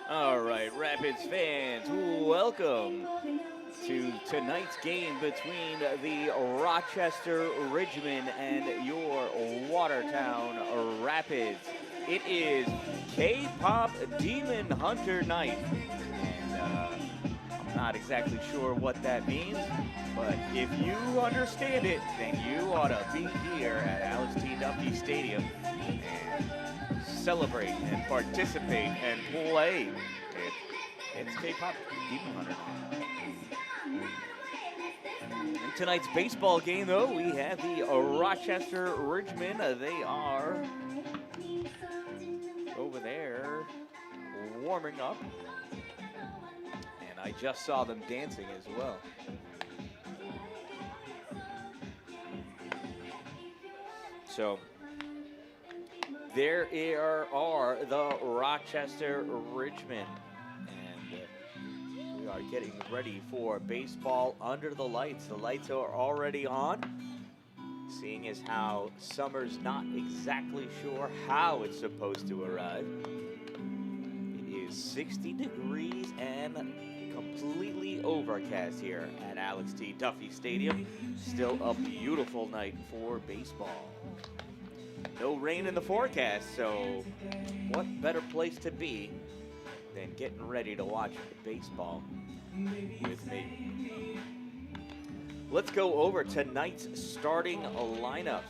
All right, Rapids fans, welcome to tonight's game between the Rochester Ridgemen and your Watertown Rapids. It is K-pop Demon Hunter night, and I'm not exactly sure what that means, but if you understand it, then you ought to be here at Alex T. Duffy Stadium and celebrate and participate and play. It's K-pop Demon Hunter. In tonight's baseball game, though, we have the Rochester Ridgemen. They are over there warming up, and I just saw them dancing as well. So there are the Rochester Ridgemen, and we are getting ready for baseball under the lights. The lights are already on, seeing as how summer's not exactly sure how it's supposed to arrive. It is 60 degrees and completely overcast here at Alex T. Duffy Stadium. Still a beautiful night for baseball. No rain in the forecast, so what better place to be than getting ready to watch baseball with me. Let's go over tonight's starting lineups.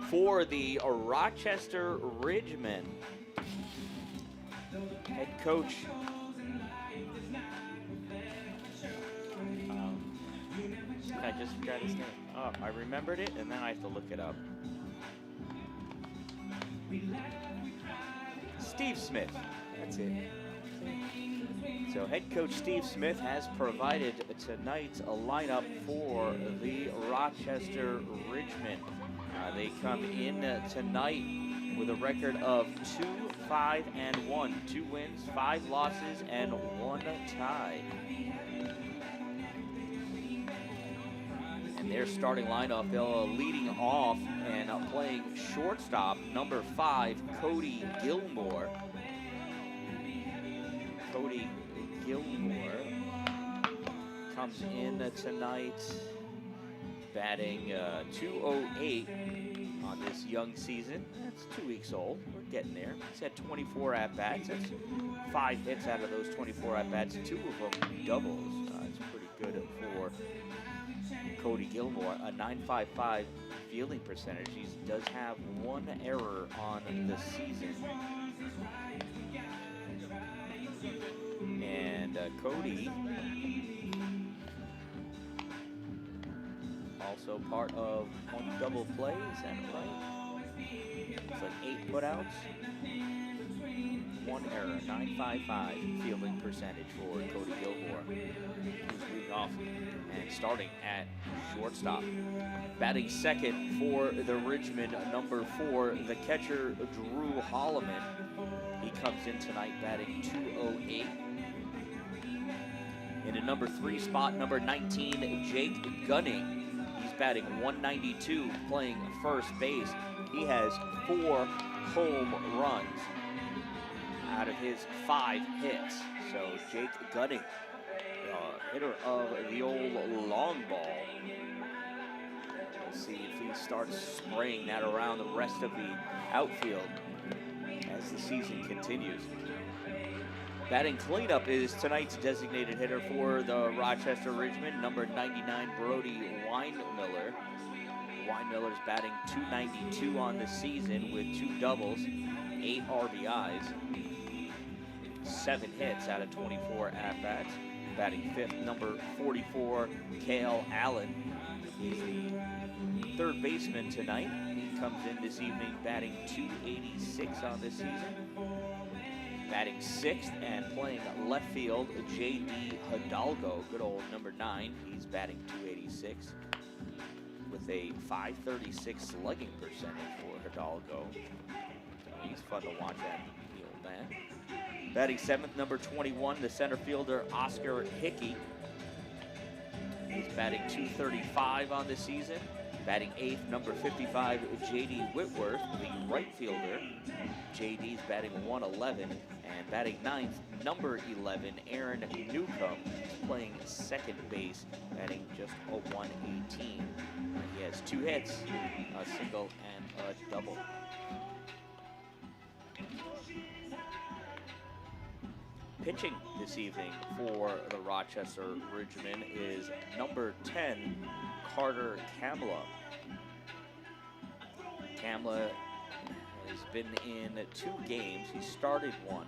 For the Rochester Ridgemen, head coach I just forgot his name. Oh, I remembered it, and then I have to look it up. Steve Smith, that's it. So head coach Steve Smith has provided tonight's lineup for the Rochester Ridgemen. They come in tonight with a record of 2-5-1, 2 wins, 5 losses, and 1 tie. And their starting lineup, they're leading off and playing shortstop, number 5, Cody Gilmore. Cody Gilmore comes in tonight batting 208 on this young season. That's 2 weeks old. We're getting there. He's had 24 at-bats. That's 5 hits out of those 24 at-bats. 2 of them doubles. It's pretty good for Cody Gilmore. A .955 fielding percentage. He does have 1 error on the season. And Cody, also part of 1 double play, is that right? It's like 8 putouts, 1 error, .955 fielding percentage for Cody Gilmore, who's leading off and starting at shortstop. Batting second for the Ridgemen, number 4, the catcher Drew Holloman. He comes in tonight batting 208. In a number 3 spot, number 19, Jake Gunning. He's batting 192, playing first base. He has 4 home runs out of his 5 hits. So Jake Gunning, hitter of the old long ball. We'll see if he starts spraying that around the rest of the outfield as the season continues. Batting cleanup is tonight's designated hitter for the Rochester Ridgemen, number 99, Brody Weinmiller. Weinmiller's batting 292 on the season with 2 doubles, 8 RBIs, 7 hits out of 24 at-bats. Batting 5th, number 44, Kale Allen. He's the 3rd baseman tonight. He comes in this evening batting 286 on this season. Batting 6th and playing left field, J.D. Hidalgo, good old number 9. He's batting 286 with a .536 slugging percentage for Hidalgo. So he's fun to watch at the old man. Batting 7th, number 21, the center fielder, Oscar Hickey. He's batting 235 on the season Batting 8th, number 55, J.D. Whitworth, the right fielder. J.D.'s batting 111. And batting 9th, number 11, Aaron Newcomb, playing second base, batting just a 118. He has 2 hits, a single and a double. Pitching this evening for the Rochester Ridgemen is number 10, Carter Kamla. Kamla has been in 2 games. He started 1.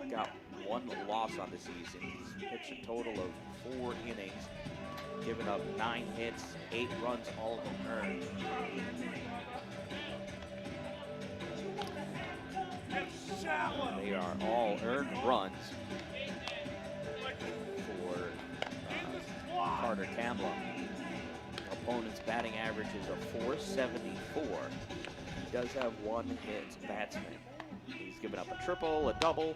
He's got 1 loss on the season. He's pitched a total of 4 innings, given up 9 hits, 8 runs, all of them earned. They are all earned runs for Carter Kamla. Opponent's batting average is a .474. He does have 1 hit batsman. He's given up a triple, a double,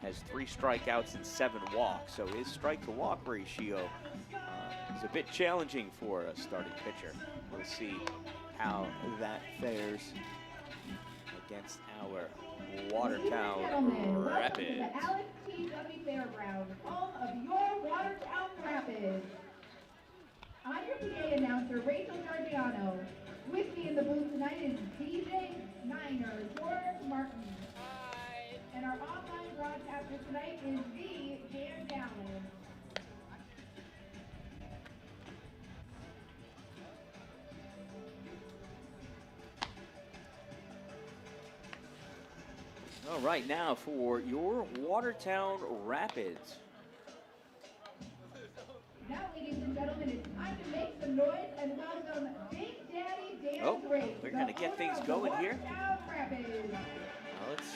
has 3 strikeouts and 7 walks. So his strike-to-walk ratio is a bit challenging for a starting pitcher. We'll see how that fares against our Watertown Rapids. The Alex T. W. Fairground, home of your Watertown Rapids. I'm your PA announcer, Rachel Giorgiano. With me in the booth tonight is DJ Niner, George Martin. And our online broadcaster tonight is the Dan Gallen. All right, now for your Watertown Rapids. Now, ladies and gentlemen, it's time to make some noise and welcome Big Daddy Dan Drake. We're going to get things going here. Rapids. Now let's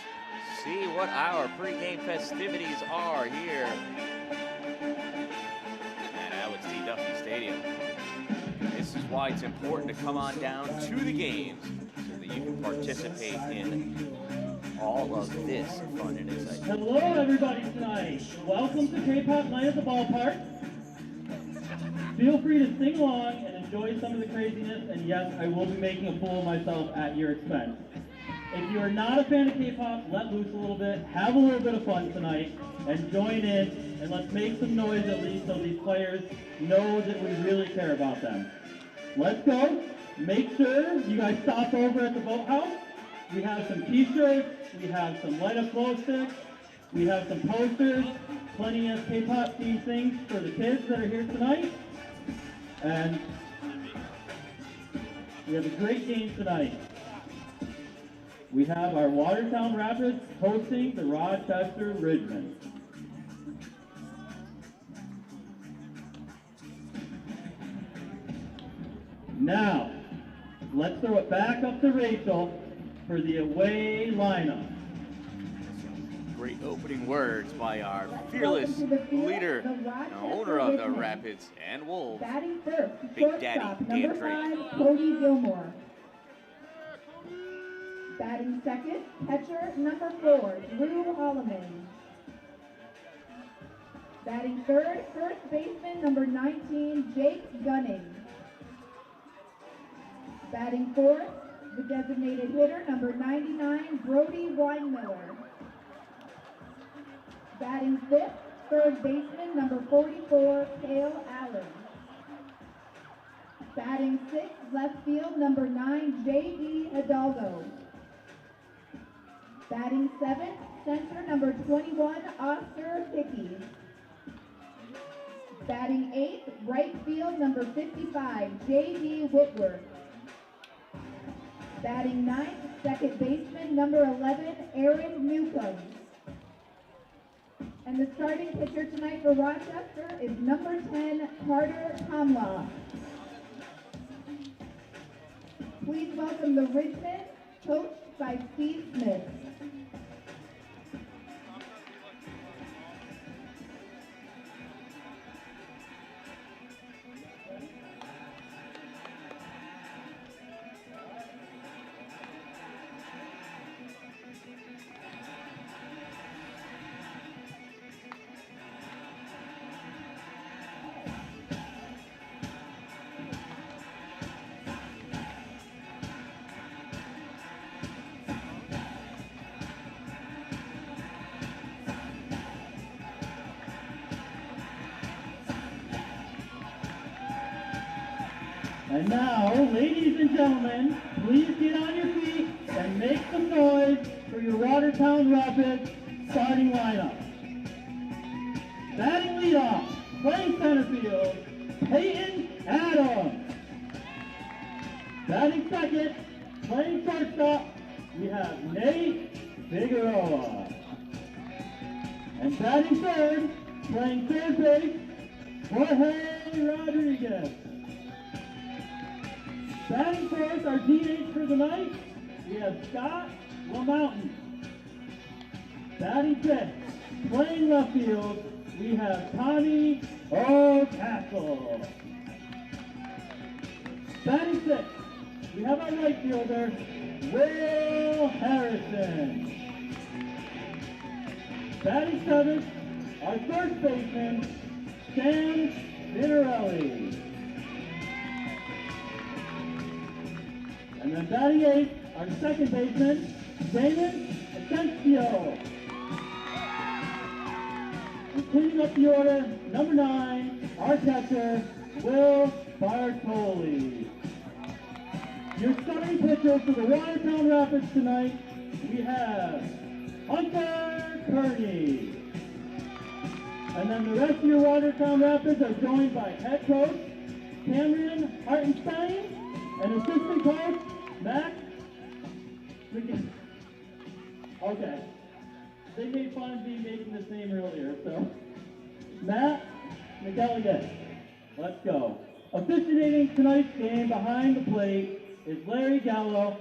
see what our pregame festivities are here at Alex T. Duffy Stadium. This is why it's important to come on down to the games so that you can participate in all of this fun and excitement. Hello, everybody tonight. Welcome to K-Pop Night at the Ballpark. Feel free to sing along and enjoy some of the craziness, and yes, I will be making a fool of myself at your expense. If you are not a fan of K-Pop, let loose a little bit, have a little bit of fun tonight, and join in, and let's make some noise at least so these players know that we really care about them. Let's go. Make sure you guys stop over at the boathouse. We have some t-shirts, we have some light-up glow sticks, we have some posters, plenty of K-pop themed things for the kids that are here tonight. And we have a great game tonight. We have our Watertown Rapids hosting the Rochester Ridgemen. Now, let's throw it back up to Rachel for the away lineup. Great opening words by our fearless leader, owner of the Rapids and Wolves, Batting first, Big Daddy shortstop, Dan number Drake. 5, Cody Gilmore. Batting second, catcher, number 4, Drew Holloman. Batting third, first baseman, number 19, Jake Gunning. Batting fourth, the designated hitter, number 99, Brody Weinmiller. Batting fifth, third baseman, number 44, Cale Allen. Batting sixth, left field, number 9, J.D. Hidalgo. Batting seventh, center, number 21, Oscar Hickey. Batting eighth, right field, number 55, J.D. Whitworth. Batting ninth, second baseman, number 11, Aaron Newcomb. And the starting pitcher tonight for Rochester is number 10, Carter Kamla. Please welcome the Ridgemen, coached by Steve Smith. And now, ladies and gentlemen, please get on your feet and make some noise for your Watertown Rapids starting lineup. Batting leadoff, playing center field, Peyton Adams. Batting second, playing shortstop, we have Nate Figueroa. And batting third, playing third base, Jorge Rodriguez. Batting fourth, our DH for the night, we have Scott LaMountain. Batting fifth, playing left field, we have Tommy O'Castle. Batting sixth, we have our right fielder, Will Harrison. Batting seventh, our first baseman, Sam Vinarelli. And then batting eighth, our second baseman, Damon Asensio. And cleaning up the order, number 9, our catcher, Will Bartoli. Your starting pitcher for the Watertown Rapids tonight, we have Hunter Kearney. And then the rest of your Watertown Rapids are joined by head coach Cameron Hartenstein and assistant coach Matt McGinn. Okay. They made fun of me making this name earlier, so Matt McElligott. Let's go. Officiating tonight's game behind the plate is Larry Gallo,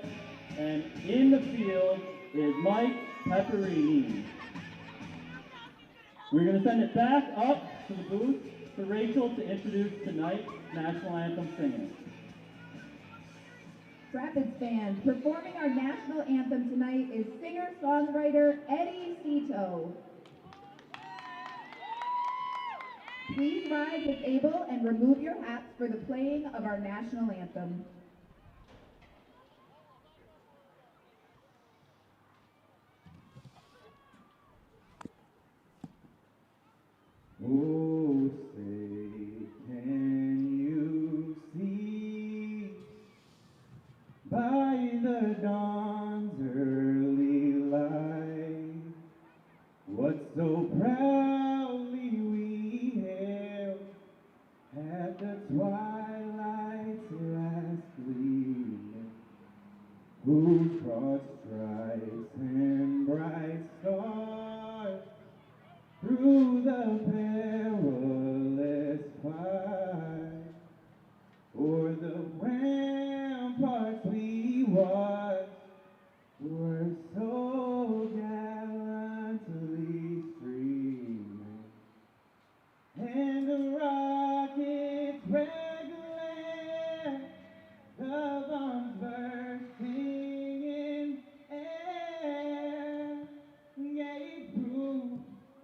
and in the field is Mike Pepperini. We're going to send it back up to the booth for Rachel to introduce tonight's national anthem singers. Rapids fans, performing our national anthem tonight is singer-songwriter Eddie Cito. Please rise if able and remove your hats for the playing of our national anthem. Oh, say, can you see by the dawn's early light what so proudly we hailed at the twilight's last gleaming, whose broad stripes and bright stars through the perilous fight, o'er the ramparts we watched, were so gallantly streaming, and the rocket's red glare, the bombs bursting in air, gave proof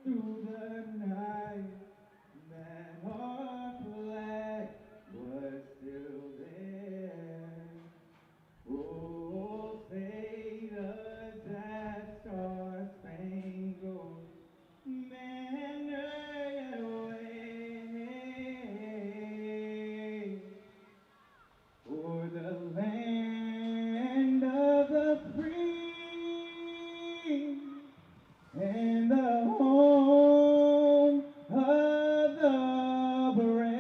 through the night that our flag was still there. Oh, say does that star-spangled banner yet wave o'er the land of the free and the home of the brave.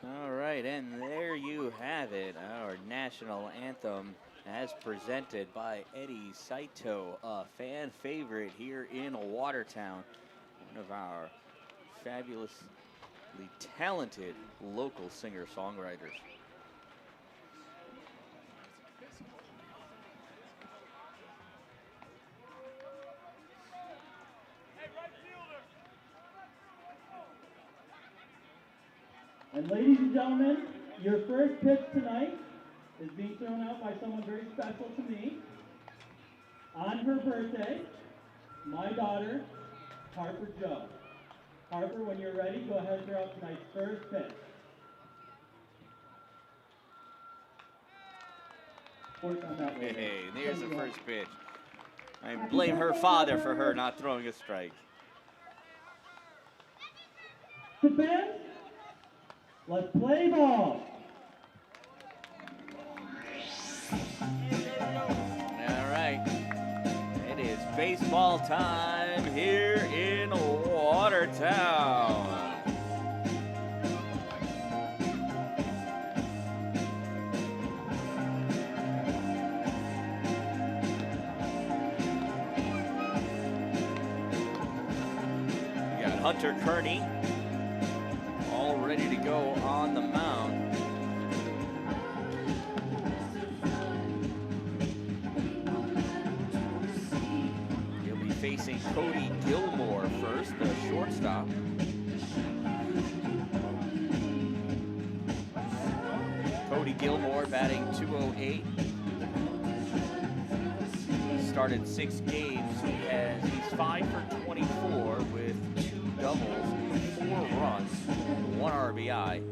All right, and there you have it, our national anthem as presented by Eddie Cito, a fan favorite here in Watertown, one of our fabulously talented local singer-songwriters. And ladies and gentlemen, your first pitch tonight is being thrown out by someone very special to me. On her birthday, my daughter, Harper Jo. Harper, when you're ready, go ahead and throw out tonight's first pitch. Sports on that one. Hey, there's the first pitch. I blame her father for her not throwing a strike. Defense. Let's play ball. All right. It is baseball time here in Watertown. We got Hunter Kearney all ready to go on the mound. He'll be facing Cody Gilmore first, the shortstop. Cody Gilmore batting .208. He started 6 games. He's 5 for 24 with 2 doubles, 4 runs, 1 RBI.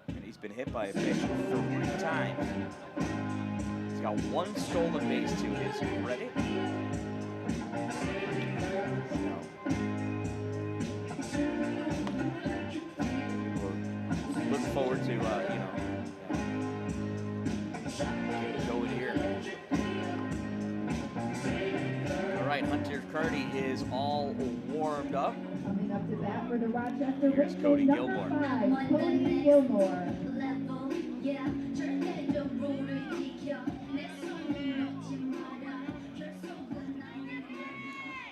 And he's been hit by a pitch 3 times. He's got 1 stolen base to his credit. We'll look forward to, getting going here. All right, Hunter Kearney is all warmed up. Coming up to bat for the Rochester Here's Cody Ridgemen, Gilmore. number 5, Cody Gilmore.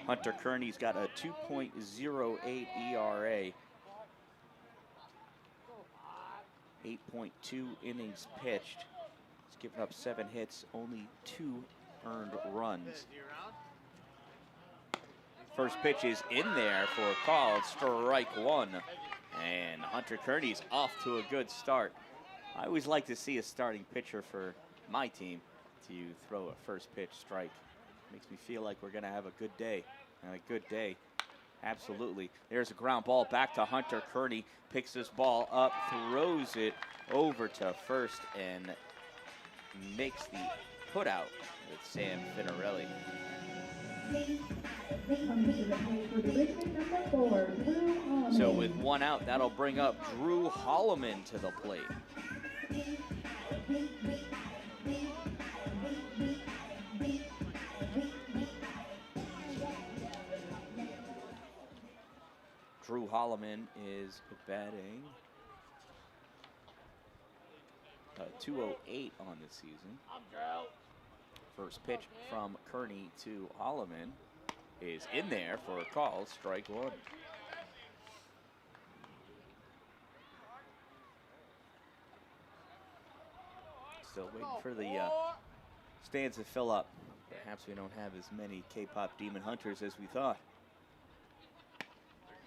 Hunter Kearney's got a 2.08 ERA. 8.2 innings pitched. He's given up 7 hits, only 2 earned runs. First pitch is in there for a called strike 1. And Hunter Kearney's off to a good start. I always like to see a starting pitcher for my team to throw a first pitch strike. Makes me feel like we're going to have a good day. And a good day. Absolutely. There's a ground ball back to Hunter Kearney. Picks this ball up, throws it over to first, and makes the put out with Sam Finarelli. So with 1 out, that'll bring up Drew Holloman to the plate. Drew Holloman is batting .208 on the season. First pitch from Kearney to Holloman is in there for a call, strike 1. Still waiting for the stands to fill up. Perhaps we don't have as many K-pop Demon Hunters as we thought.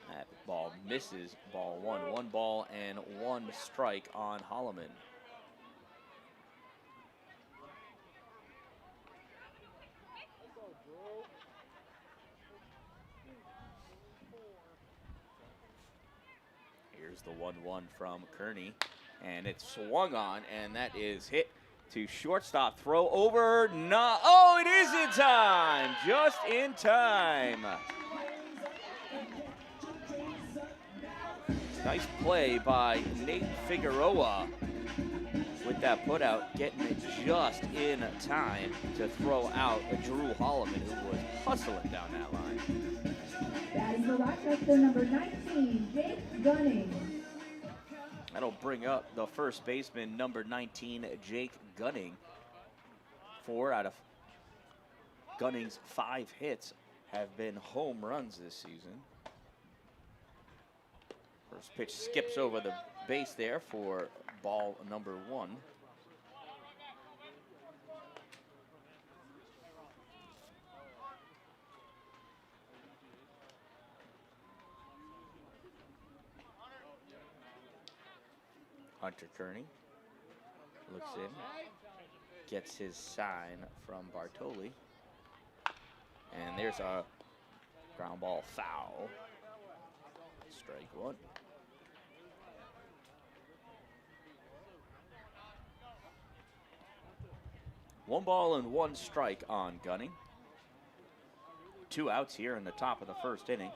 That ball misses, ball 1. 1 ball and 1 strike on Holloman. Here's the 1-1 from Kearney, and it's swung on, and that is hit to shortstop. Throw over, not, oh, it is in time, just in time. Nice play by Nate Figueroa with that put out, getting it just in time to throw out Drew Holloman, who was hustling down that line. Batting for Rochester, number 19, Jake Gunning. That'll bring up the first baseman, number 19, Jake Gunning. 4 out of Gunning's 5 hits have been home runs this season. First pitch skips over the base there for ball number 1. Hunter Kearney looks in, gets his sign from Bartoli, and there's a ground ball foul. Strike 1. 1 ball and 1 strike on Gunning. 2 outs here in the top of the first inning.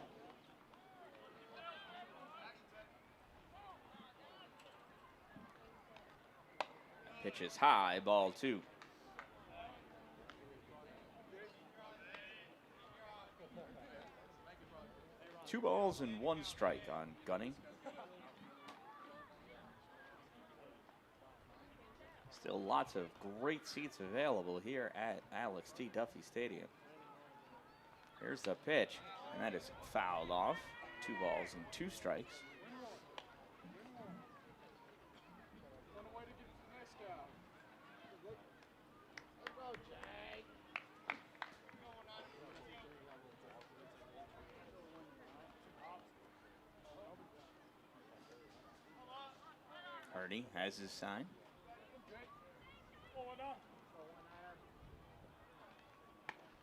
Pitch is high, ball 2. Two balls and 1 strike on Gunning. Still lots of great seats available here at Alex T. Duffy Stadium. Here's the pitch, and that is fouled off. 2 balls and 2 strikes. Ernie has his sign.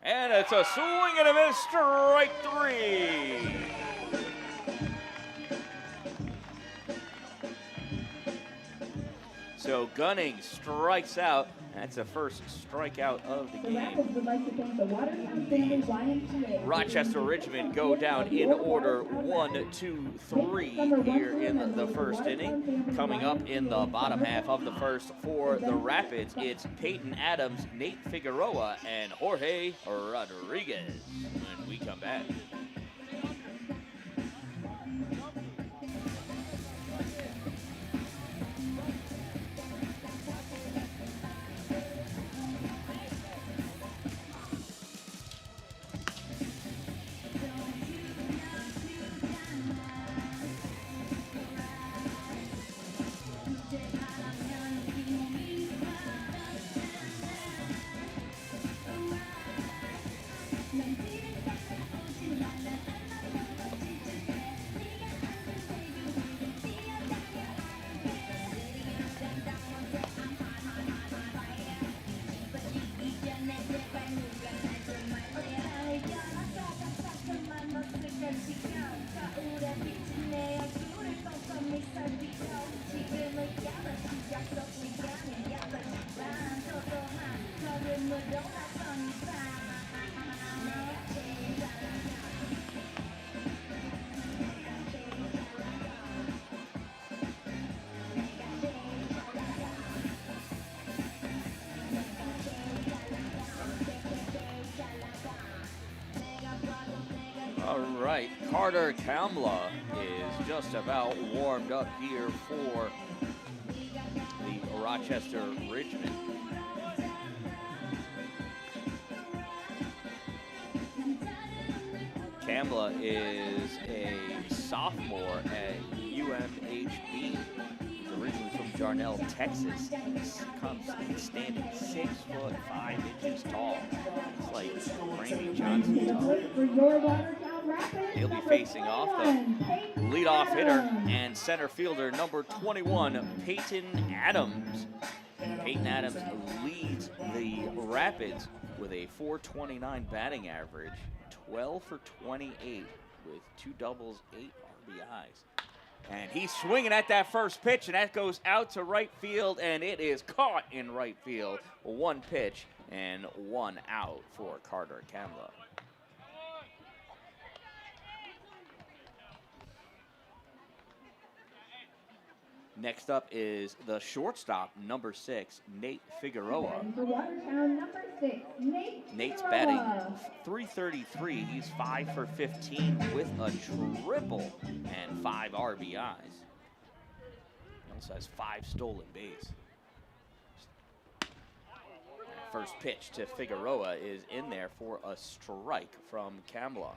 And it's a swing and a miss, strike 3. So Gunning strikes out. That's the first strikeout of the The game. Rapids would like to thank the Watertown Family YMCA. Rochester Ridgemen go down in order 1, 2, 3 here in the first inning. Coming up in the bottom half of the first for the Rapids, it's Peyton Adams, Nate Figueroa, and Jorge Rodriguez when we come back. All right, Carter Kamla is just about warmed up here for the Rochester Ridgemen. Kamla is a sophomore at UMHB. He's originally from Darnell, Texas. He comes in standing 6'5" tall. It's like Randy Johnson tall. He'll be facing off the leadoff hitter and center fielder, number 21, Peyton Adams. Peyton Adams leads the Rapids with a .429 batting average, 12 for 28 with 2 doubles, 8 RBIs. And he's swinging at that first pitch, and that goes out to right field, and it is caught in right field. 1 pitch and 1 out for Carter Kamla. Next up is the shortstop, number 6, Nate Figueroa. For Watertown, number 6, Nate Nate's Figueroa. batting .333. He's 5 for 15 with a triple and 5 RBIs. He also has 5 stolen bases. First pitch to Figueroa is in there for a strike from Kamla.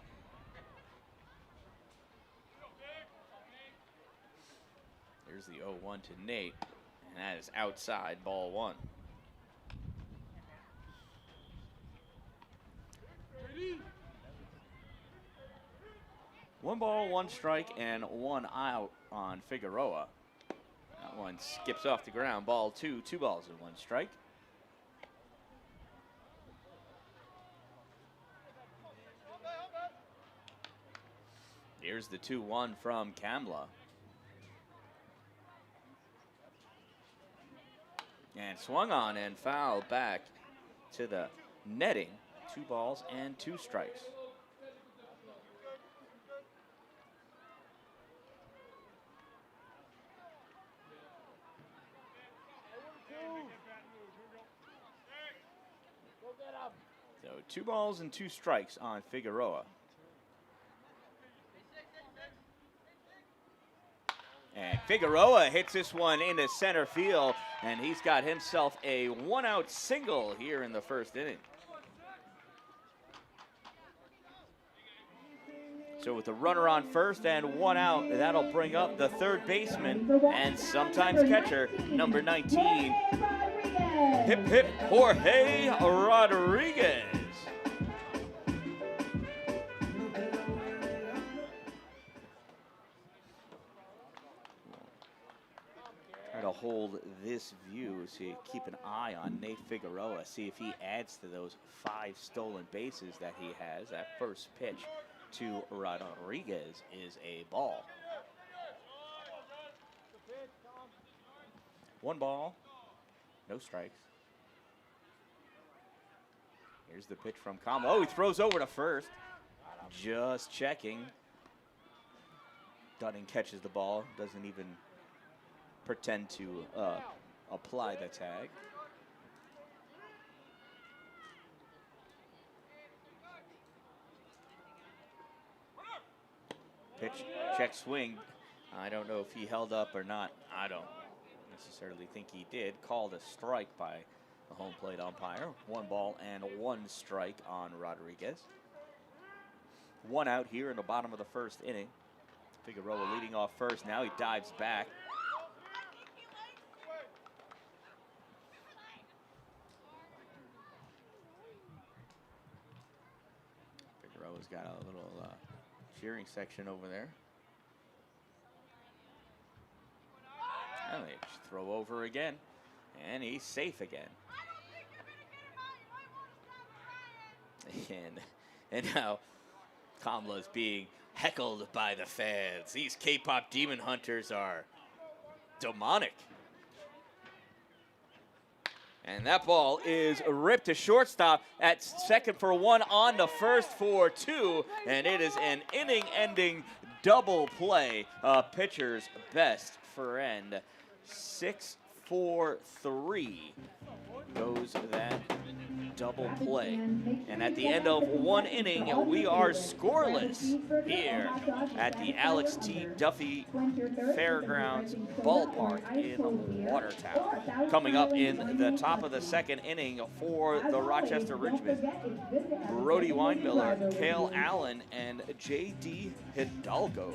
Here's the 0-1 to Nate, and that is outside, ball 1. One ball, 1 strike, and 1 out on Figueroa. That one skips off the ground, ball 2, 2 balls and 1 strike. Here's the 2-1 from Kamla. And swung on and fouled back to the netting. 2 balls and 2 strikes. So 2 balls and 2 strikes on Figueroa. And Figueroa hits this one into center field, and he's got himself a 1-out single here in the first inning. So with the runner on first and 1 out, that'll bring up the third baseman and sometimes catcher, number 19, hip hip Jorge Rodriguez. Try to hold this view, see, keep an eye on Nate Figueroa, see if he adds to those 5 stolen bases that he has. That first pitch to Rodriguez is a ball. 1 ball, no strikes. Here's the pitch from Com. Oh, he throws over to first. Just checking. Dunning catches the ball, doesn't even pretend to apply the tag. Pitch, check, swing. I don't know if he held up or not. I don't necessarily think he did. Called a strike by the home plate umpire. 1 ball and 1 strike on Rodriguez. 1 out here in the bottom of the first inning. Figueroa leading off first. Now he dives back. Figueroa's got a little cheering section over there. And they just throw over again, and he's safe again. And now Kamla's being heckled by the fans. These K-pop demon hunters are demonic. And that ball is ripped to shortstop at second for 1, on to first for 2. And it is an inning-ending double play. Pitcher's best friend. 6-4-3 goes that double play. And at the end of 1 inning, we are scoreless here at the Alex T. Duffy Fairgrounds Ballpark in Watertown. Coming up in the top of the 2nd inning for the Rochester Ridgemen, Brody Weinmiller, Cale Allen, and J.D. Hidalgo.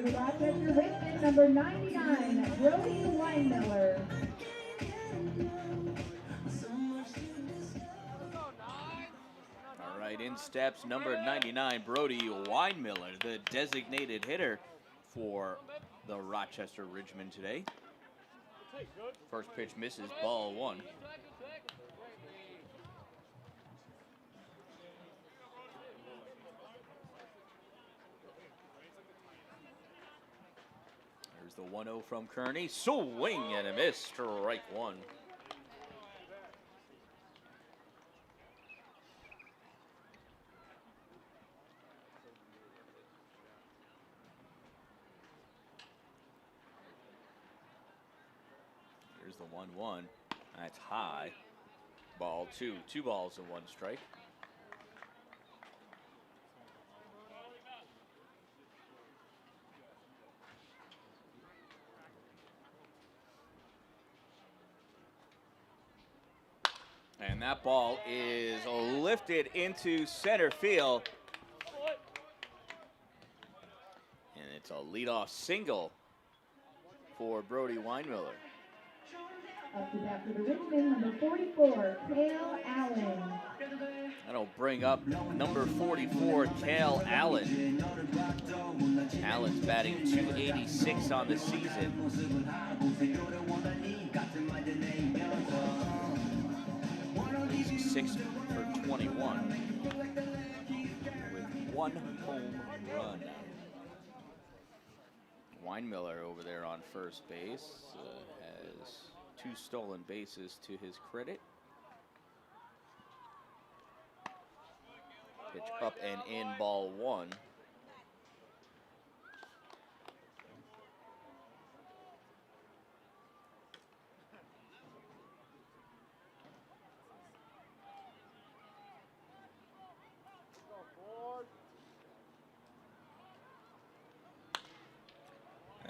Rochester Ridgemen, number 99, Brody Weinmiller. All right, in steps number 99, Brody Weinmiller, the designated hitter for the Rochester Ridgemen today. First pitch misses, ball 1. The 1-0 from Kearney. Swing and a miss. Strike one. Here's the 1-1. That's high. Ball two. 2 balls and 1 strike. And that ball is lifted into center field. And it's a leadoff single for Brody Weinmiller. Up to bat for the Ridgemen, number 44, Cale Allen. That'll bring up number 44, Cale Allen. Allen's batting .286 on the season. 6 for 21 with 1 home run. Weinmiller over there on first base has 2 stolen bases to his credit. Pitch up and in, ball 1.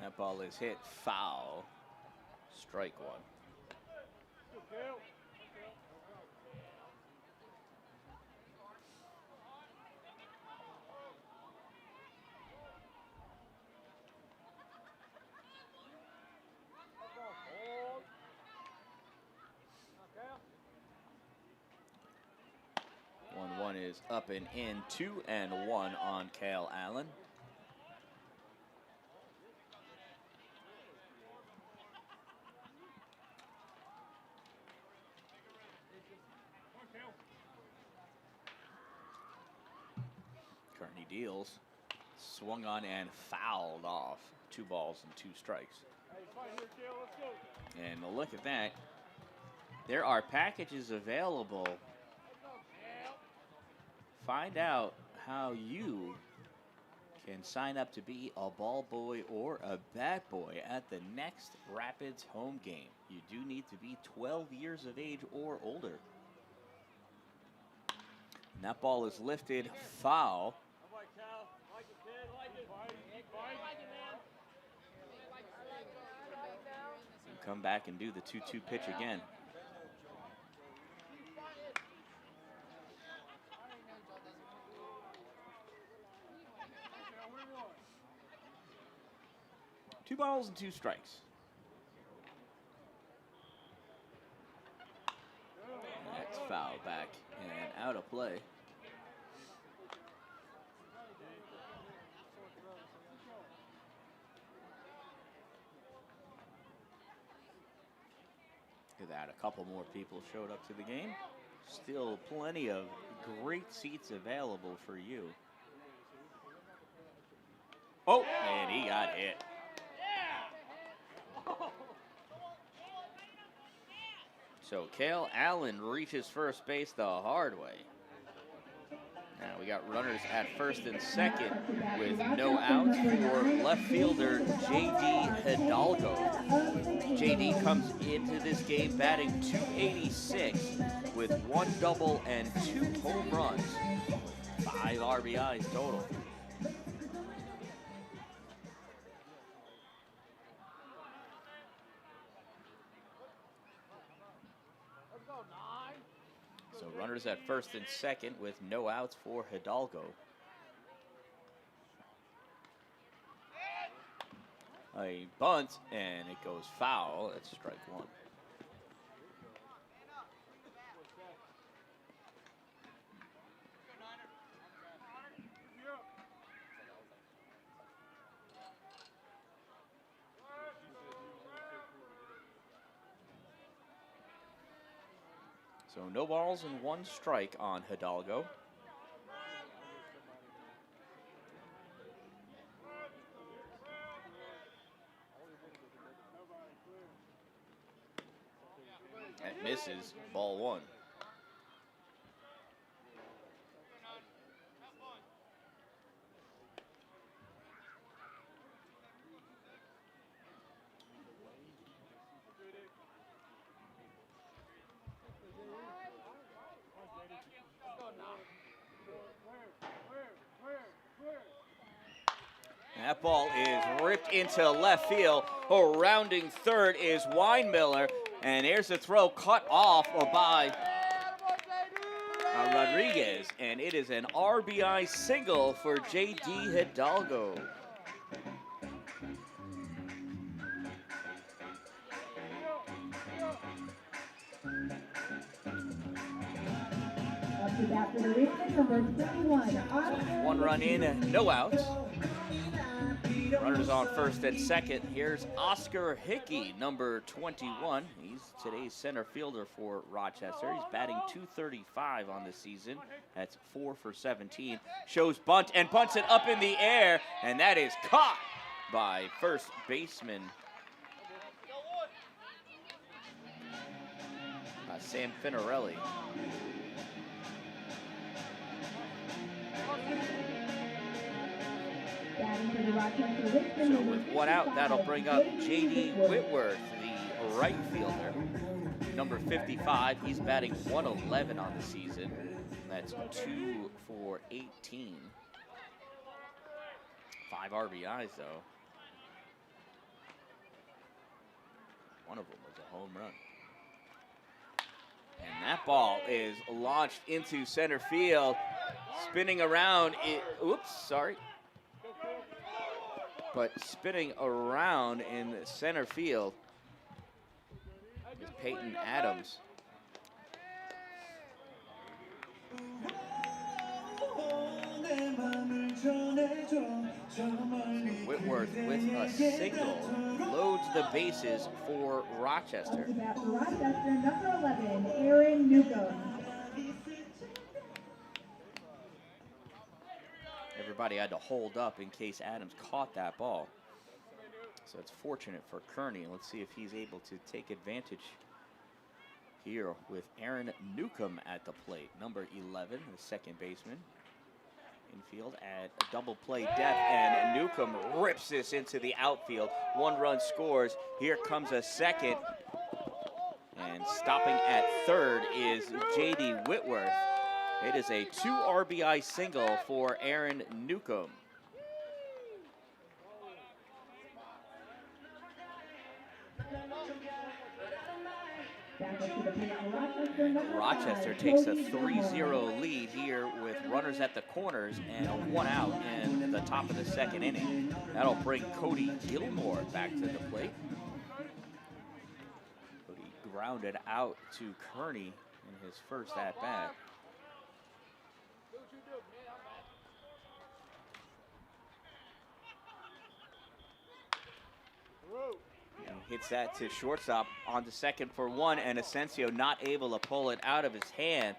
That ball is hit foul. Strike 1. One is up and in, 2-1 on Cale Allen. Kearney deals, swung on and fouled off. 2 balls and 2 strikes. And look at that. There are packages available. Find out how you can sign up to be a ball boy or a bat boy at the next Rapids home game. You do need to be 12 years of age or older. And that ball is lifted foul. Come back and do the 2-2 pitch again. Two balls and 2 strikes. That's foul, back and out of play. Look at that, a couple more people showed up to the game. Still plenty of great seats available for you. Oh, and he got hit. So Cale Allen reaches first base the hard way. Now we got runners at first and second with no outs for left fielder J.D. Hidalgo. J.D. comes into this game batting .286 with 1 double and 2 home runs. 5 RBIs total. So runners at first and second with no outs for Hidalgo. A bunt, and it goes foul. That's strike 1. So no balls and 1 strike on Hidalgo. That misses, ball one. That ball is ripped into left field. Oh, rounding third is Weinmiller. And here's the throw cut off by Rodriguez. And it is an RBI single for J.D. Hidalgo. Up to bat for the Ridgemen, number 31, Oscar. One run in, no outs. Runners on first and second. Here's Oscar Hickey, number 21. He's today's center fielder for Rochester. He's batting .235 on the season. That's 4 for 17. Shows bunt and bunts it up in the air, and that is caught by first baseman Sam Finarelli. So with one out, that'll bring up J.D. Whitworth, the right fielder, number 55. He's batting .111 on the season. That's 2 for 18. 5 RBIs, though. One of them was a home run. And that ball is launched into center field, spinning around. But spinning around in center field is Peyton Adams. Whitworth with a single loads the bases for Rochester. Rochester, number 11, Aaron Newcomb. Everybody had to hold up in case Adams caught that ball. So it's fortunate for Kearney. Let's see if he's able to take advantage here with Aaron Newcomb at the plate. Number 11, the second baseman. Infield at a double play depth, and Newcomb rips this into the outfield. 1 run scores. Here comes a second. And stopping at third is J.D. Whitworth. It is a 2 RBI single for Aaron Newcomb. Rochester takes a 3-0 lead here with runners at the corners and a 1 out in the top of the second inning. That'll bring Cody Gilmore back to the plate. Cody grounded out to Kearney in his first at-bat. Hits that to shortstop on to second for 1, and Asensio not able to pull it out of his hand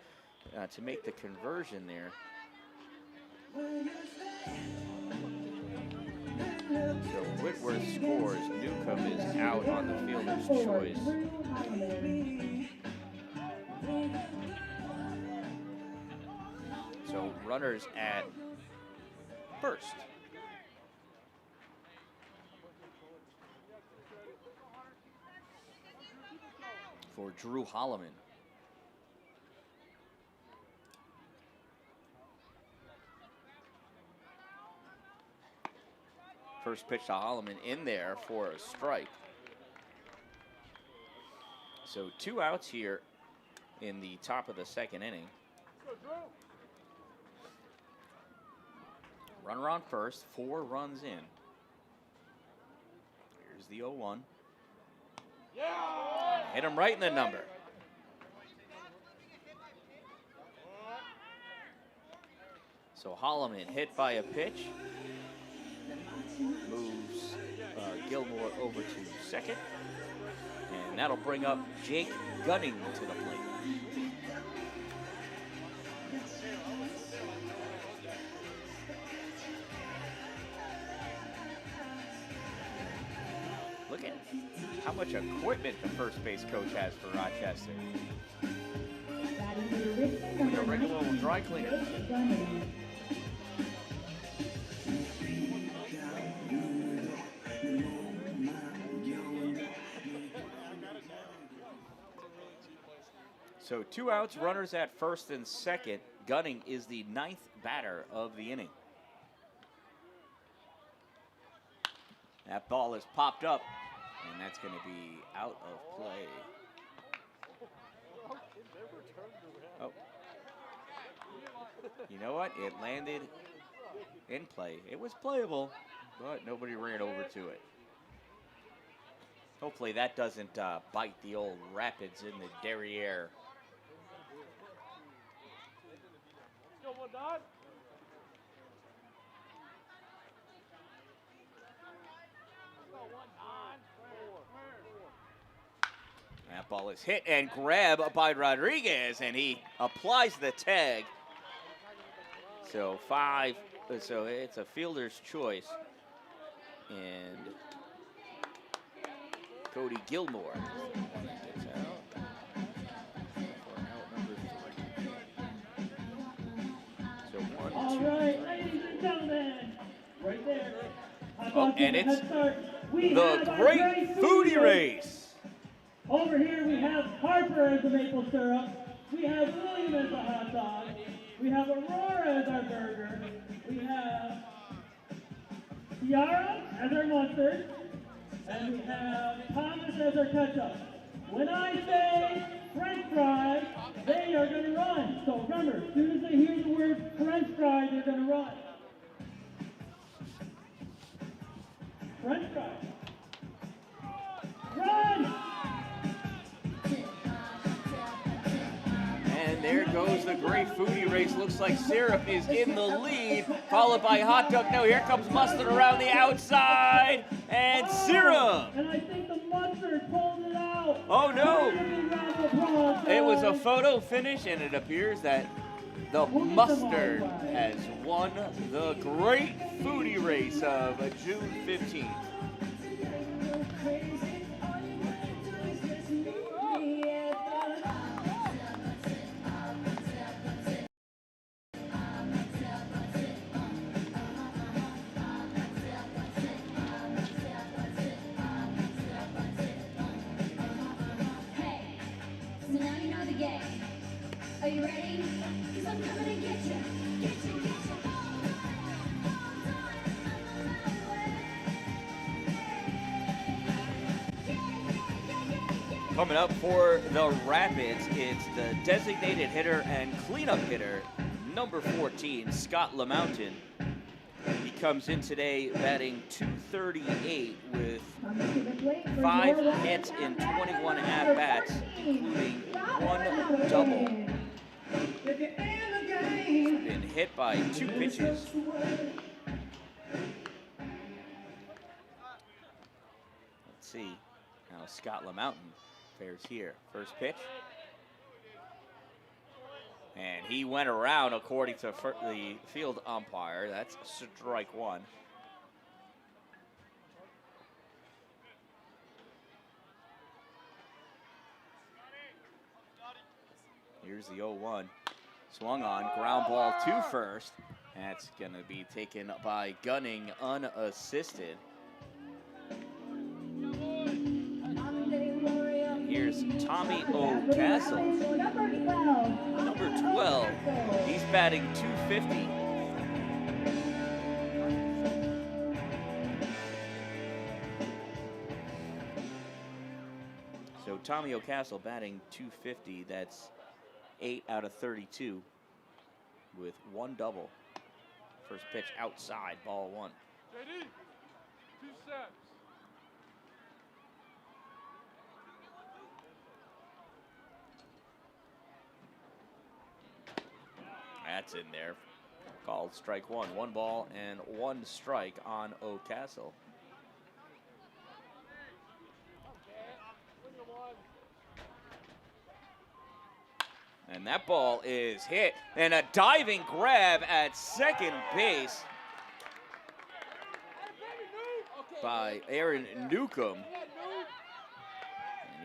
to make the conversion there. So Whitworth scores. Newcomb is out on the fielder's choice. So runners at first. For Drew Holloman. First pitch to Holloman in there for a strike. So 2 outs here in the top of the second inning. Runner on first, 4 runs in. Here's the 0-1. Hit him right in the number. So Holloman hit by a pitch. Moves Gilmore over to second. And that'll bring up Jake Gunning to the plate. Look at how much equipment the first base coach has for Rochester. Batting for the Ridgemen, Like a number regular old 19, dry cleaner. Jake Gunning. So 2 outs, runners at first and second. Gunning is the 9th batter of the inning. That ball is popped up, and that's going to be out of play. Oh. You know what? It landed in play. It was playable, but nobody ran over to it. Hopefully that doesn't bite the old Rapids in the derriere. That ball is hit and grabbed by Rodriguez, and he applies the tag. So it's a fielder's choice. And Cody Gilmore gets out. For out number 3. So 1, All 2, right, 3. ladies and gentlemen, right there. Oh, and it's We the have our great foodie race. Over here we have Harper as the maple syrup. We have William as the hot dog. We have Aurora as our burger. We have Tiara as our mustard. And we have Thomas as our ketchup. When I say French fries, they are going to run. So remember, as soon as they hear the word French fries, they're going to run. French fries. Run! And there goes the great foodie race. Looks like Syrup is in the lead, followed by Hot Dog. Now here comes Mustard around the outside, and Syrup. And I think the mustard pulled it out. Oh no! Applause, It was a guys. photo finish, and it appears that the Mustard has won the great foodie race of June 15th. So now you know the game. Are you ready? 'Cause I'm coming to get you. Get you, get you. Coming up for the Rapids, it's the designated hitter and cleanup hitter, number 14, Scott LaMountain. He comes in today batting .238 with 5 hits in 21 at-bats, including 1 double. He's been hit by 2 pitches. Let's see how Scott LaMountain fares here. First pitch. And he went around according to the field umpire. That's strike 1. Here's the 0-1. Swung on, ground ball to first. That's going to be taken by Gunning unassisted. Here's Tommy O'Castle, number 12. He's batting .250. So Tommy O'Castle batting .250. That's 8 out of 32 with 1 double. First pitch outside, ball 1. JD, 2 steps. That's in there. Called strike 1. 1 ball and 1 strike on O'Castle. And that ball is hit. And a diving grab at second base by Aaron Newcomb.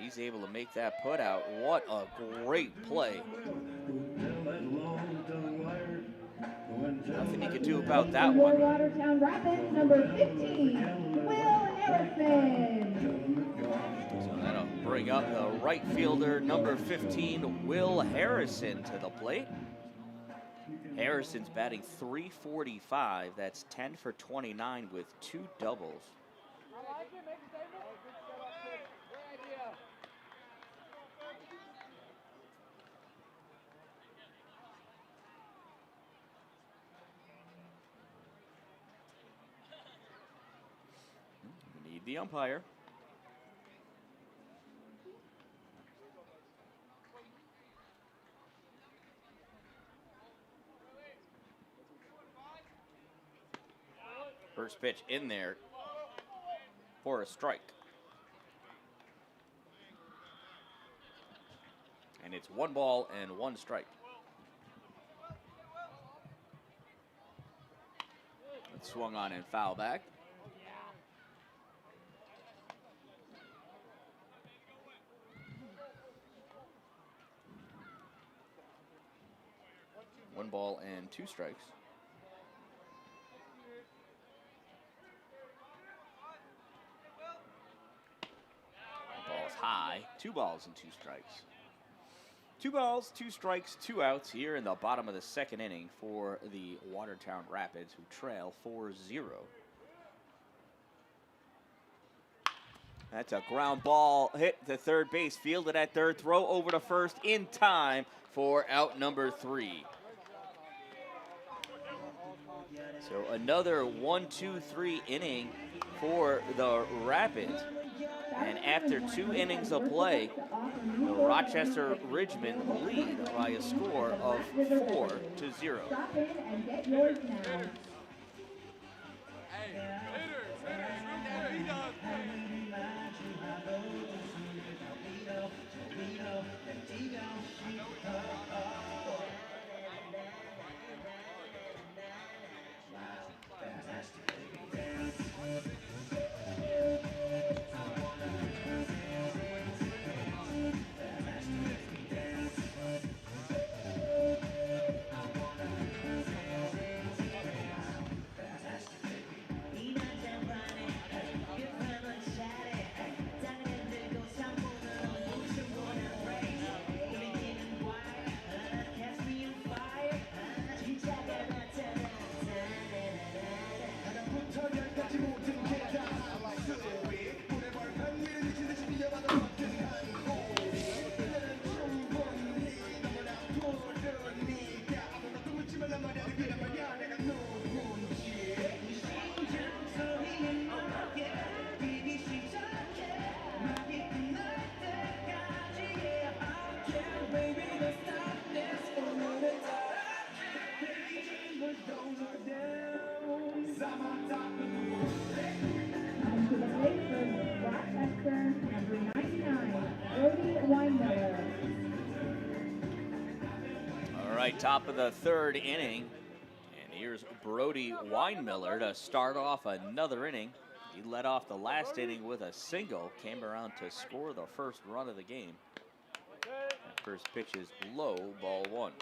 he's able to make that put out. What a great play. Nothing he could do about that Your one. Watertown Rapids, number 15, Will Harrison. So that'll bring up the right fielder, number 15, Will Harrison, to the plate. Harrison's batting .345. That's 10 for 29 with 2 doubles. We need the umpire. First pitch in there for a strike. And it's 1 ball and 1 strike. It's swung on and foul back. One ball and 2 strikes. Ball's high. 2 balls and 2 strikes. 2 balls, 2 strikes, 2 outs here in the bottom of the 2nd inning for the Watertown Rapids, who trail 4-0. That's a ground ball hit to third base, fielded at third, throw over to first in time for out number 3. So another 1-2-3 inning for the Rapids. And after 2 innings of play, the Rochester Ridgemen lead by a score of 4-0. Stop in and get yours now. And to the plate for Rochester, number 99, Brody Weinmiller. All right, top of the 3rd inning. And here's Brody Weinmiller to start off another inning. He led off the last inning with a single, came around to score the first run of the game. That first pitch is low, ball 1.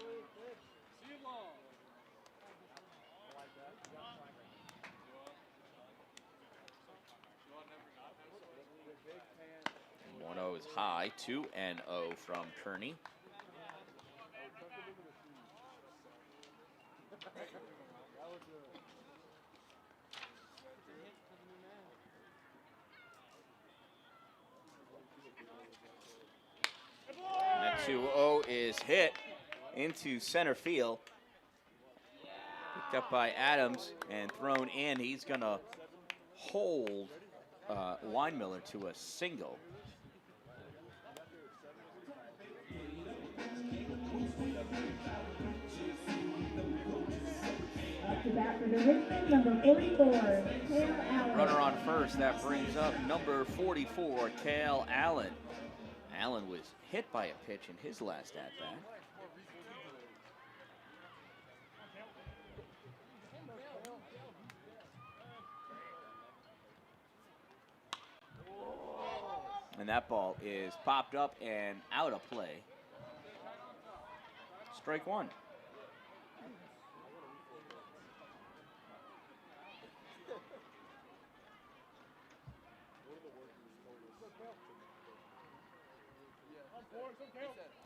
And 1-0 is high, 2-0 from Kearney. And that 2-0 is hit into center field. Picked up by Adams and thrown in. He's going to hold Weinmiller to a single. Up to bat for the Ridgemen, number 44, Cale Allen. Runner on first, that brings up number 44, Cale Allen. Allen was hit by a pitch in his last at-bat. And that ball is popped up and out of play. Strike one.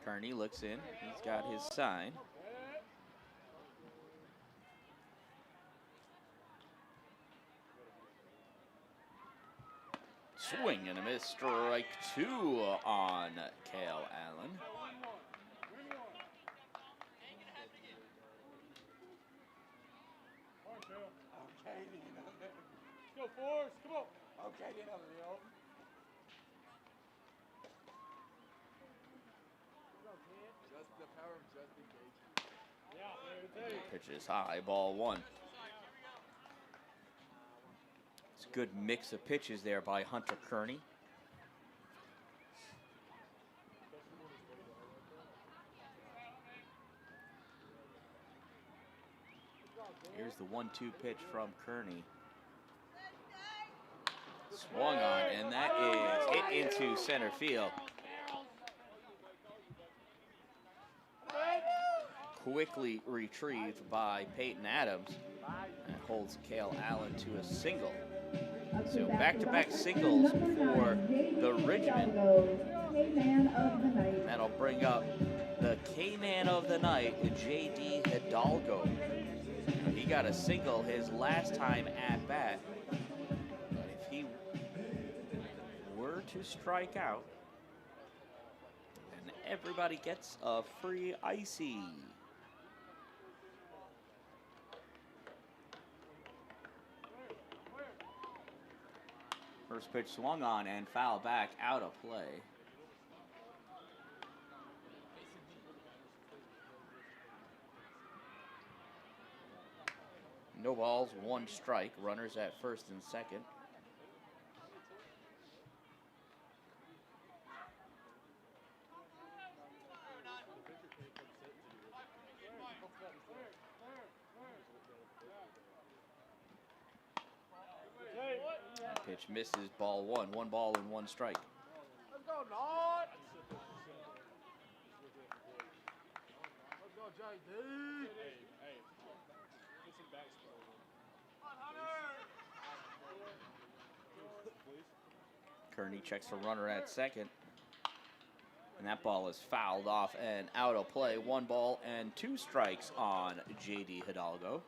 Kearney looks in. He's got his sign. Swing and a miss. Strike two on Cale Allen. Go, Forrest. Come on. Okay, get out of the open. Just the power of just engagement. Yeah, Pitch is high, ball one. It's a good mix of pitches there by Hunter Kearney. Here's the 1-2 pitch from Kearney. Swung on, and that is hit into center field. Quickly retrieved by Peyton Adams and holds Cale Allen to a single. So back-to-back singles for the Ridgemen. That'll bring up the K-Man of the night, J.D. Hidalgo. He got a single his last time at bat. But if he were to strike out, then everybody gets a free icy. First pitch swung on and fouled back out of play. No balls, one strike. Runners at first and second. Pitch misses, ball one. One ball and one strike. Let's go, Nod. Let's go, JD. Hey. Get some back spell. Come on, Hunter. Kearney checks for runner at second. And that ball is fouled off and out of play. One ball and two strikes on J.D. Hidalgo.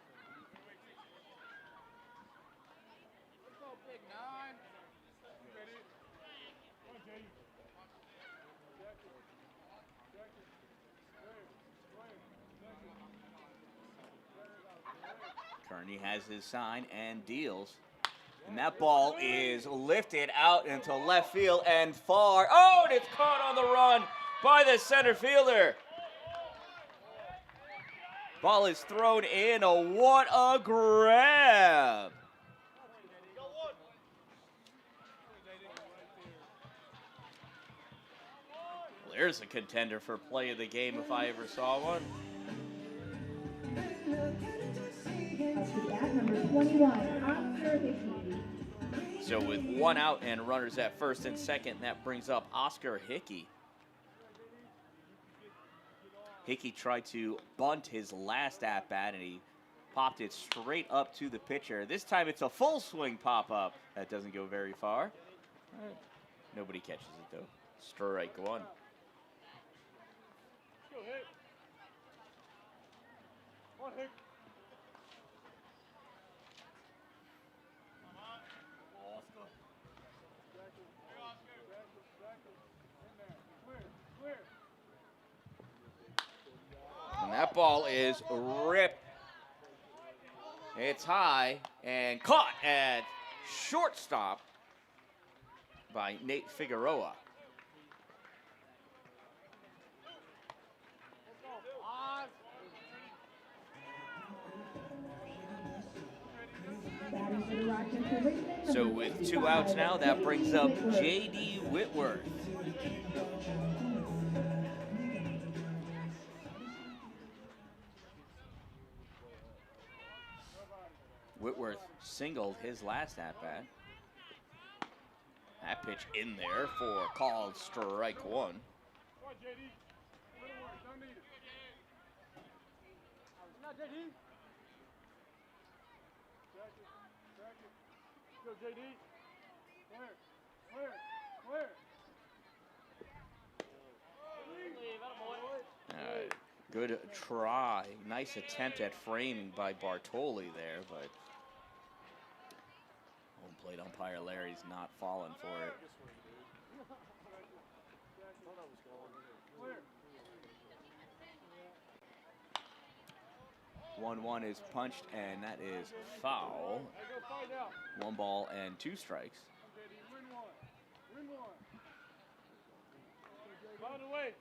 Kearney has his sign and deals. And that ball is lifted out into left field and far. Oh, and it's caught on the run by the center fielder. Ball is thrown in. Oh, what a grab. Well, there's a contender for play of the game if I ever saw one. Up to bat, number 21, Oscar Hickey. So with one out and runners at first and second, that brings up Oscar Hickey. Hickey tried to bunt his last at-bat, and he popped it straight up to the pitcher. This time it's a full swing pop-up. That doesn't go very far. Nobody catches it, though. Strike one. Go, Hick. Come on, Hick. And that ball is ripped. It's high and caught at shortstop by Nate Figueroa. Batting for the Rochester Ridgemen, So number with 2 outs 65, now, that brings up Whitworth. J.D. Whitworth. Whitworth singled his last at-bat. That pitch in there for called strike one. Come on, JD. Don't need it. Not JD. Track it. Go, JD. Clear. Good try. Nice attempt at framing by Bartoli there, but home plate umpire Larry's not falling for it. 1-1 is punched, and that is foul. 1 ball and 2 strikes. Win one. By the way.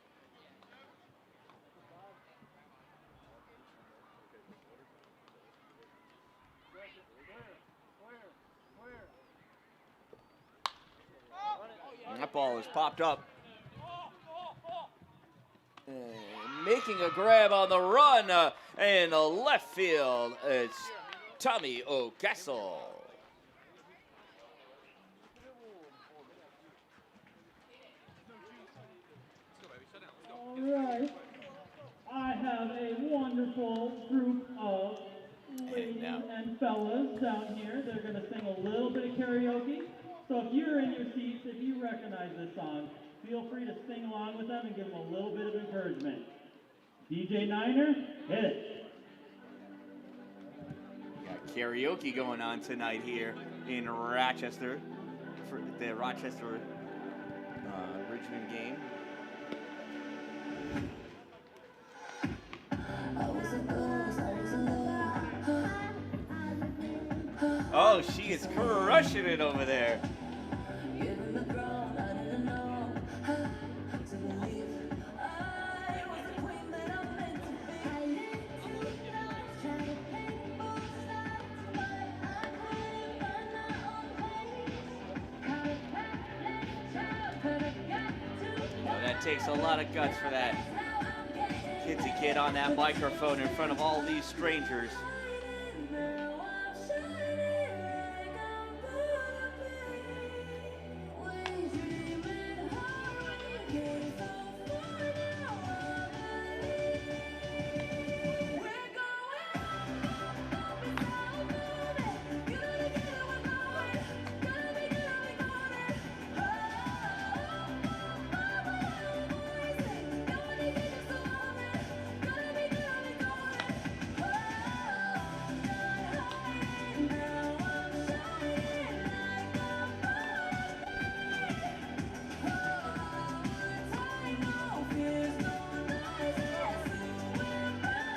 And that ball is popped up. Making a grab on the run in the left field. It's Tommy O'Castle. All right. I have a wonderful group of ladies and fellas down here. They're going to sing a little bit of karaoke. So if you're in your seats, if you recognize this song, feel free to sing along with them and give them a little bit of encouragement. DJ Niner, hit it. We got karaoke going on tonight here in Rochester for the Rochester Ridgemen game. Oh, she is crushing it over there. Takes a lot of guts for that kidsy kid on that microphone in front of all these strangers.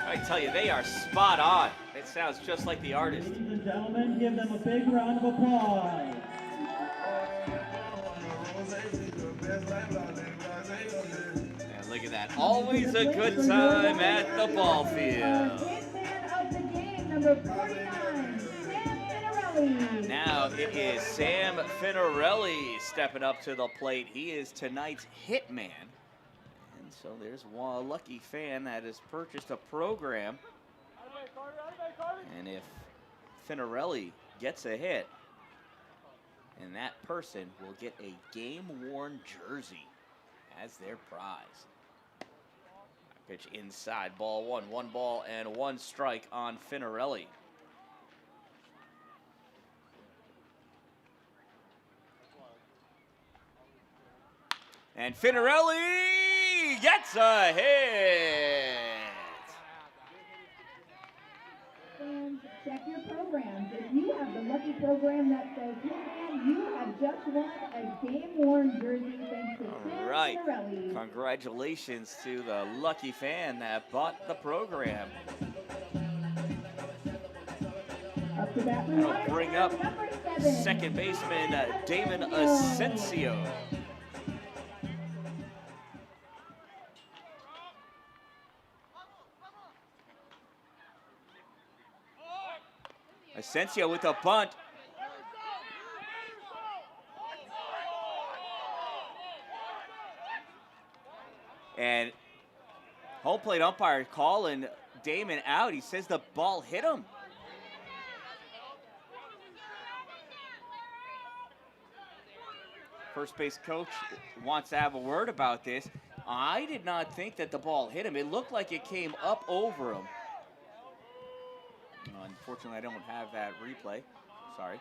I tell you, they are spot on. It sounds just like the artist. Ladies and gentlemen, give them a big round of applause. And look at that. Always a good time at the ball field. Hitman of the game, number 49, Sam Finarelli. Now it is Sam Finarelli stepping up to the plate. He is tonight's hitman. So there's one lucky fan that has purchased a program. And if Finarelli gets a hit, and that person will get a game-worn jersey as their prize. Pitch inside, ball one. 1 ball and 1 strike on Finarelli. And Finarelli gets a hit. Fans, check your programs. If you have the lucky program that says Hitman, you have just won a game-worn jersey thanks to Sam Finarelli. Congratulations to the lucky fan that bought the program. Up to bat for That'll bring up number 7. second baseman Damon Asensio. Asensio with a bunt. And home plate umpire calling Damon out. He says the ball hit him. First base coach wants to have a word about this. I did not think that the ball hit him. It looked like it came up over him. Unfortunately, I don't have that replay. Sorry.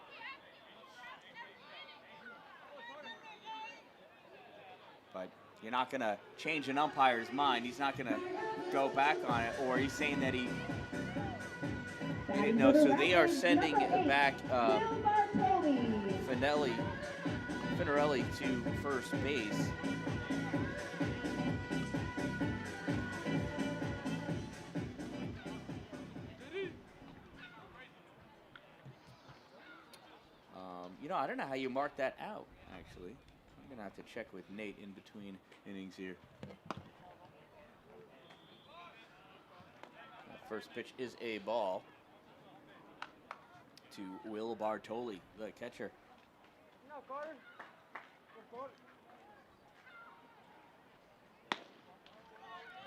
But you're not going to change an umpire's mind. He's not going to go back on it, or he's saying that he didn't know. So they are sending back Finarelli to first base. I don't know how you mark that out, actually. I'm going to have to check with Nate in between innings here. First pitch is a ball to Will Bartoli, the catcher. No, Carter.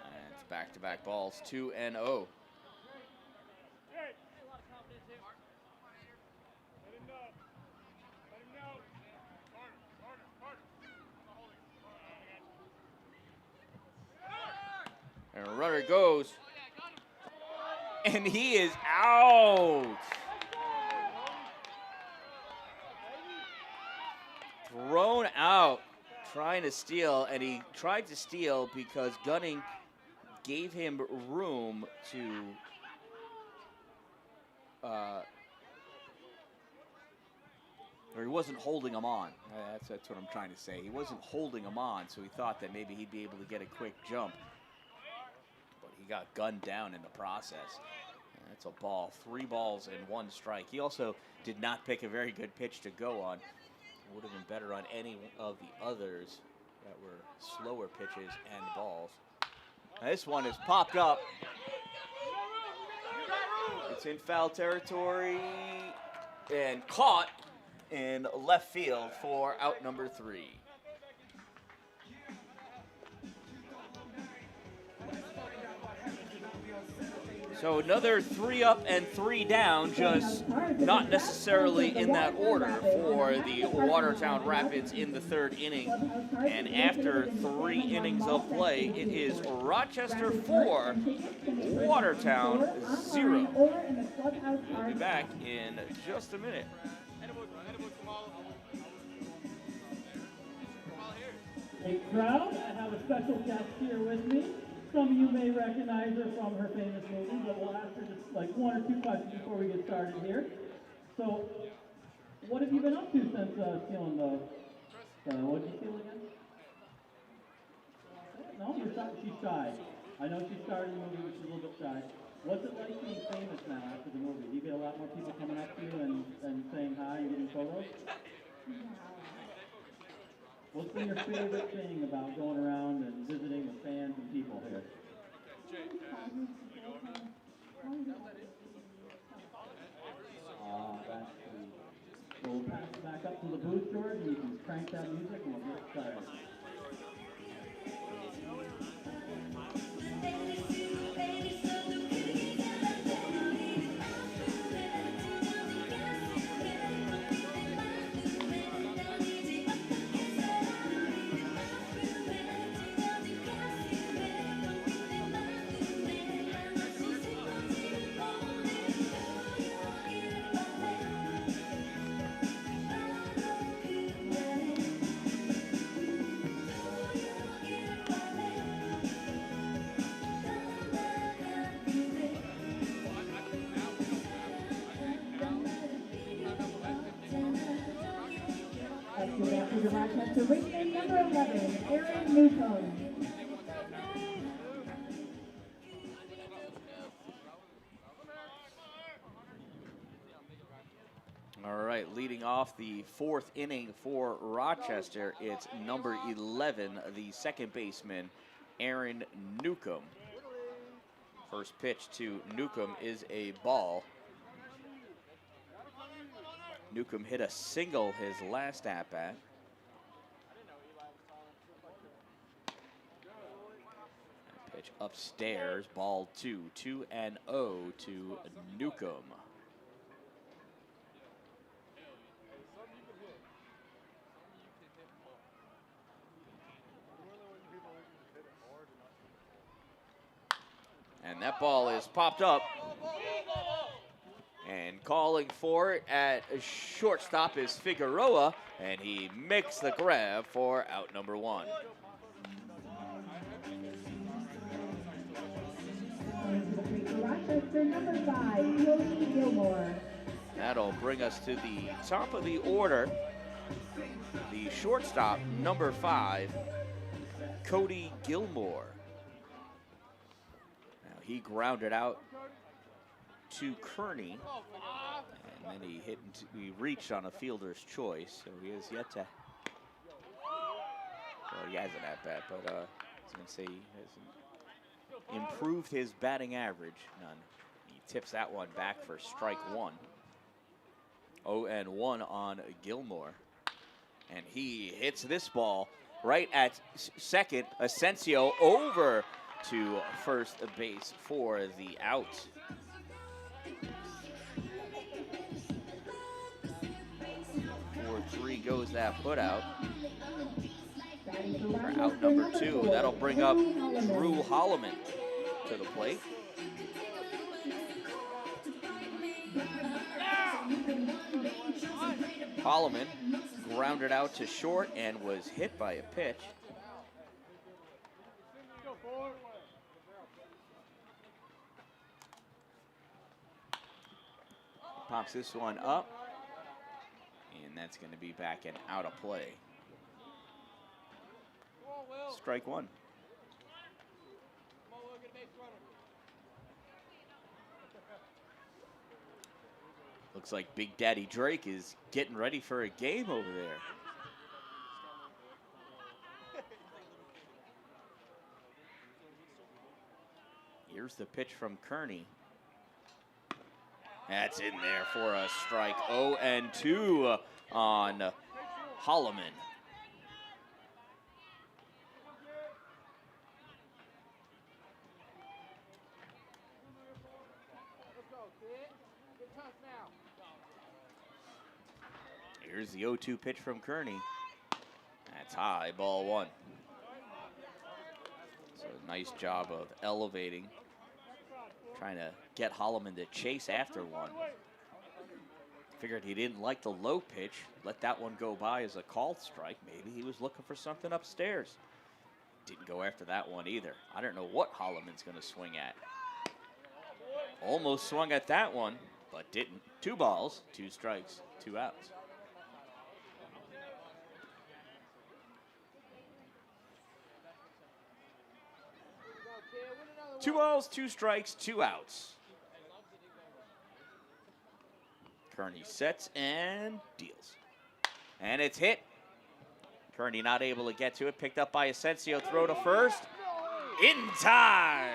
And it's back-to-back balls, 2-0. And a runner goes, and he is out. Thrown out, trying to steal, and he tried to steal because Gunning gave him room to or he wasn't holding him on. That's what I'm trying to say. He wasn't holding him on, so he thought that maybe he'd be able to get a quick jump. But he got gunned down in the process. And that's a ball. 3 balls and 1 strike. He also did not pick a very good pitch to go on. Would have been better on any of the others that were slower pitches and balls. Now this one has popped up. It's in foul territory and caught in left field for out number 3. So another 3 up and 3 down, just not necessarily in that order for the Watertown Rapids in the 3rd inning. And after 3 innings of play, it is Rochester 4, Watertown 0. We'll be back in just a minute. Hey crowd, I have a special guest here with me. Some of you may recognize her from her famous movie, but we'll ask her just like 1 or 2 questions before we get started here. So, what have you been up to since stealing the what did you steal again? No, she's shy. I know she started the movie, but she's a little bit shy. What's it like being famous now after the movie? Do you get a lot more people coming up to you and saying hi and getting photos? What's been your favorite thing about going around and visiting the fans and people here? That's sweet. So we'll pass it back up to the booth, George, and you can crank that music and we'll get started. After the Rochester Ridgemen, number 11, Aaron Newcomb. All right, leading off the 4th inning for Rochester, it's number 11, the second baseman, Aaron Newcomb. First pitch to Newcomb is a ball. Newcomb hit a single his last at-bat. Pitch upstairs, ball 2, 2-0 to Newcomb. And that ball is popped up. And calling for it at shortstop is Figueroa, and he makes the grab for out number 1. Rochester, number 5, Cody Gilmore. That'll bring us to the top of the order. The shortstop, number 5, Cody Gilmore. Now he grounded out to Kearney, and then he reached on a fielder's choice, so he has yet to. Well, he hasn't at bat, but I was going to say he hasn't improved his batting average none. He tips that one back for strike 1. 0-1 on Gilmore, and he hits this ball right at second. Asensio over to first base for the out. 4-3 goes that put out. For out number 2, that'll bring up Drew Holloman to the plate. Holloman grounded out to short and was hit by a pitch. Pops this one up, and that's going to be back and out of play. Strike 1. Looks like Big Daddy Drake is getting ready for a game over there. Here's the pitch from Kearney. That's in there for a strike. 0-2 on Holloman. Here's the 0-2 pitch from Kearney. That's high, ball 1. So nice job of elevating, trying to get Holloman to chase after one. Figured he didn't like the low pitch, let that one go by as a called strike. Maybe he was looking for something upstairs. Didn't go after that one either. I don't know what Holloman's going to swing at. Almost swung at that one, but didn't. 2 balls, 2 strikes, 2 outs. 2 balls, 2 strikes, 2 outs. Kearney sets and deals. And it's hit. Kearney not able to get to it. Picked up by Asensio. Throw to first. In time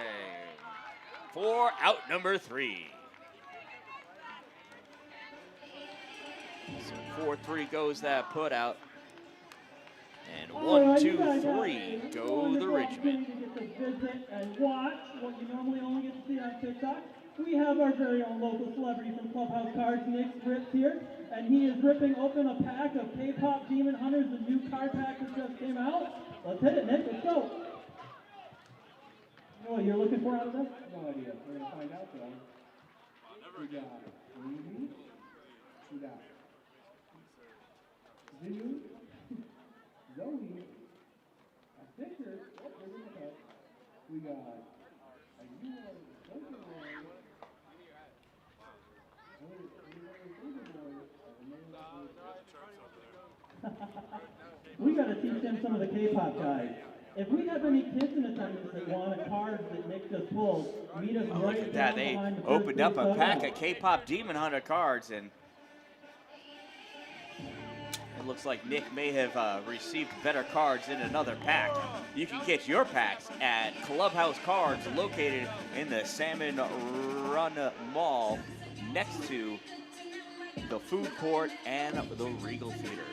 for out number 3. So 4-3 goes that put out. And 1, 2, 3 go the Ridgemen. Visit and watch what you normally only get to see on TikTok. We have our very own local celebrity from Clubhouse Cards, Nick Ritz here, and he is ripping open a pack of K-Pop Demon Hunters, the new card pack that just came out. Let's hit it, Nick. Let's go. You know what you're looking for out of this? No idea. We're gonna find out though. We got Ruby. We got Ziyu, Zoe, a Fisher. Oh, there's a cup. We got a we got to teach them some of the K-pop guys. If we have any kids in attendance that want a card that Nick just pulled, meet us right look at that. They opened up a pack of K-pop Demon Hunter cards, and it looks like Nick may have received better cards in another pack. You can get your packs at Clubhouse Cards, located in the Salmon Run Mall, next to the food court and the Regal Theater.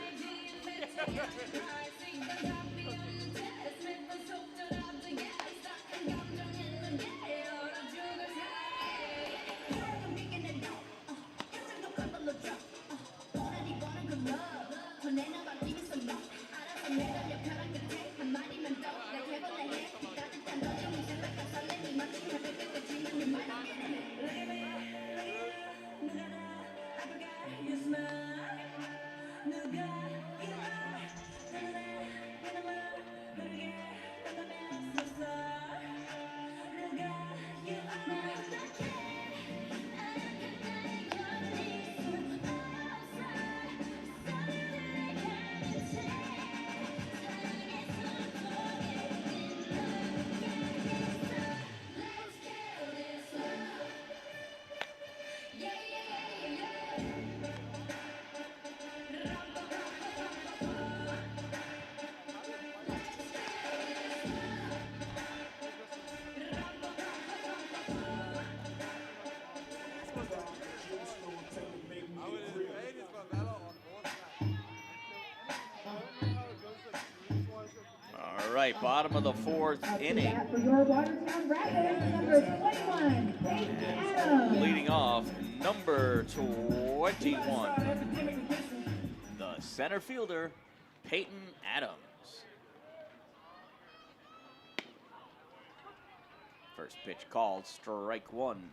right, bottom of the fourth inning. For your Watertown Rapids, number 21, Peyton Adams. Leading off, number 21, the center fielder, Peyton Adams. First pitch called, strike one.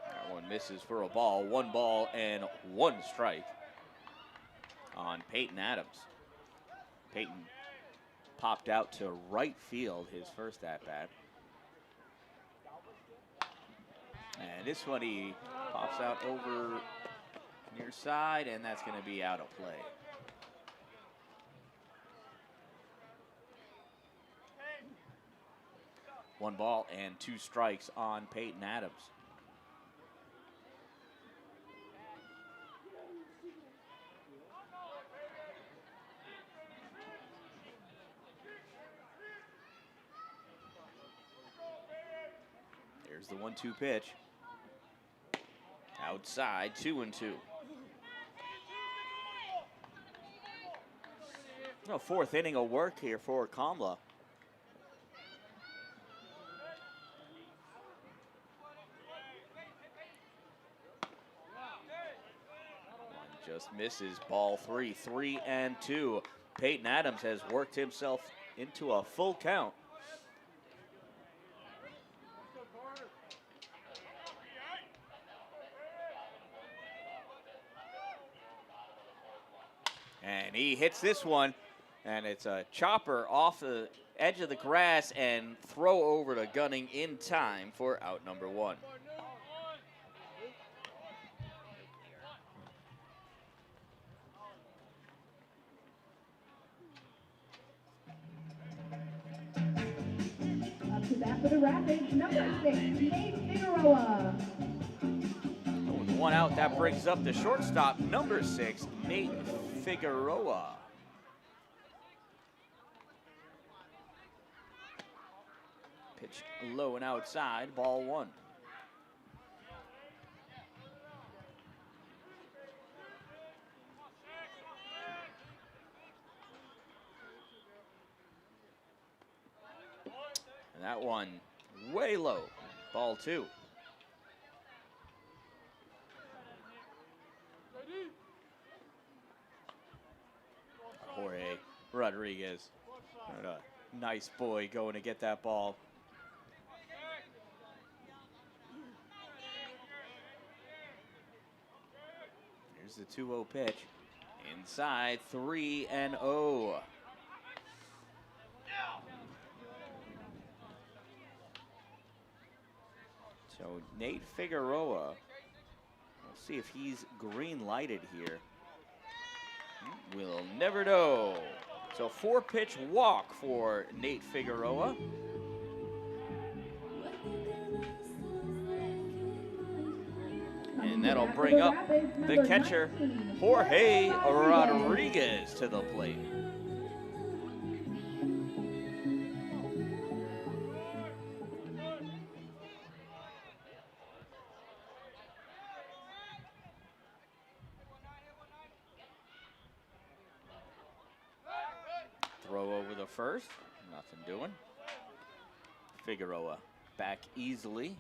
That one misses for a ball. 1 ball and 1 strike on Peyton Adams. Peyton popped out to right field his first at-bat. And this one he pops out over near side, and that's going to be out of play. One ball and 2 strikes on Peyton Adams. There's the 1-2 pitch. Outside, 2-2. No, 4th inning of work here for Kamla. One just misses, ball 3, 3-2. Peyton Adams has worked himself into a full count. And he hits this one, and it's a chopper off the edge of the grass and throw over to Gunning in time for out number 1. Up to bat for the Rapids, number 6, Nate Figueroa. With 1 out, that brings up the shortstop, number 6, Nate Figueroa. Pitch low and outside, ball 1. And that one way low, ball 2. Jorge Rodriguez, what a nice boy going to get that ball. Here's the 2-0 pitch. Inside, 3-0. So Nate Figueroa, we'll see if he's green lighted here. We'll never know. So 4-pitch walk for Nate Figueroa. And that'll bring up the catcher, Jorge Rodriguez, to the plate. Throw over the first, nothing doing. Figueroa back easily.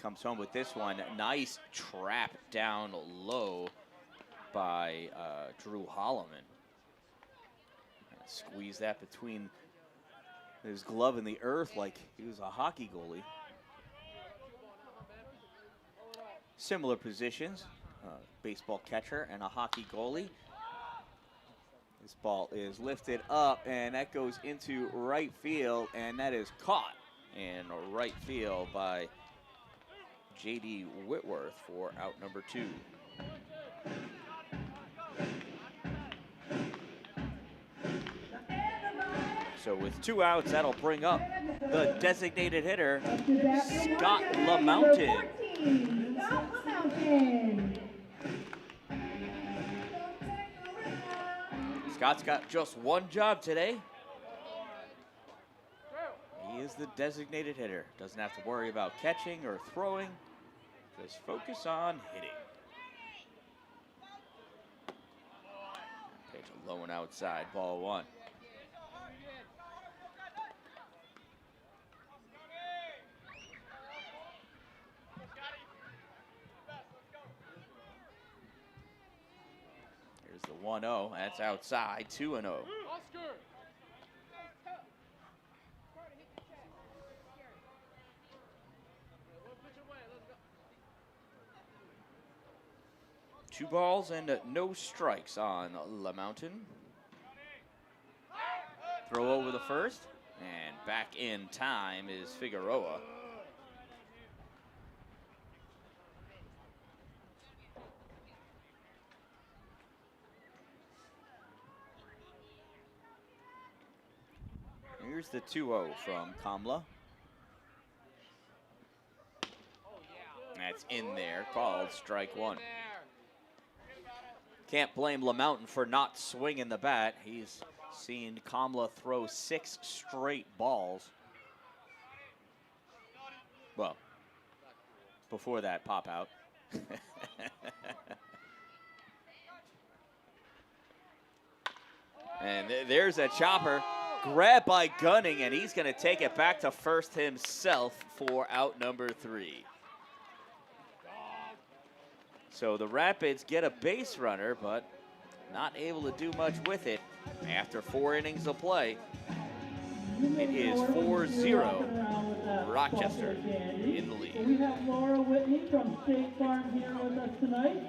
Comes home with this one. Nice trap down low by Drew Holloman. Squeeze that between his glove and the earth like he was a hockey goalie. Similar positions, baseball catcher and a hockey goalie. This ball is lifted up, and that goes into right field, and that is caught in right field by J.D. Whitworth for out number 2. So with 2 outs, that'll bring up the designated hitter, Scott LaMountain. Ridgemen. Scott's got just one job today. He is the designated hitter. Doesn't have to worry about catching or throwing. Just focus on hitting. Pitch low and outside, ball one. Here's the 1-0. That's outside, 2-0. Oscar. 2 balls and no strikes on La Mountain. Throw over the first, and back in time is Figueroa. Here's the 2-0 from Kamla. That's in there, called strike one. Can't blame LaMountain for not swinging the bat. He's seen Kamla throw 6 straight balls. Well, before that pop out. And there's a chopper. Grabbed by Gunning, and he's going to take it back to first himself for out number 3. So the Rapids get a base runner, but not able to do much with it after 4 innings of play. It is 4-0 Rochester in the lead. We have Laura Whitney from State Farm here with us tonight.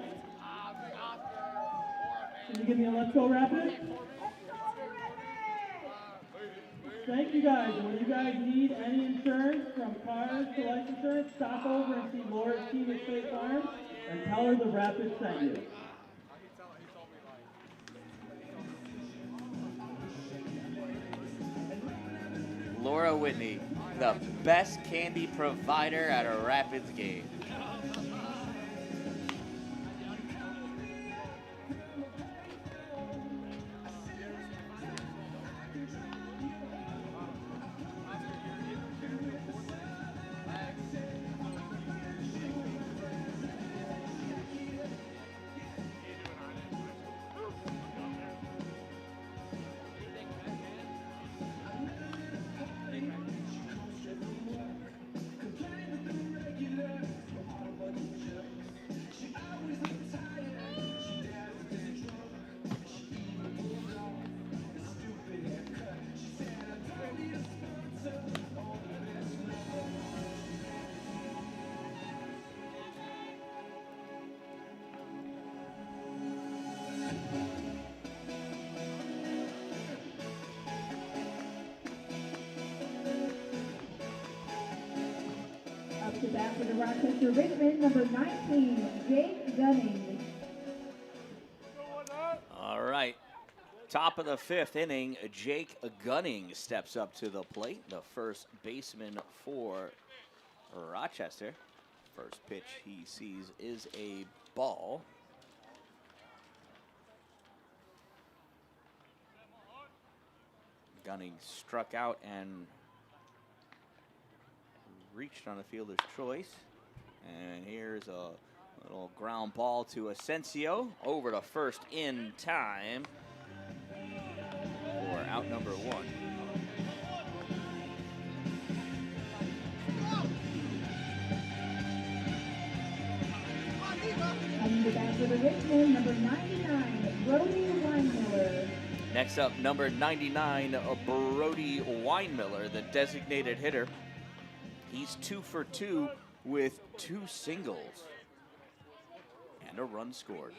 Can you give me a let's go Rapids? Thank you guys. And when you guys need any insurance, from cars to life insurance, stop over and see Laura's team at State Farm and tell her the Rapids sent you. Laura Whitney, the best candy provider at a Rapids game. Up to bat for the Rochester Ridgemen, number 19, Jake Gunning. All right. Top of the 5th inning, Jake Gunning steps up to the plate, the first baseman for Rochester. First pitch he sees is a ball. Gunning struck out and reached on a fielder's choice. And here's a little ground ball to Asensio over to first in time for out number 1. Coming to bat for the Ridgemen, number 99, Brody Weinmiller. Next up, number 99, Brody Weinmiller, the designated hitter. He's 2 for 2 with 2 singles and a run scored.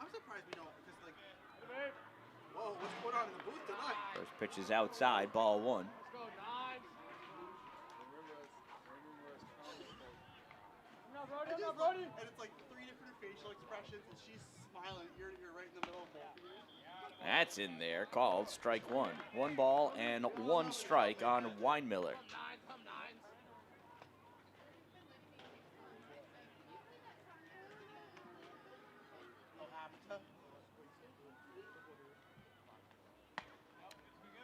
I'm surprised we don't, because like, whoa, what's going on in the booth tonight? First pitch is outside, ball 1. Let's go, Nines. Brody. And it's like 3 different facial expressions, and she's smiling ear to ear right in the middle of both of you. That's in there, called strike 1. 1 ball and 1 strike on Weinmiller.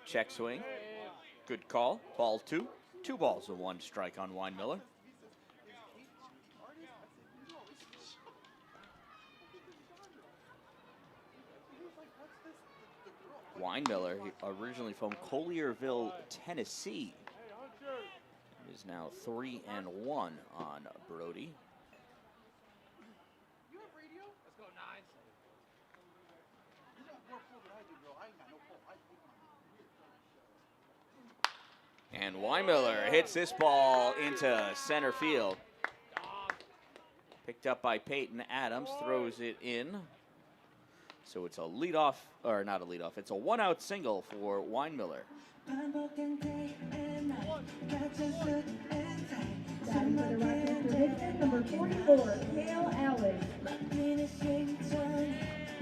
Check swing. Good call. Ball 2. 2 balls and 1 strike on Weinmiller. Weinmiller, originally from Collierville, Tennessee, is now 3-1 on Brody. You have radio? Let's go, Nines. You got more pull than I do, bro. I ain't got no pull. And Weinmiller hits this ball into center field. Picked up by Peyton Adams, throws it in. So it's a leadoff, or not a leadoff, it's a 1-out single for Weinmiller. Batting for the Rochester Ridgemen, number 44, Cale Allen.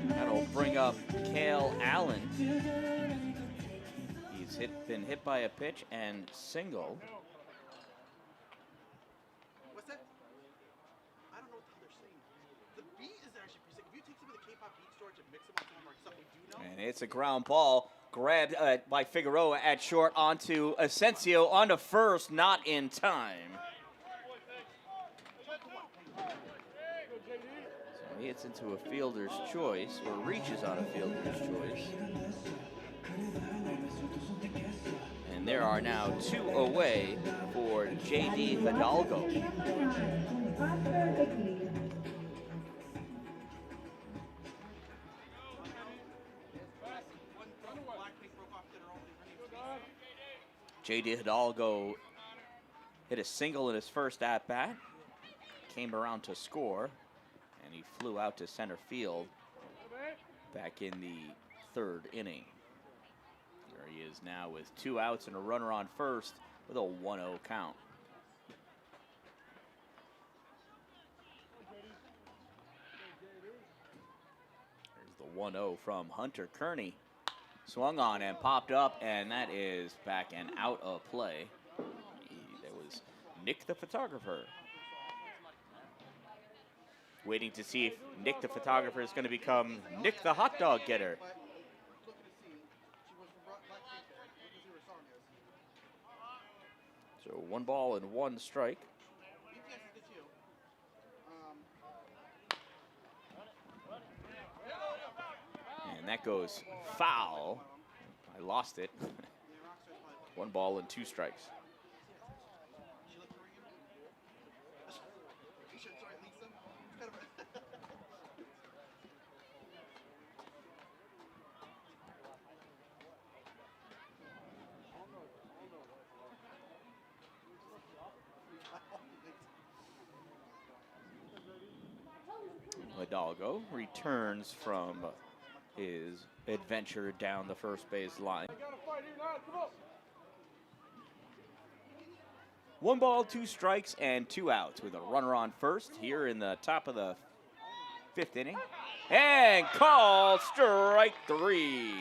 That'll bring up Cale Allen. He's been hit by a pitch and single. What's that? I don't know what the hell they're saying. The beat is actually pretty sick. If you take some of the K-pop beat storage and mix them on some of our stuff we do know. And it's a ground ball grabbed by Figueroa at short onto Asensio onto first, not in time. So he hits into a fielder's choice, or reaches on a fielder's choice. And there are now 2 away for J.D. Hidalgo. J.D. Hidalgo hit a single in his first at-bat, came around to score, and he flew out to center field back in the 3rd inning. There he is now with 2 outs and a runner on first with a 1-0 count. There's the 1-0 from Hunter Kearney. Swung on and popped up, and that is back and out of play. That was Nick the photographer. Waiting to see if Nick the photographer is going to become Nick the hot dog getter. So 1 ball and 1 strike. And that goes foul. I lost it. 1 ball and 2 strikes. Hidalgo returns from his adventure down the first base line. 1 ball, 2 strikes, and 2 outs with a runner on first here in the top of the 5th inning. And called strike 3.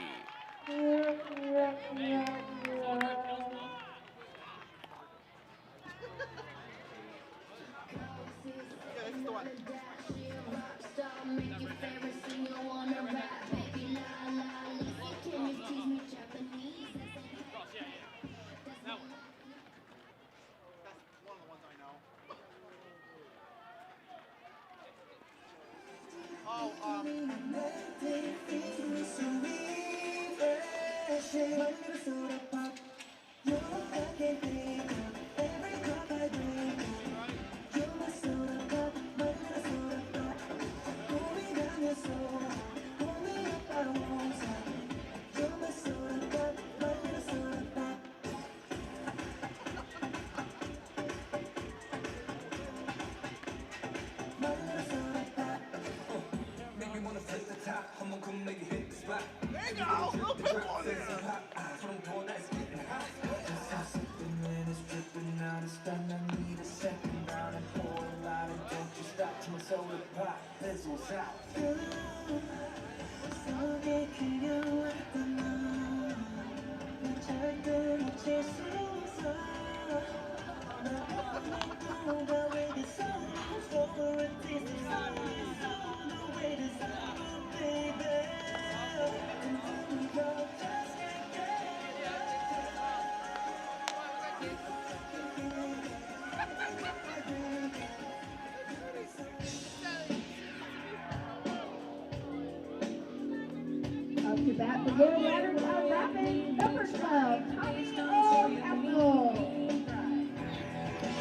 your Watertown Rapids, number 12, Tommy O'Castle.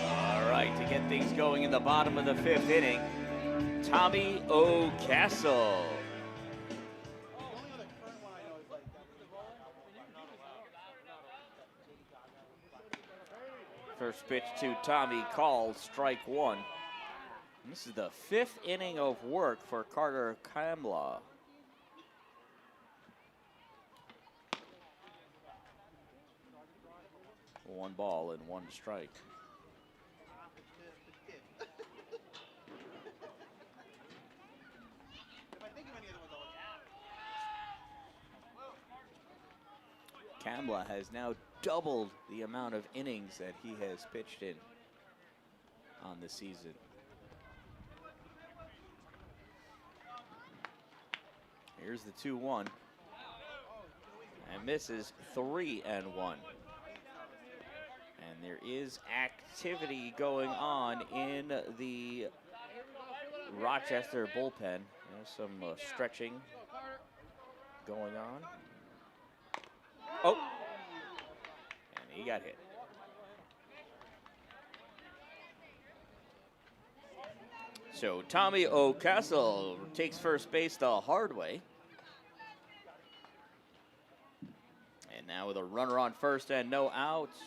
All right, to get things going in the bottom of the 5th inning, Tommy O'Castle. First pitch to Tommy, called strike 1. This is the 5th inning of work for Carter Kamla. One ball and 1 strike. Kamla has now doubled the amount of innings that he has pitched in on the season. Here's the 2-1. And misses 3-1. And there is activity going on in the Rochester bullpen. There's some stretching going on. Oh, and he got hit. So Tommy O'Castle takes first base the hard way. And now with a runner on first and no outs,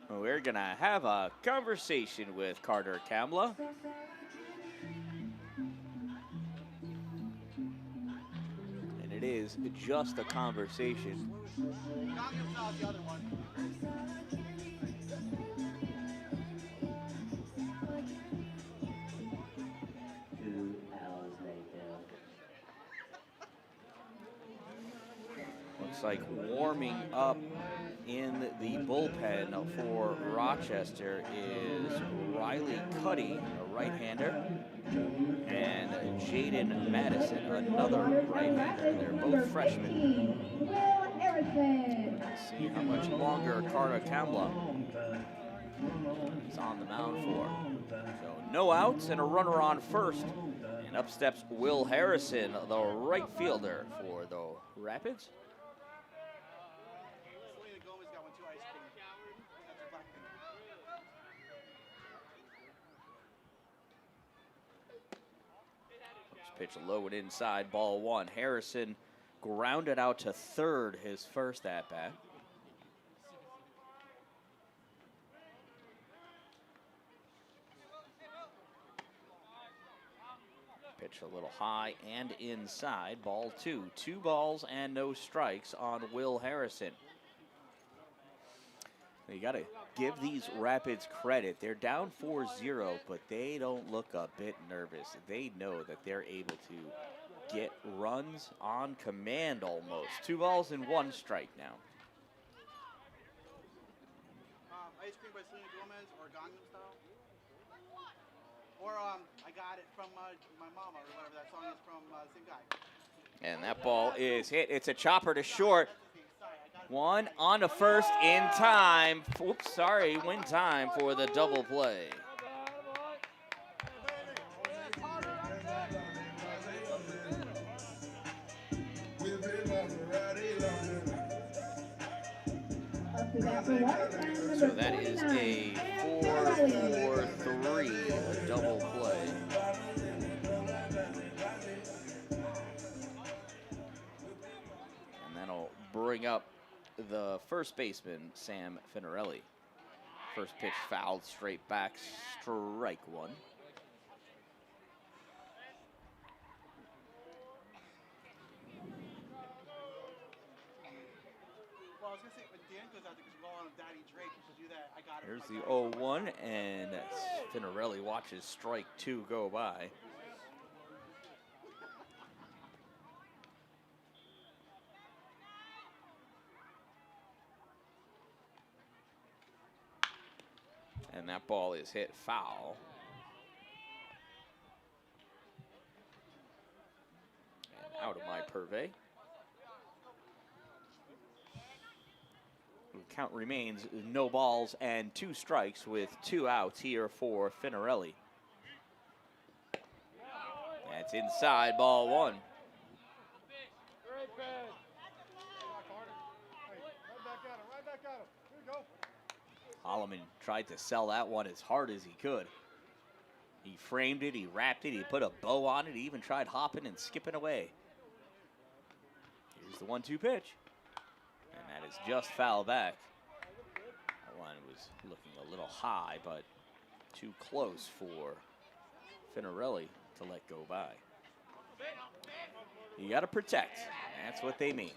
we're gonna have a conversation with Carter Kamla. And it is just a conversation. Looks like warming up in the bullpen for Rochester is Riley Cuddy, a right-hander, and Jaden Madison, another right-hander. They're both freshmen. Let's see how much longer Carter Kamla is on the mound for. So no outs and a runner on first. And up steps Will Harrison, the right fielder for the Rapids. Pitch low and inside, ball 1. Harrison grounded out to third, his first at-bat. Pitch a little high and inside, ball 2. 2 balls and no strikes on Will Harrison. You got to give these Rapids credit. They're down 4-0, but they don't look a bit nervous. They know that they're able to get runs on command almost. 2 balls and 1 strike now. Ice cream by Selena Gomez or Gangnam Style. Or I got it from my mama or whatever that song is from, same guy. And that ball is hit. It's a chopper to short. 1 on to first in time. Oops, sorry, win time for the double play. So that is a 4-4-3 double play. And that'll bring up the first baseman, Sam Finarelli. First pitch fouled straight back, strike 1. Well, I was going to say, when Dan goes out there, because you go on Daddy Drake, you should do that. I got it. Here's the 0-1, and Finarelli watches strike 2 go by. And that ball is hit foul. And out of my purvey. The count remains no balls and 2 strikes with 2 outs here for Finarelli. That's inside, ball 1. Holloman tried to sell that one as hard as he could. He framed it, he wrapped it, he put a bow on it, he even tried hopping and skipping away. Here's the 1-2 pitch. And that is just foul back. That one was looking a little high, but too close for Finarelli to let go by. You got to protect. That's what they mean.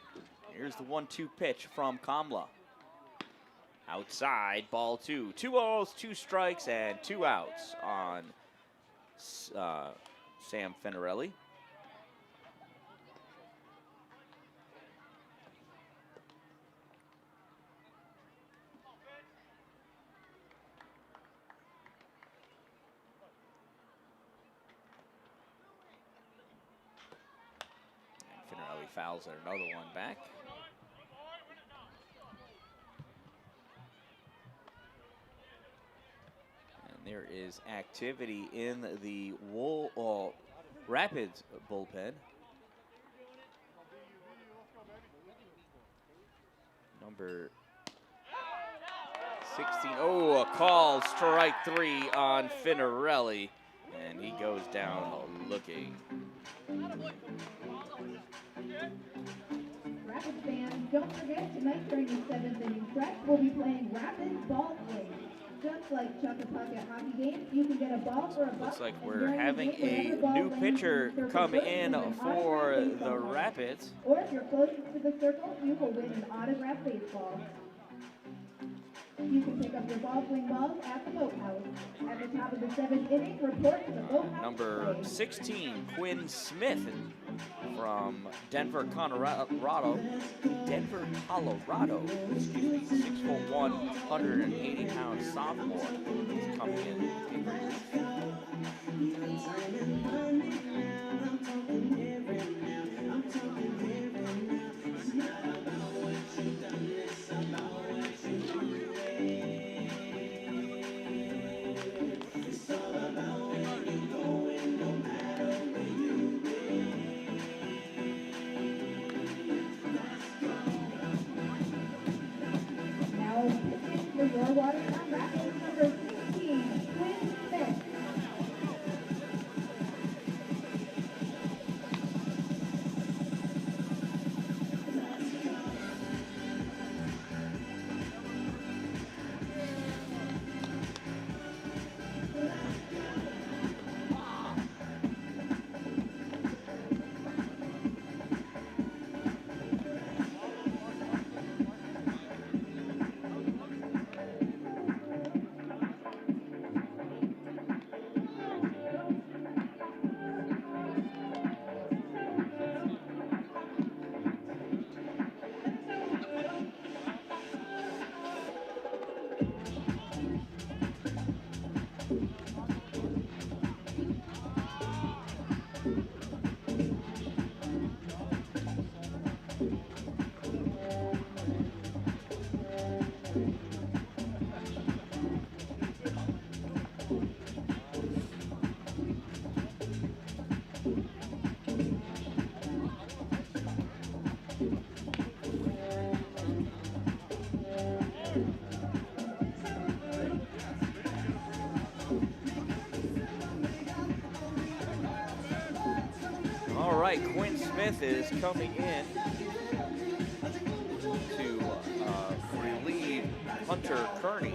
Here's the 1-2 pitch from Kamla. Outside, ball 2. 2 balls, 2 strikes, and 2 outs on Sam Finarelli. Finarelli fouls another one back. There is activity in the Rapids bullpen. Number 16. Oh, a call, strike 3 on Finarelli. And he goes down looking. Rapids fans, don't forget tonight during the 7th inning stretch, we'll be playing Rapids ball game. Just like Chuck a Puck at hockey games, you can get a ball for a buck. Looks like we're having a new pitcher come in for the Rapids. Or if you're closest to the circle, you will win an autographed baseball. You can pick up your ball swing balls at the boathouse. At the top of the 7th inning, report to the boathouse. Number 16, Quinn Smith from Denver, Colorado. Excuse me, 6'1", 180-pound sophomore. He's coming in relief. For your Watertown Rapids, number 16, Quinn Smith. All right, Quinn Smith is coming in to relieve Hunter Kearney.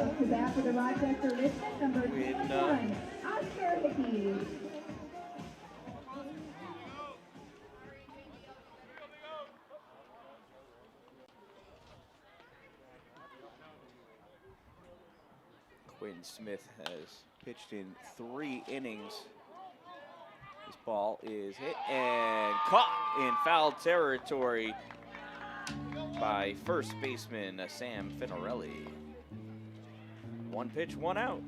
Up to bat for the Rochester Ridgemen, number 21, Oscar Hickey. Quinn Smith has pitched in 3 innings. This ball is hit and caught in foul territory by first baseman Sam Finarelli. 1 pitch, 1 out.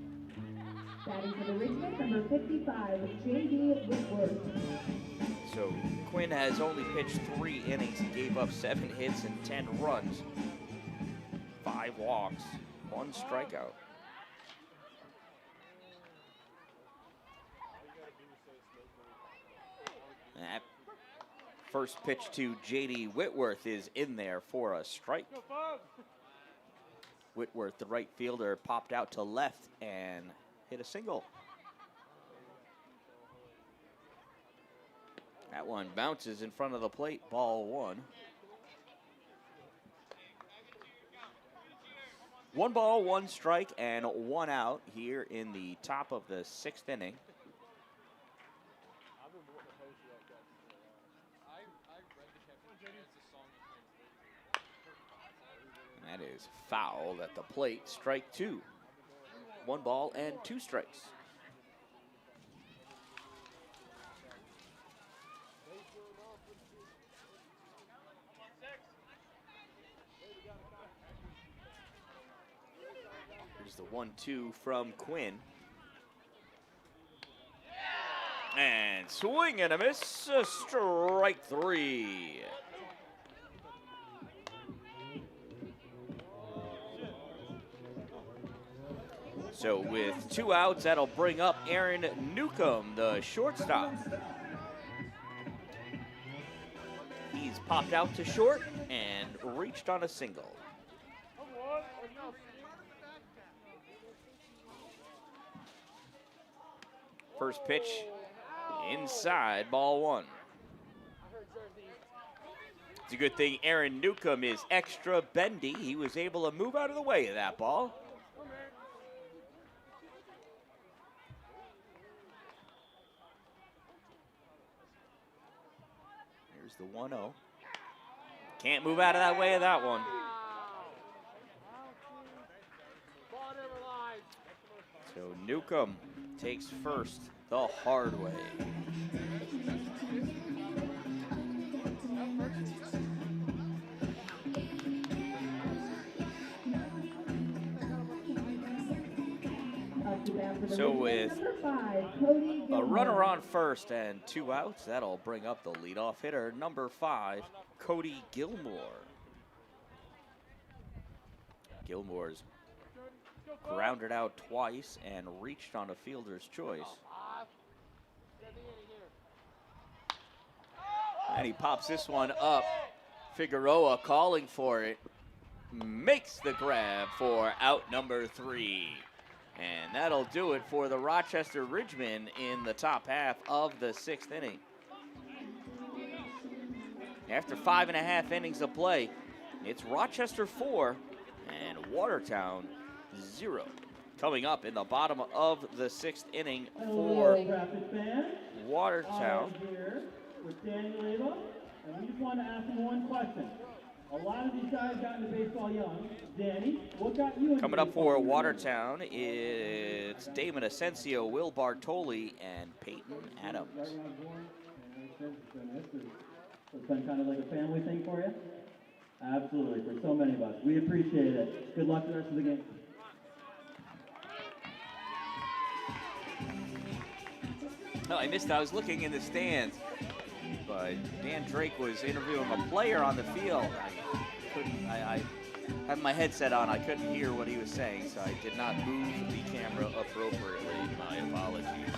Batting for the Ridgemen, number 55, J.D. Whitworth. So Quinn has only pitched 3 innings. He gave up 7 hits and 10 runs, 5 walks, 1 strikeout. That first pitch to J.D. Whitworth is in there for a strike. Whitworth, the right fielder, popped out to left and hit a single. That one bounces in front of the plate, ball one. 1 ball, 1 strike, and 1 out here in the top of the 6th inning. And that is foul at the plate, strike 2. 1 ball and 2 strikes. Here's the 1-2 from Quinn. And swing and a miss, strike 3. So with 2 outs, that'll bring up Aaron Newcomb, the shortstop. He's popped out to short and reached on a single. First pitch inside, ball 1. It's a good thing Aaron Newcomb is extra bendy. He was able to move out of the way of that ball. Here's the 1-0. Can't move out of that way of that one. So Newcomb takes first the hard way. So with a runner on first and 2 outs, that'll bring up the leadoff hitter, number 5, Cody Gilmore. Gilmore's grounded out twice and reached on a fielder's choice. And he pops this one up. Figueroa calling for it. Makes the grab for out number 3. And that'll do it for the Rochester Ridgemen in the top half of the 6th inning. After 5.5 innings of play, it's Rochester 4 and Watertown 0. Coming up in the bottom of the 6th inning for Watertown. Here with Daniel Ava, and we just want to ask him one question. A lot of these guys got into baseball young. Danny, what got you into Coming up baseball for young? Watertown, it's Damon Asensio, Will Bartoli, and Peyton Adams. Right when I was born, and it's been kind of like a family thing for you? Absolutely, for so many of us. We appreciate it. Good luck the rest of the game. Oh, I missed. I was looking in the stands, but Dan Drake was interviewing a player on the field. I had my headset on. I couldn't hear what he was saying, so I did not move the camera appropriately. My apologies.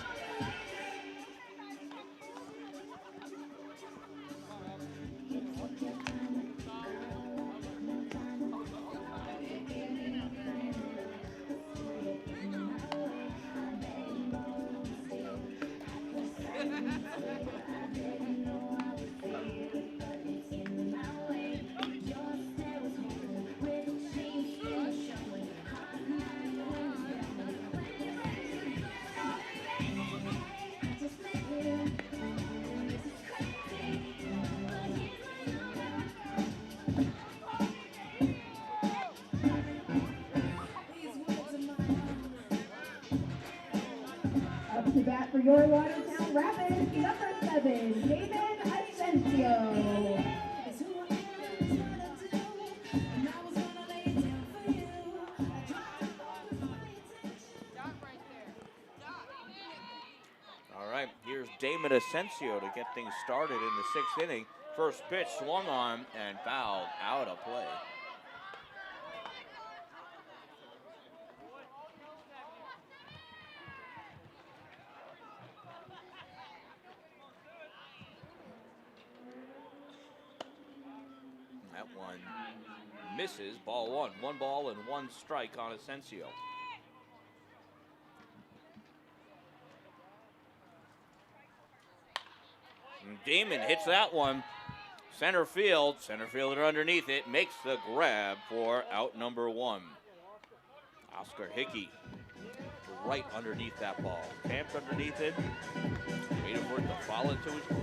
To bat for your Watertown Rapids, number 7, Damon Asensio. All right, here's Damon Asensio to get things started in the 6th inning. First pitch swung on and fouled out of play. misses. Ball one. 1 ball and 1 strike on Asensio. And Damon hits that one. Center field. Center fielder underneath it. Makes the grab for out number 1. Oscar Hickey right underneath that ball. Camped underneath it. Waiting for it to fall into his glove.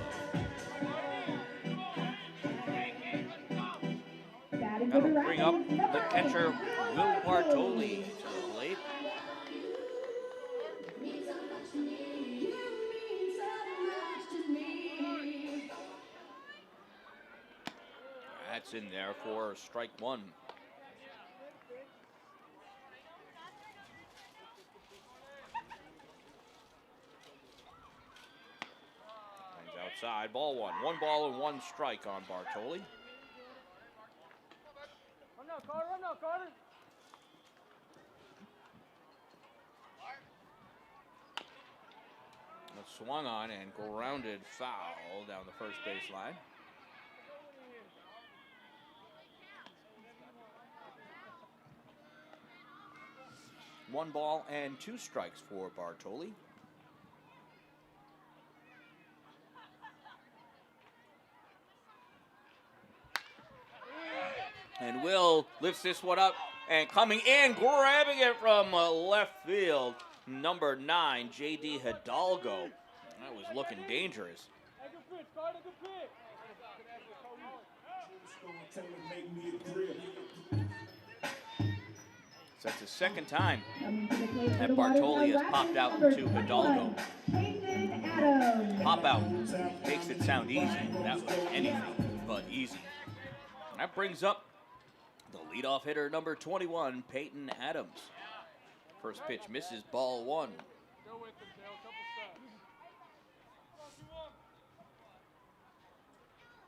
That'll bring up the catcher, Will Bartoli, to the plate. That's in there for strike 1. Outside, ball 1. 1 ball and 1 strike on Bartoli. Run now, Carter. Swung on and grounded foul down the first baseline. One ball and 2 strikes for Bartoli. And Will lifts this one up and coming in, grabbing it from left field. Number 9, J.D. Hidalgo. That was looking dangerous. Hey, good pitch, Carter, good pitch. So that's the second time that Bartoli has popped out to Hidalgo. Pop out makes it sound easy. That was anything but easy. And that brings up the leadoff hitter, number 21, Peyton Adams. First pitch misses, ball 1. Go with him, Dale. Couple steps.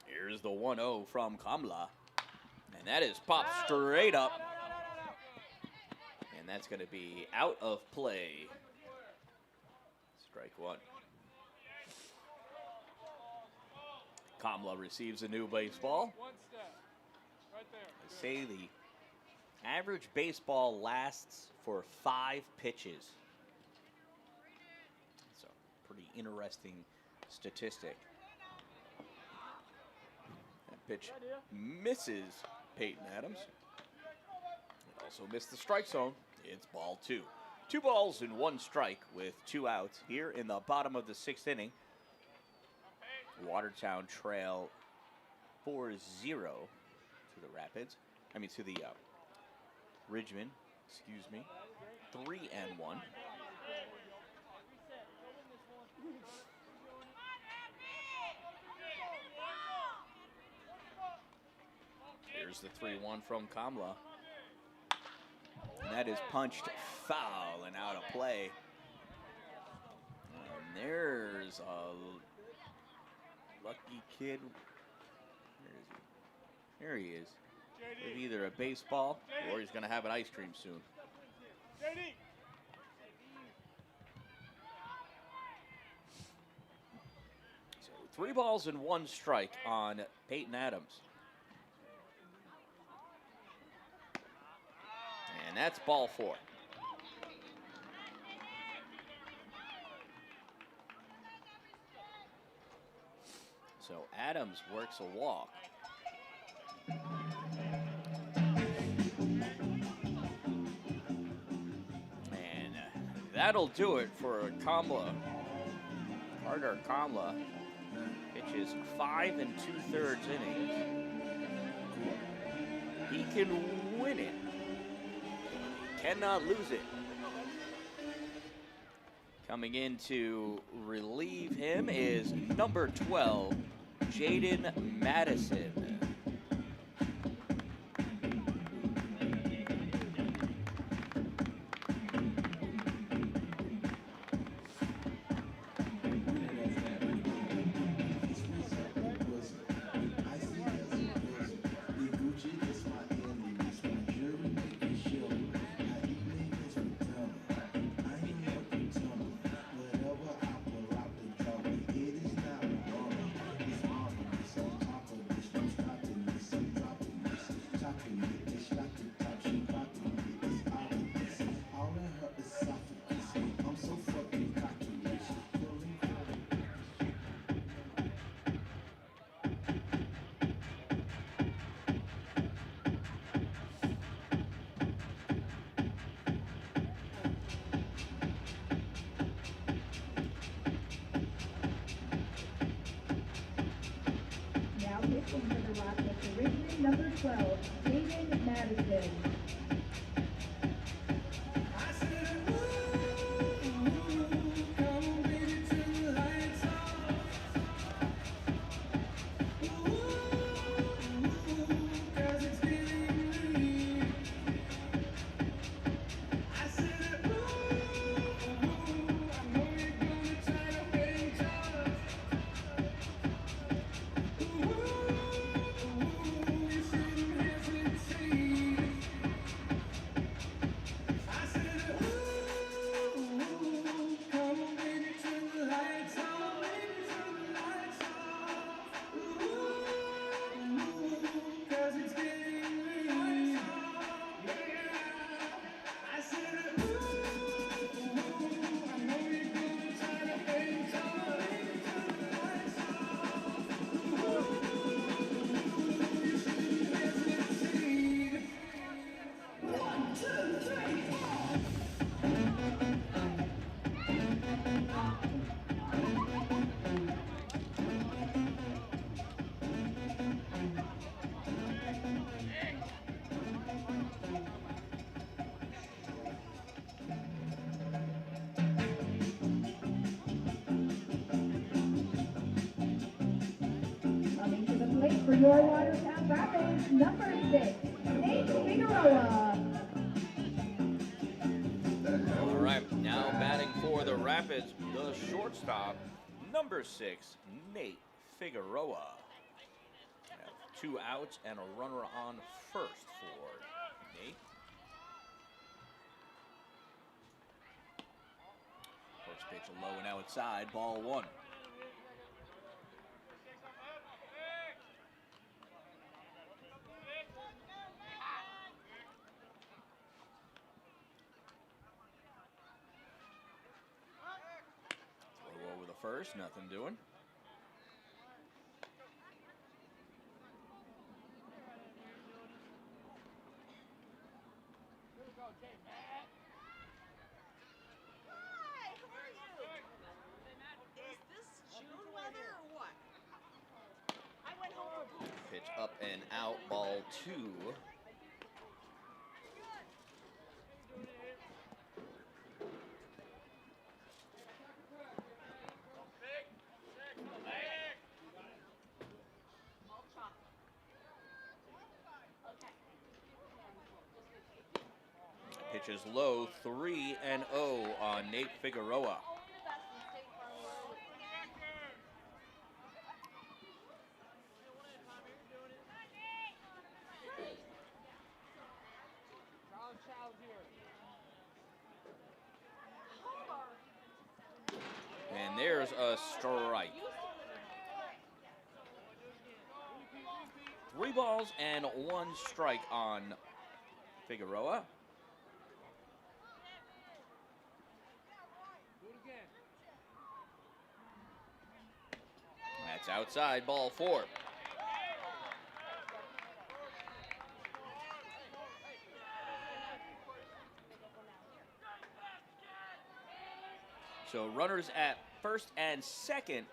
Here's the 1-0 from Kamla. And that is popped straight up. And that's going to be out of play. Strike 1. Kamla receives a new baseball. 1 step. Right there. They say the average baseball lasts for 5 pitches. It's a pretty interesting statistic. That pitch misses Peyton Adams. It also missed the strike zone. It's ball 2. 2 balls and 1 strike with 2 outs here in the bottom of the 6th inning. Watertown trail 4-0 to the Rapids. To the Ridgemen, excuse me. 3-1. Here's the 3-1 from Kamla. And that is punched foul and out of play. And there's a lucky kid. Where is he? There he is. With either a baseball or he's going to have an ice cream soon. So 3 balls and 1 strike on Peyton Adams. And that's ball 4. So Adams works a walk. And that'll do it for Kamla. Carter Kamla pitches 5 2/3 innings. He can win it. Cannot lose it. Coming in to relieve him is number 12, Jaden Madison. number 12, David Madison. Coming to the plate for your Watertown Rapids, number 6, Nate Figueroa. All right, now batting for the Rapids, the shortstop, number 6, Nate Figueroa. Have 2 outs and a runner on first for Nate. First pitch low and outside, ball 1. Throw over the first, nothing doing. Hi, how are you? Is this June weather or what? I went home for pool. Pitch up and out, ball 2. Pitch is low, 3-0 on Nate Figueroa. And there's a strike. 3 balls and 1 strike on Figueroa. That's outside, ball 4. So runners at first and second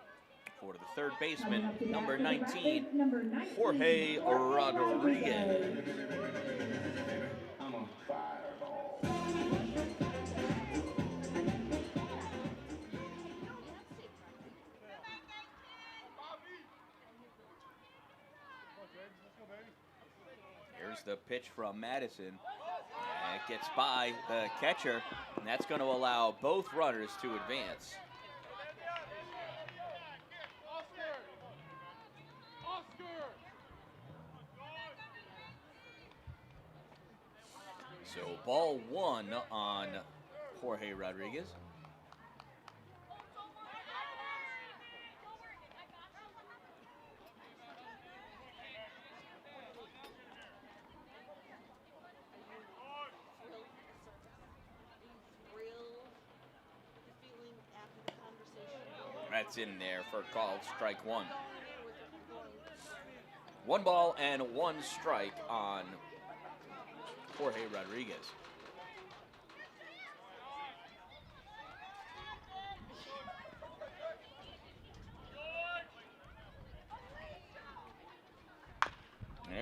for the third baseman, number 19, Jorge Rodriguez. I'm a fireball. Here's the pitch from Madison. And it gets by the catcher, and that's going to allow both runners to advance. So ball 1 on Jorge Rodriguez. That's in there for called strike 1. 1 ball and 1 strike on Jorge Rodriguez.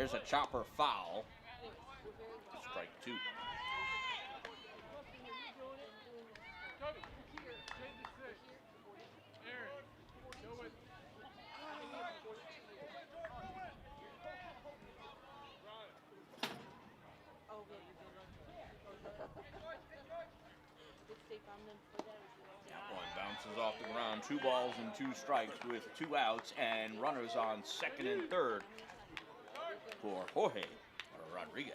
There's a chopper foul. Strike 2. Cody, change to 6. Aaron, go with. Oh, yeah, you're doing Good safe on them for that. That one bounces off the ground. 2 balls and 2 strikes with 2 outs and runners on second and third for Jorge Rodriguez.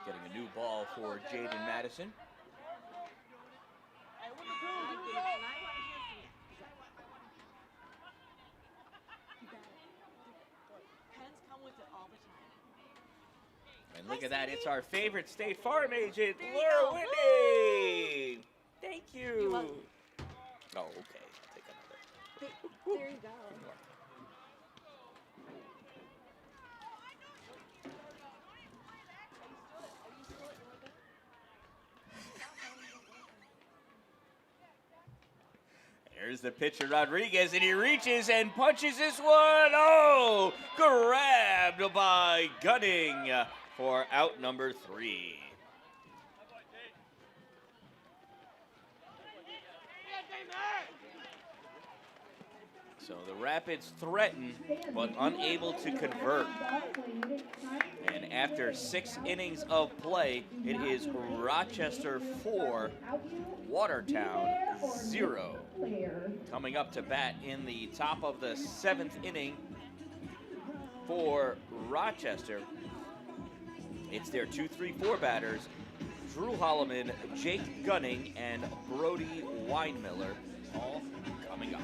Getting a new ball for Jaden Madison. I want to go. And I want to hear from you. Pens come with it all the time. And look at that, it's our favorite State Farm agent, There you Laura go. Whitney. Thank you. You're welcome. Oh, okay. I'll take another. There you go. There's the pitcher, Rodriguez, and he reaches and punches this one. Oh, grabbed by Gunning for out number 3. So the Rapids threaten, but unable to convert. And after 6 innings of play, it is Rochester 4, Watertown 0. Coming up to bat in the top of the 7th inning for Rochester. It's their 2-3-4 batters, Drew Holloman, Jake Gunning, and Brody Weinmiller, all coming up.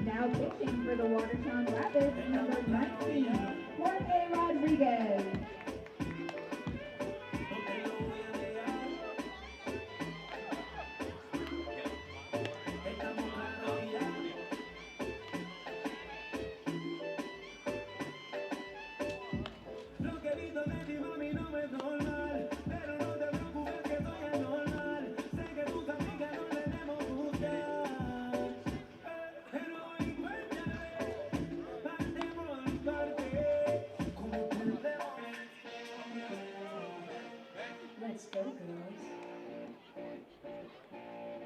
Now pitching for the Watertown Rapids, number 19, Jorge Rodriguez. Let's go, girls.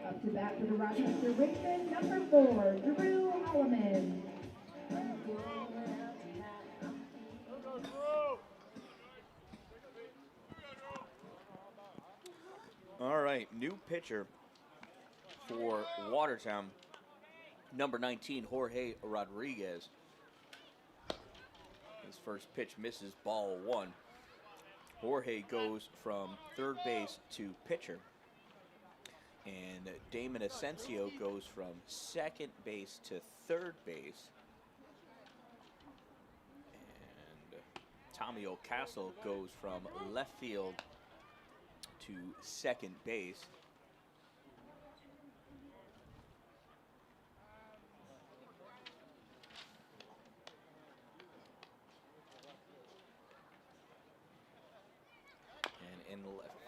Up to bat for the Rochester Ridgemen, number 4, Drew Holloman. All right, new pitcher for Watertown, number 19, Jorge Rodriguez. His first pitch misses, ball 1. Jorge goes from third base to pitcher. And Damon Asensio goes from second base to third base. And Tommy O'Castle goes from left field to second base.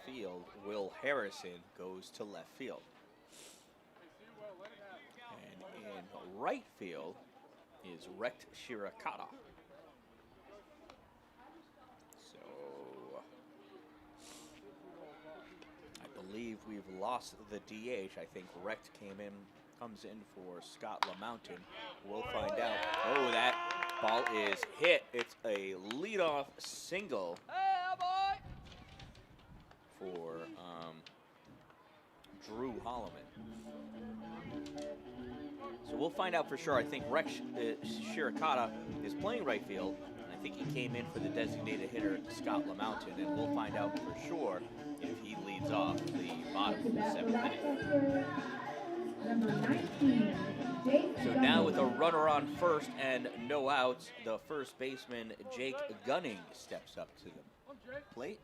field, Will Harrison goes to left field. And in right field is Rect Shirakata. So I believe we've lost the DH. I think Rect comes in for Scott LaMountain. We'll find out. Oh, that ball is hit. It's a leadoff single for Drew Holloman. So we'll find out for sure. I think Rex Shirakata is playing right field. And I think he came in for the designated hitter, Scott LaMountain, and we'll find out for sure if he leads off the bottom of the 7th inning. Number 19, Jake So Gunning. now with a runner on first and no outs, the first baseman, Jake Gunning, steps up to the plate.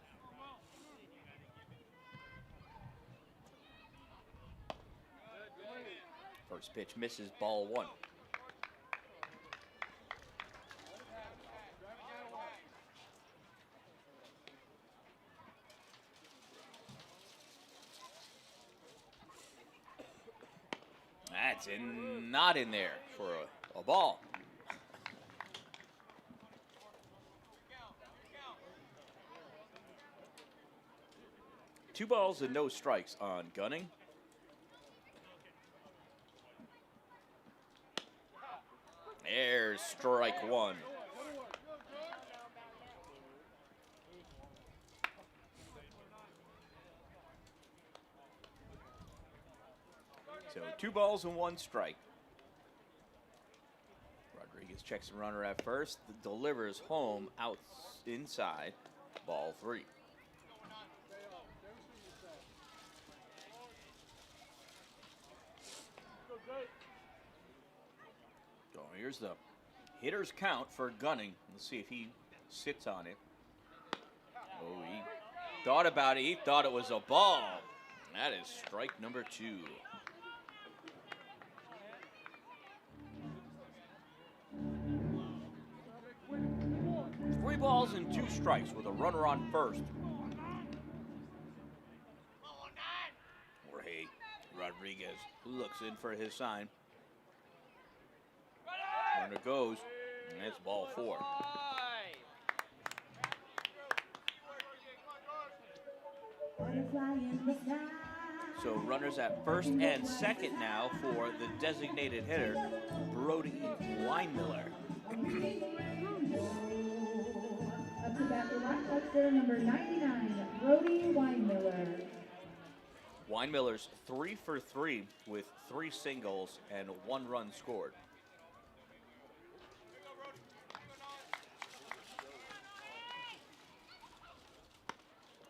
First pitch misses, ball 1. That's not in there for a ball. Two balls and no strikes on Gunning. There's strike 1. So 2 balls and 1 strike. Rodriguez checks the runner at first, delivers home out inside, ball 3. So here's the hitter's count for Gunning. Let's see if he sits on it. Oh, he thought about it. He thought it was a ball. That is strike number 2. 3 balls and 2 strikes with a runner on first. Jorge Rodriguez looks in for his sign. Runner goes, and it's ball 4. So runners at first and second now for the designated hitter, Brody Weinmiller. Up to bat for Rochester, number 99, Brody Weinmiller. Weinmiller's 3 for 3 with 3 singles and 1 run scored.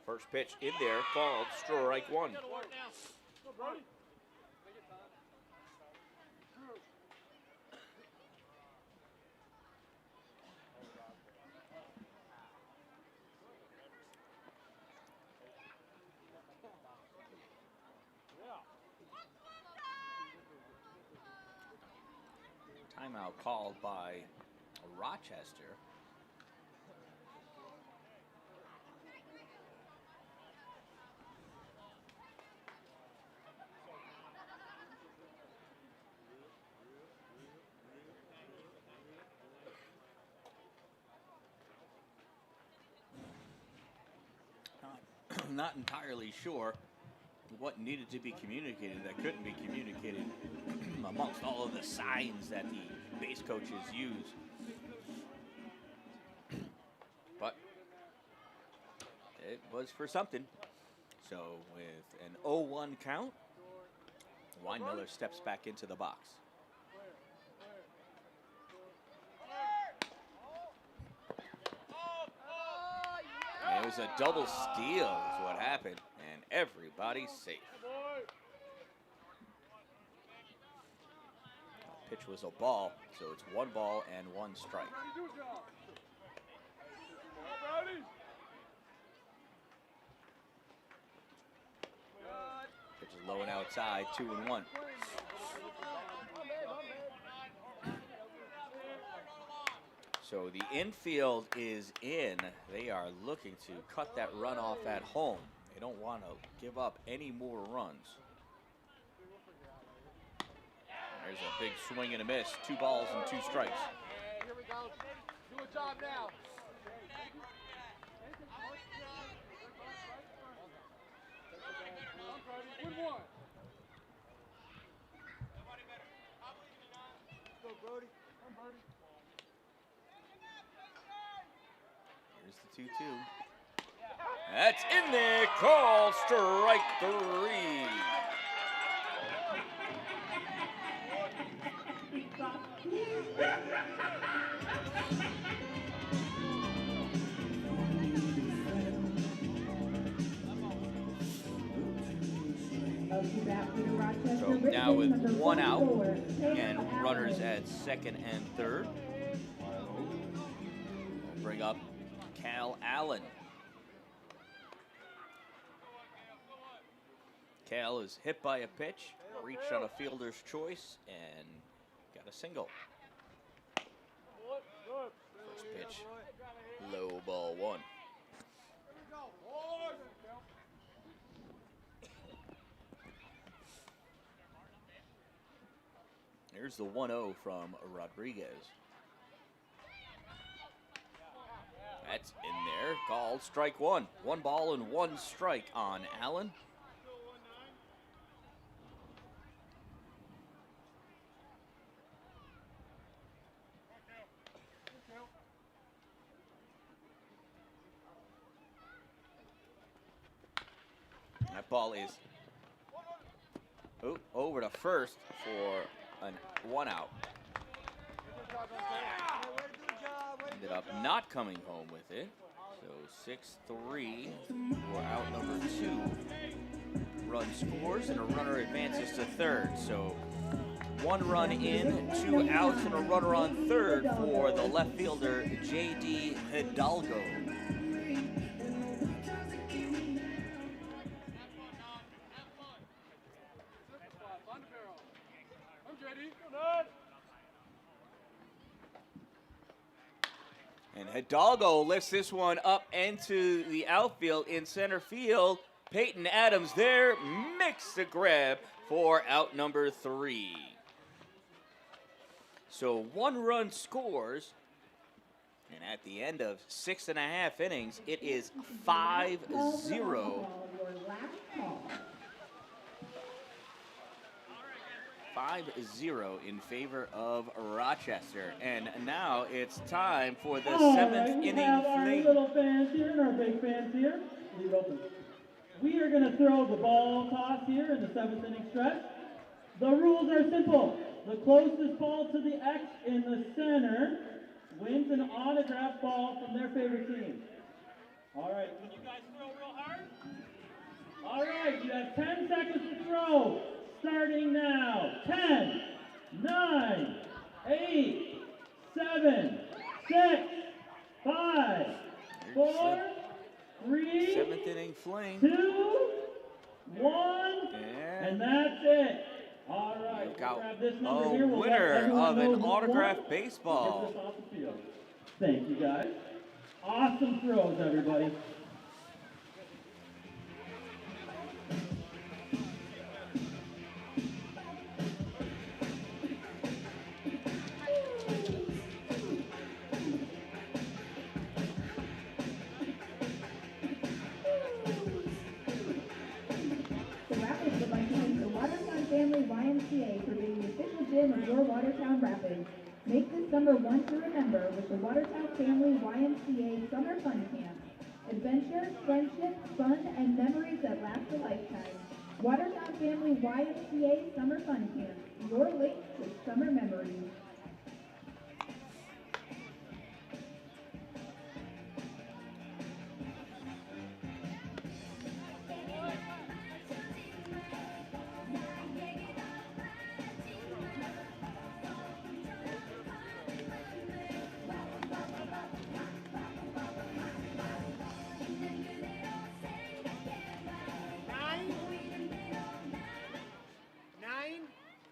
First pitch in there, called strike 1. Timeout called by Rochester. Not entirely sure what needed to be communicated that couldn't be communicated amongst all of the signs that the base coaches use. But it was for something. So with an 0-1 count, Weinmiller steps back into the box. And it was a double steal is what happened, and everybody's safe. The pitch was a ball, so it's 1 ball and 1 strike. Pitch is low and outside, 2-1. So the infield is in. They are looking to cut that run off at home. They don't want to give up any more runs. There's a big swing and a miss. 2 balls and 2 strikes. Here we go. Do a job now. Good one. Go, Brody. Come, Brody. Here's the 2-2. That's in there. Called strike 3. So now with 1 out and runners at second and third, we'll bring up Cal Allen. Cal is hit by a pitch, reached on a fielder's choice, and got a single. First pitch, low ball 1. Here's the 1-0 from Rodriguez. That's in there, called strike 1. 1 ball and 1 strike on Allen. That ball is over to first for a 1 out. Ended up not coming home with it. So 6-3 for out number 2. Run scores and a runner advances to third. So 1 run in, 2 outs, and a runner on third for the left fielder, J.D. Hidalgo. And Hidalgo lifts this one up into the outfield in center field. Peyton Adams there makes the grab for out number 3. So 1 run scores, and at the end of 6.5 innings, it is 5-0. 5-0 in favor of Rochester. And now it's time for the 7th inning Our fling. little fans here and our big fans here. Leave it open. We are going to throw the ball toss here in the 7th inning stretch. The rules are simple. The closest ball to the X in the center wins an autographed ball from their favorite team. All right, can you guys throw real hard? All right, you have 10 seconds to throw. Starting now. 10, 9, 8, 7, 6, 5, 4, 3, 7th inning fling. 2, 1, and that's it. All right, We've got grab this a number here. We'll let winner everyone of know an who autographed won. baseball. Get this off the field. Thank you, guys. Awesome throws, everybody. The Rapids would like to thank the Watertown Family YMCA for being the official gym of your Watertown Rapids. Make this summer one to remember with the Watertown Family YMCA Summer Fun Camp. Adventure, friendship, fun, and memories that last a lifetime. Watertown Family YMCA Summer Fun Camp. Your link with summer memories. Nine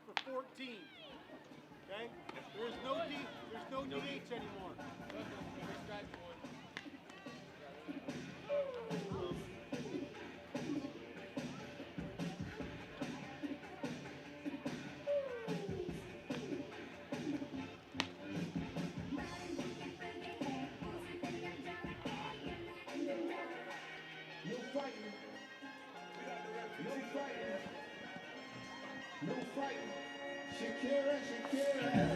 for 14. Okay? No fighting. No fighting. Shakira, Shakira.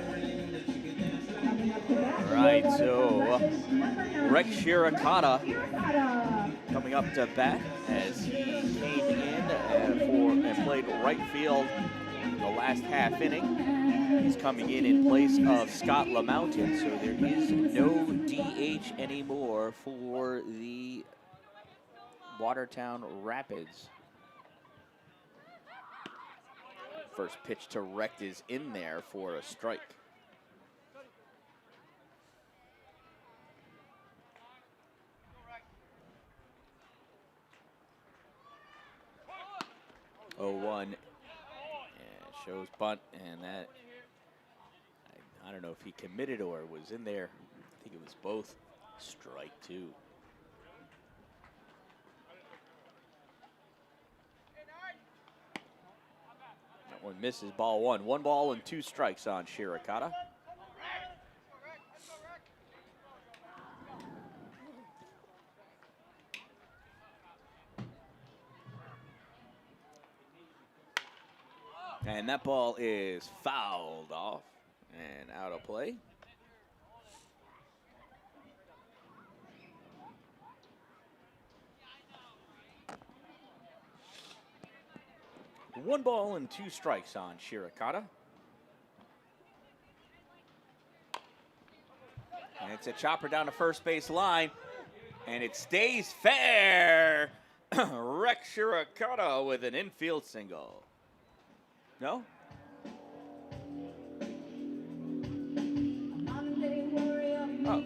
All right, so Rex Shirokata coming up to bat as he came in and played right field the last half inning. He's coming in place of Scott LaMountain, so there is no DH anymore for the Watertown Rapids. First pitch to Rex is in there for a strike. Oh, 1. Shows bunt, and that, I don't know if he committed or was in there. I think it was both. Strike 2. That one misses, ball 1. 1 ball and 2 strikes on Shirokata. And that ball is fouled off and out of play. One ball and 2 strikes on Shirokata. And it's a chopper down the first base line. And it stays fair. Rex Shirokata with an infield single. No? Oh.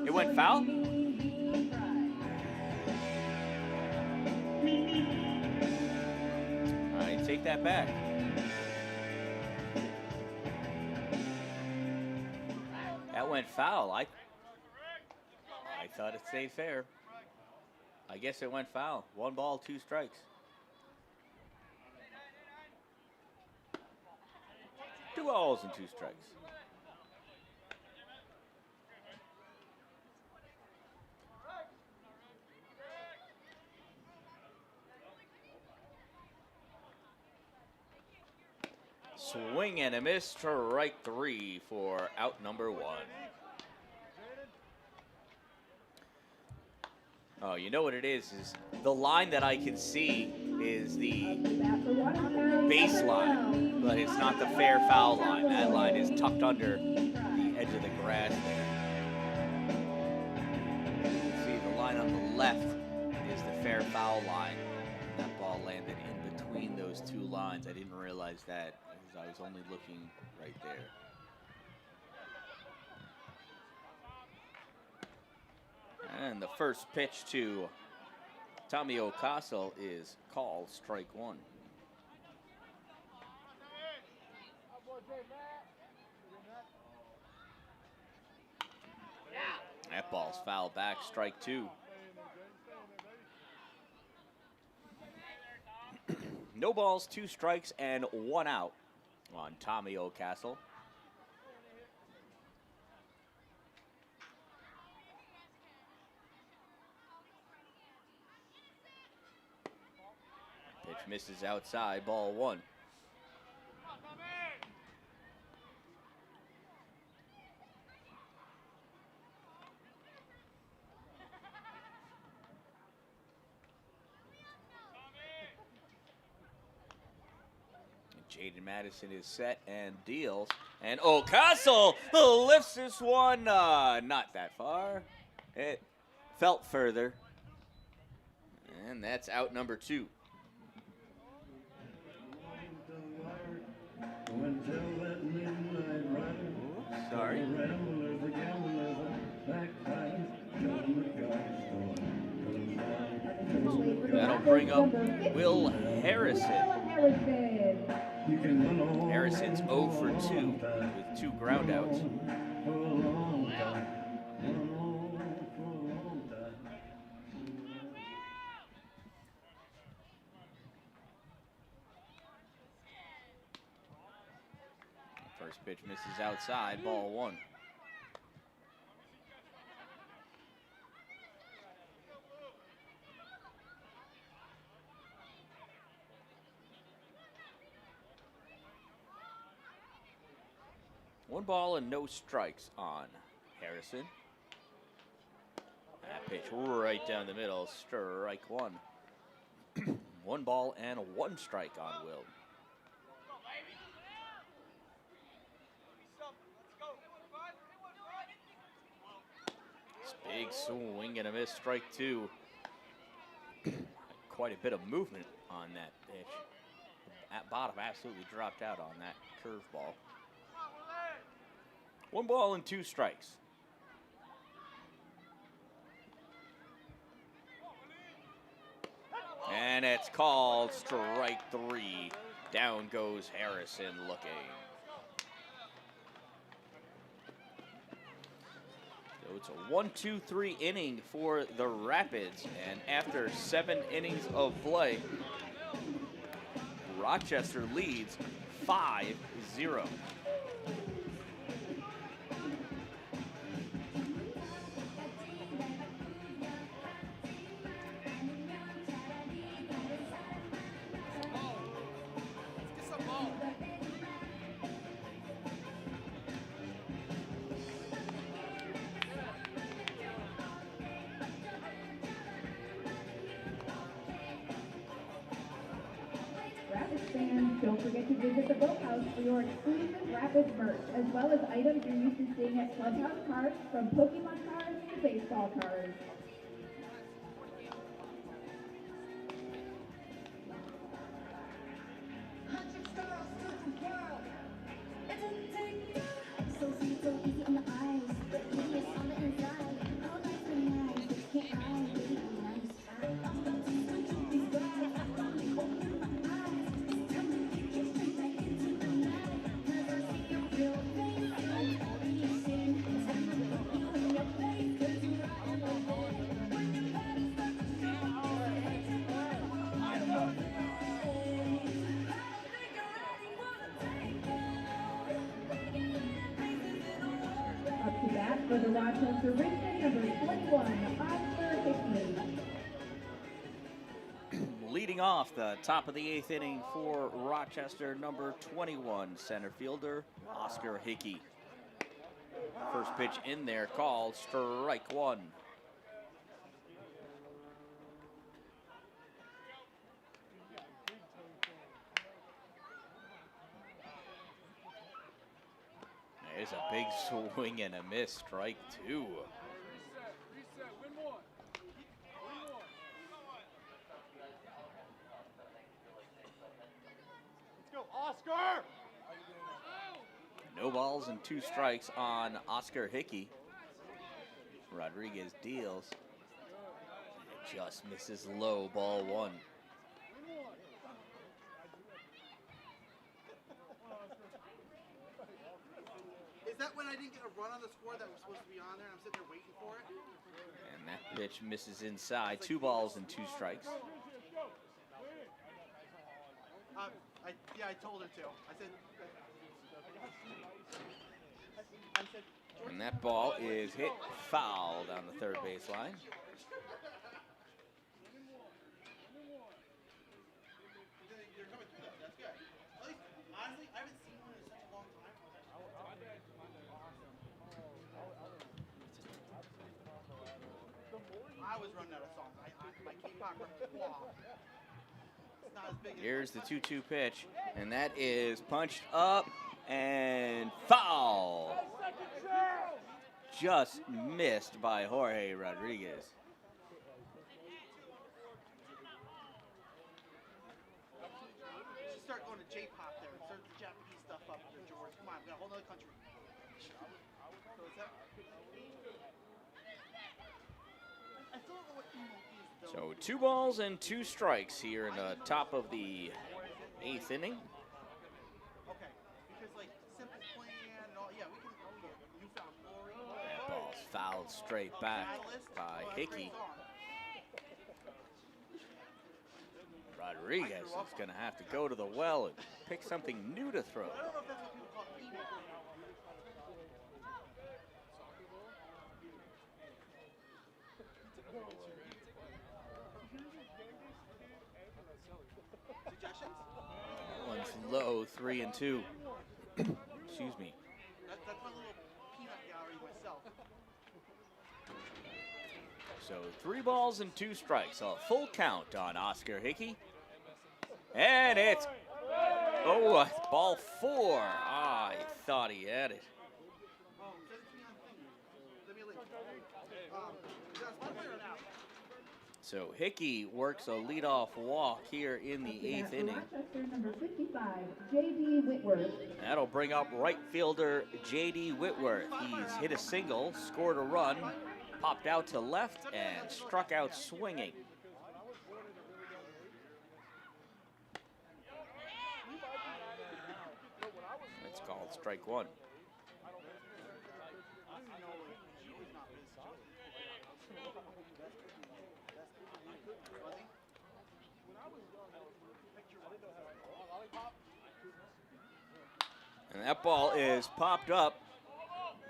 It went foul? I take that back. That went foul. I thought it stayed fair. I guess it went foul. 1 ball, 2 strikes. 2 balls and 2 strikes. Swing and a miss, strike 3 for out number 1. Oh, you know what it is the line that I can see is the baseline, but it's not the fair foul line. That line is tucked under the edge of the grass there. You can see the line on the left is the fair foul line. That ball landed in between those 2 lines. I didn't realize that because I was only looking right there. And the first pitch to Tommy Ocastle is called strike 1. That ball's fouled back, strike 2. No balls, 2 strikes, and 1 out on Tommy Ocastle. Pitch misses outside, ball 1. Jaden Madison is set and deals. And Ocastle lifts this one not that far. It felt further. And that's out number 2. Sorry. That'll bring up Will Harrison. Harrison's 0 for 2 with 2 groundouts. First pitch misses outside, ball 1. 1 ball and no strikes on Harrison. That pitch right down the middle, strike 1. 1 ball and 1 strike on Will. Big swing and a miss, strike 2. Quite a bit of movement on that pitch. At bottom absolutely dropped out on that curveball. 1 ball and 2 strikes. And it's called strike 3. Down goes Harrison looking. So it's a 1-2-3 inning for the Rapids. And after 7 innings of play, Rochester leads 5-0. Rapids fans, don't forget to visit the Boathouse for your exclusive Rapids merch, as well as items you're used to seeing at Clubhouse Cards, from Pokemon cards to baseball cards. Up to bat for the Rochester Ridgemen, number 21, Oscar Hickman. Leading off the top of the 8th inning for Rochester, number 21, center fielder Oscar Hickey. First pitch in there called strike 1. There's a big swing and a miss, strike 2. Reset, win one. Let's go, Oscar! No balls and 2 strikes on Oscar Hickey. Rodriguez deals. It just misses low, ball 1. Is that when I didn't get a run on the score that was supposed to be on there? I'm sitting there waiting for it. And that pitch misses inside. 2 balls and 2 strikes. Yeah, I told her to. I said, And that ball is hit foul down the third baseline. you're coming through that. That's good. At least, honestly, I haven't seen one in such a long time. I was running out of songs. My K-pop repertoire. It's not as big as Here's the 2-2 pitch, and that is punched up and foul. Just missed by Jorge Rodriguez. Just start going to J-pop there. Start the Japanese stuff up there, George. Come on, we got a whole other country. So is that? I still don't know what emo is, though. So 2 balls and 2 strikes here in the top of the 8th inning. Okay, because like simple plan and all, yeah, we can. Oh yeah, newfound glory. That ball's fouled straight back by Hickey. Rodriguez is going to have to go to the well and pick something new to throw. I don't know if that's what people call emo. Suggestions? That one's low, 3-2. Excuse me. That's So 3 balls and 2 strikes. A full count on Oscar Hickey. And it's, oh, ball 4. Ah, I thought he had it. So Hickey works a leadoff walk here in the 8th inning. Rochester, number 55, J.D. Whitworth. That'll bring up right fielder J.D. Whitworth. He's hit a single, scored a run, popped out to left, and struck out swinging. It's called strike 1. And that ball is popped up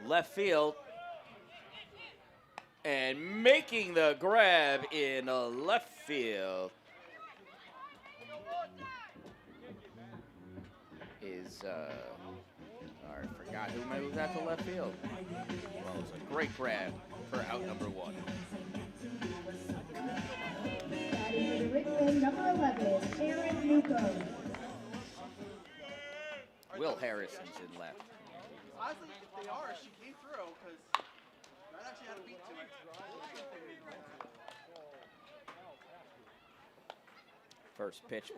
left field. And making the grab in left field is, I forgot who moved that to left field. Well, it was a great grab for out number 1. Batting for the Ridgemen, number 11, Aaron Newcomb. Will Harrison's in left. Honestly, if they are, she came through because that actually had a beat to it. First pitch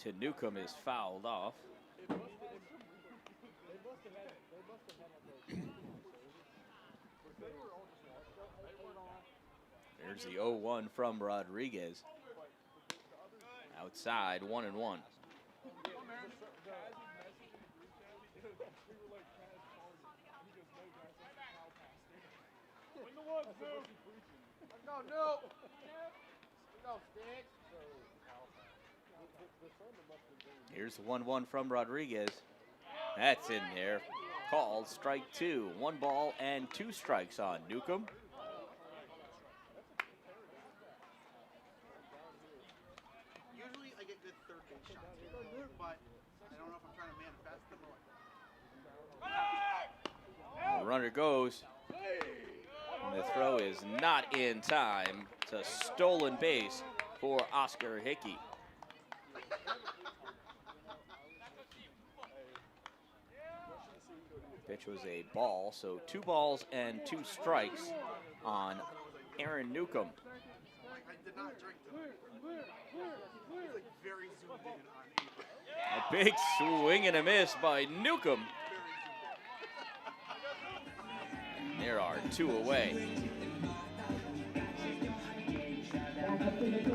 to Newcomb is fouled off. There's the 0-1 from Rodriguez. Outside, 1-1. Here's the 1-1 from Rodriguez. That's in there. Called strike 2. 1 ball and 2 strikes on Newcomb. Usually I get good third base shots here, but I don't know if I'm trying to manifest them or what. The runner goes. And the throw is not in time. It's a stolen base for Oscar Hickey. Pitch was a ball, so 2 balls and 2 strikes on Aaron Newcomb. I did not drink tonight. It's like very zoomed in on A big swing and a miss by Newcomb. And there are 2 away.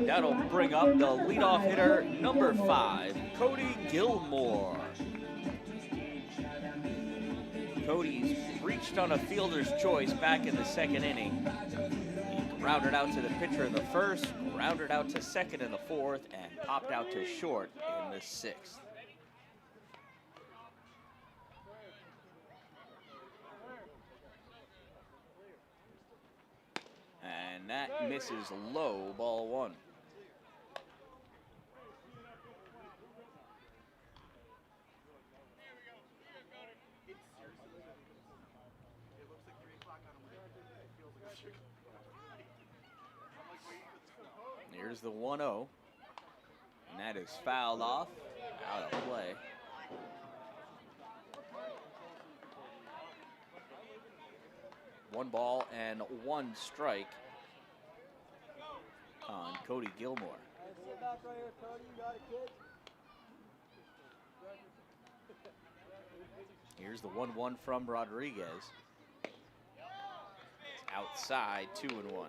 That'll bring up the leadoff hitter, number 5, Cody Gilmore. Cody's reached on a fielder's choice back in the 2nd inning. He grounded out to the pitcher in the 1st, grounded out to 2nd in the 4th, and popped out to short in the 6th. And that misses low, ball 1. Here's the 1-0, and that is fouled off, out of play. One ball and 1 strike on Cody Gilmore. Here's the 1-1 from Rodriguez. It's outside, 2-1.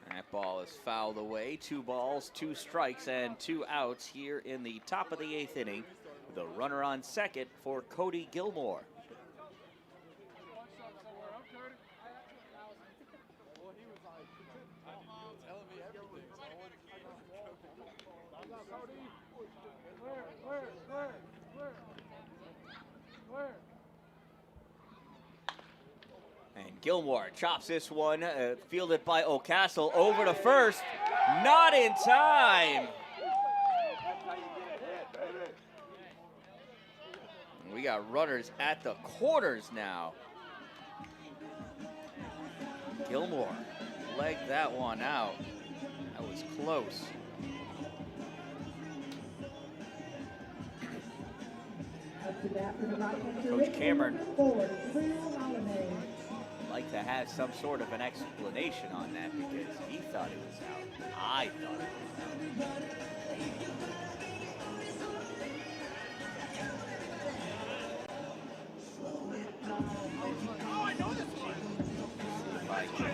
That ball is fouled away. 2 balls, 2 strikes, and 2 outs here in the top of the 8th inning. The runner on 2nd for Cody Gilmore. Gilmore chops this one, fielded by O'Castle over to first. Not in time. We got runners at the corners now. Gilmore legged that one out. That was close. Coach Cameron like to have some sort of an explanation on that because he thought it was out. I thought it was out. Oh, I know this one. If I can,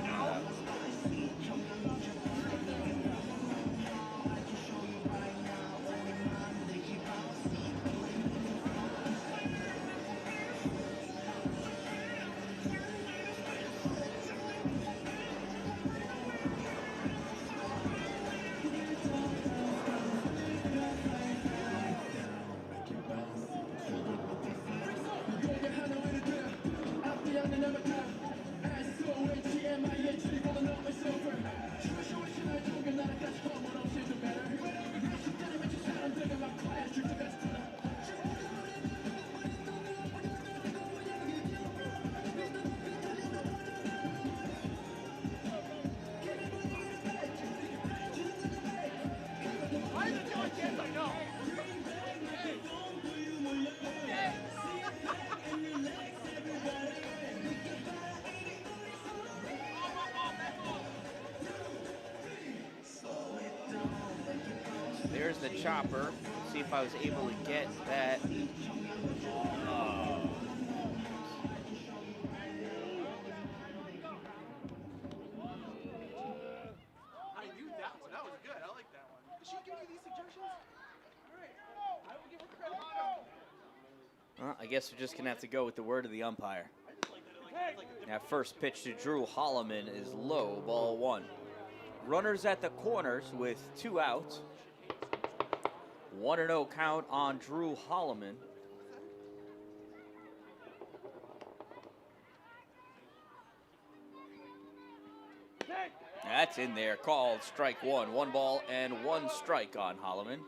there's the chopper. See if I was able to get that. I knew that one. That was good. I like that one. Is she giving you these suggestions? All right. I will give her credit. Well, I guess we're just going to have to go with the word of the umpire. That first pitch to Drew Holloman is low, ball one. Runners at the corners with 2 outs. 1-0 count on Drew Holloman. That's in there, called strike one. 1 ball and 1 strike on Holloman.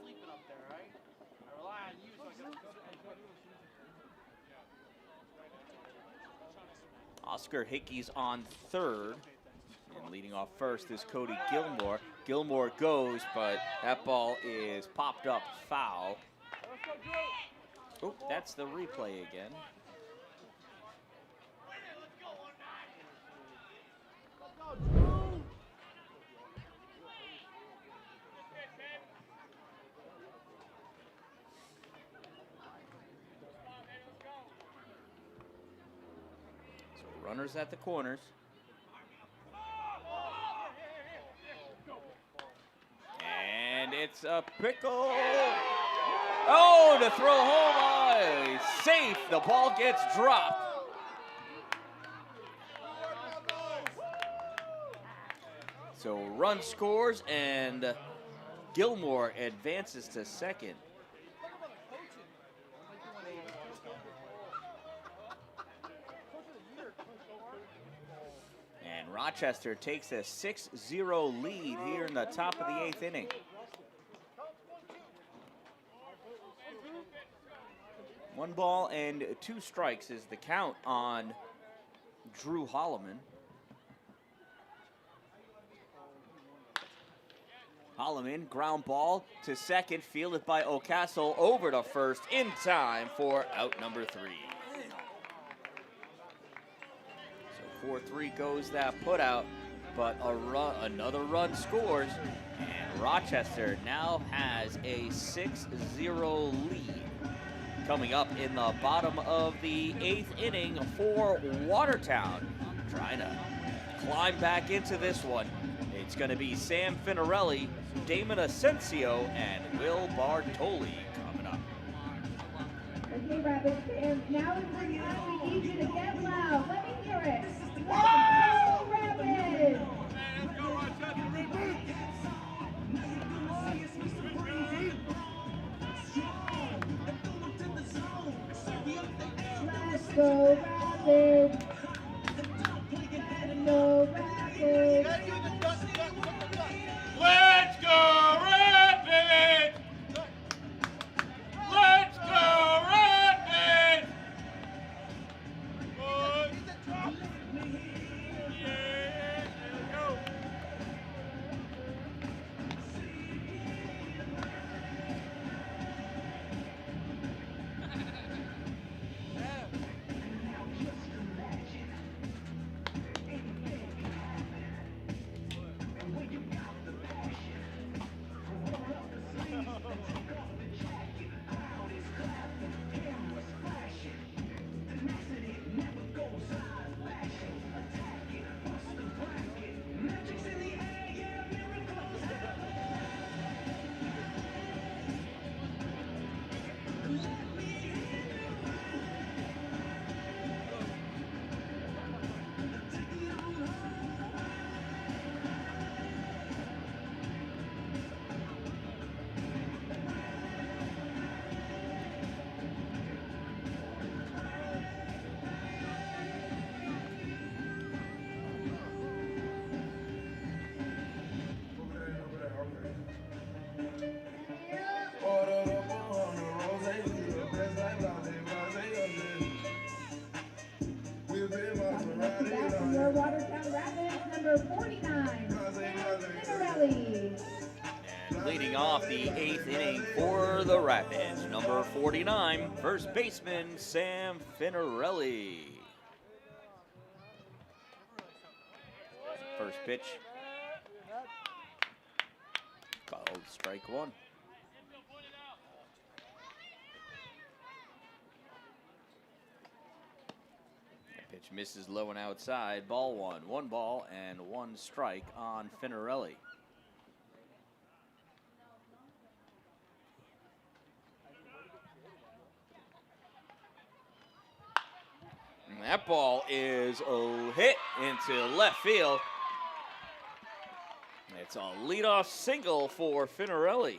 Sleeping up there, right? I rely on you so I can. Oscar Hickey's on third. And leading off first is Cody Gilmore. Gilmore goes, but that ball is popped up foul. Oh, that's the replay again. So runners at the corners. And it's a pickle. Oh, to throw home. Oh, safe. The ball gets dropped. So run scores and Gilmore advances to second. And Rochester takes a 6-0 lead here in the top of the 8th inning. One ball and 2 strikes is the count on Drew Holloman. Holloman, ground ball to second, fielded by O'Castle, over to first in time for out number 3. So 4-3 goes that putout, but another run scores, and Rochester now has a 6-0 lead. Coming up in the bottom of the 8th inning for Watertown, trying to climb back into this one. It's going to be Sam Finarelli, Damon Asensio, and Will Bartoli coming up. Okay, Rapids fans, now is the time we need you to get loud. Let me hear it. Whoa, Rapids! Let's go, Rochester, Red Boots! Rapids. No Rapids. Let's go Rapids! Let's go Rapids! Boys. Yeah, go. From your Watertown Rapids, number 49, Finarelli. And leading off the 8th inning for the Rapids, number 49, first baseman Sam Finarelli. First pitch. Called strike one. Pitch misses low and outside. Ball one. 1 ball and 1 strike on Finarelli. And that ball is a hit into left field. It's a leadoff single for Finarelli.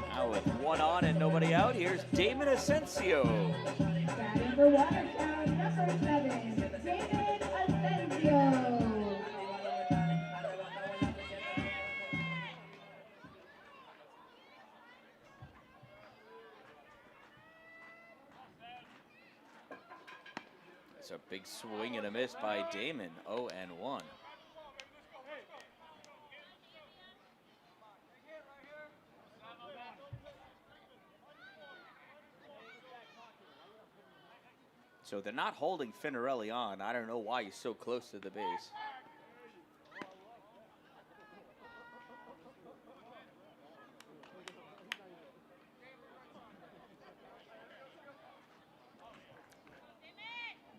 Now with 1 on and nobody out, here's Damon Asensio. Batting for Watertown, number 7, Damon Asensio. It's a big swing and a miss by Damon, 0-1. So they're not holding Finarelli on. I don't know why he's so close to the base.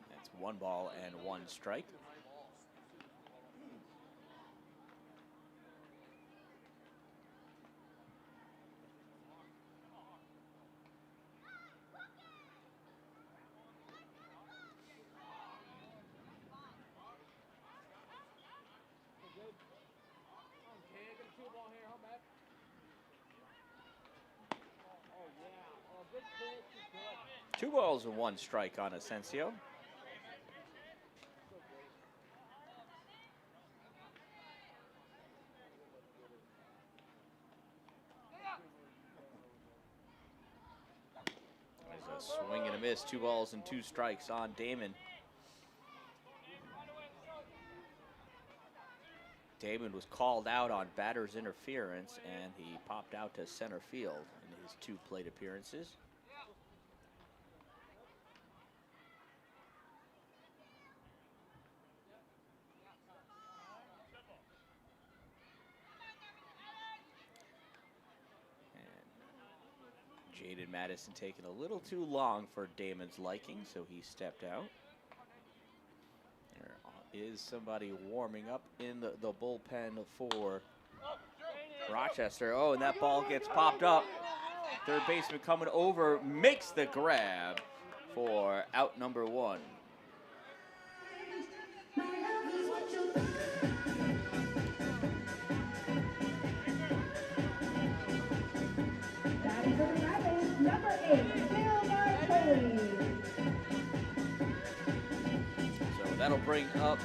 That's 1 ball and 1 strike. Two balls and 1 strike on Asensio. There's a swing and a miss. 2 balls and 2 strikes on Damon. Damon was called out on batter's interference, and he popped out to center field in his 2 plate appearances. Jaden Madison taking a little too long for Damon's liking, so he stepped out. There is somebody warming up in the bullpen for Rochester. Oh, and that ball gets popped up. Third baseman coming over, makes the grab for out number 1. That'll bring up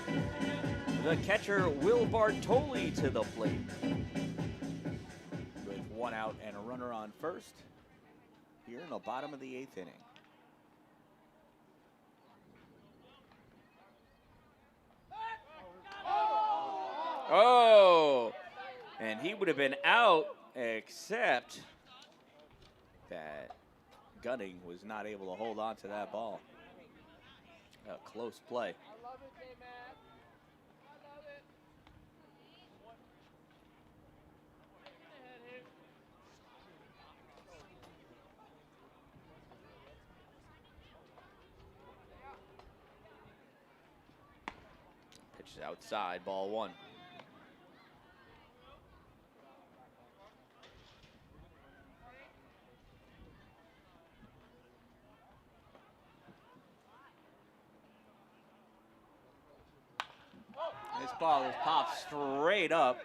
the catcher, Will Bartoli, to the plate. With 1 out and a runner on first here in the bottom of the 8th inning. Oh, and he would have been out, except that Gunning was not able to hold on to that ball. A close play. Pitch is outside, ball 1. This ball is popped straight up.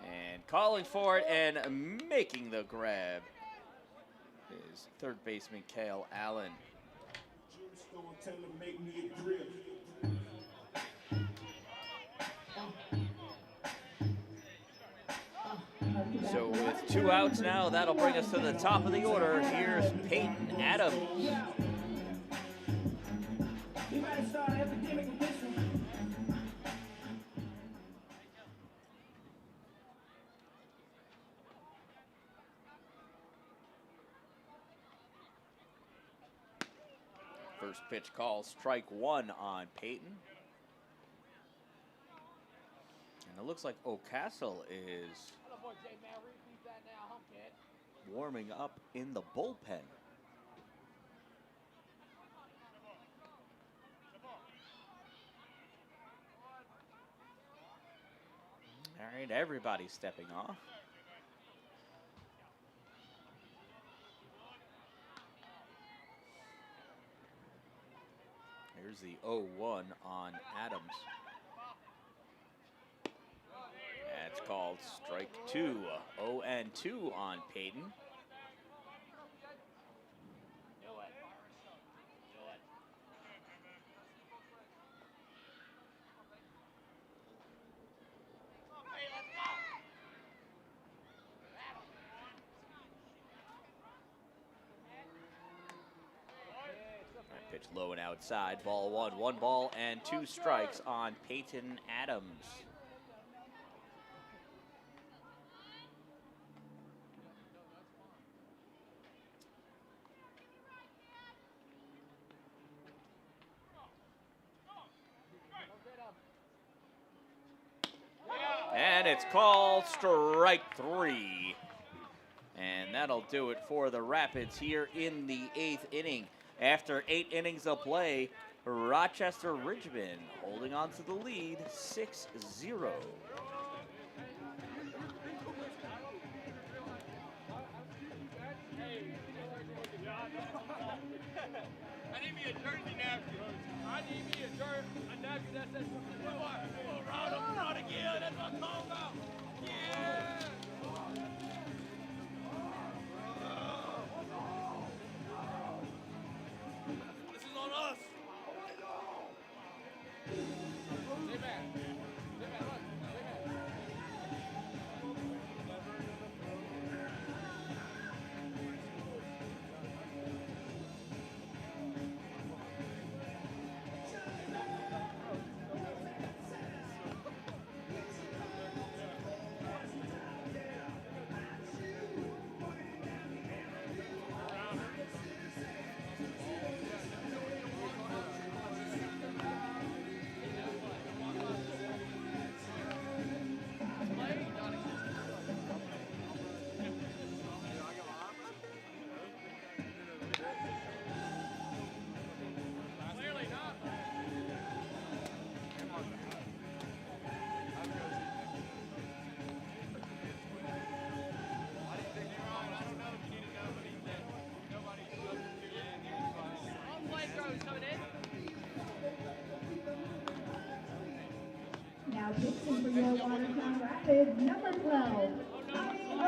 And calling for it and making the grab is third baseman Cale Allen. So with 2 outs now, that'll bring us to the top of the order. Here's Peyton Adams. First pitch call, strike 1 on Peyton. And it looks like O'Castle is warming up in the bullpen. All right, everybody's stepping off. Here's the 0-1 on Adams. That's called strike 2. 0-2 on Peyton. Pitch low and outside, ball 1. 1 ball and 2 strikes on Peyton Adams. And it's called strike 3. And that'll do it for the Rapids here in the 8th inning. After 8 innings of play, Rochester Ridgemen holding on to the lead 6-0. I need me a jersey napkin. I need me a napkin that says, run again, that's what I'm talking about. Yeah! This is on us. Stay back. Stay back, look. Stay back. Now pitching for your Watertown Rapids, number 12, O'Castle.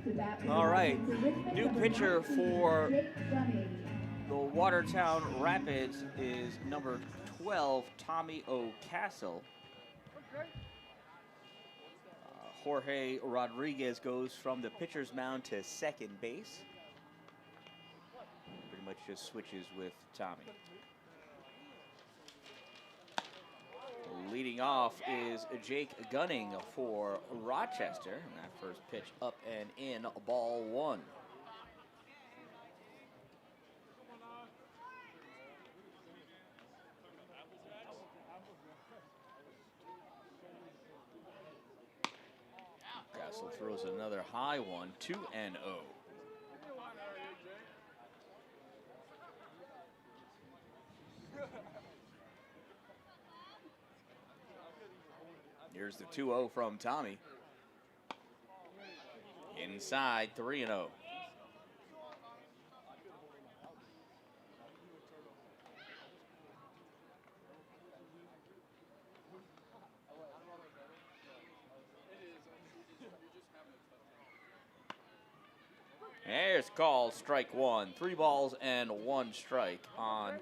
up to bat. All right, Ridgemen, new number pitcher 19, for Jake Gunning. the Watertown Rapids is number 12, Tommy O'Castle. Jorge Rodriguez goes from the pitcher's mound to second base. Pretty much just switches with Tommy. Leading off is Jake Gunning for Rochester. And that first pitch up and in, ball one. Castle throws another high one, 2-0. Here's the 2-0 from Tommy. Inside, 3-0. There's called strike one. 3 balls and 1 strike on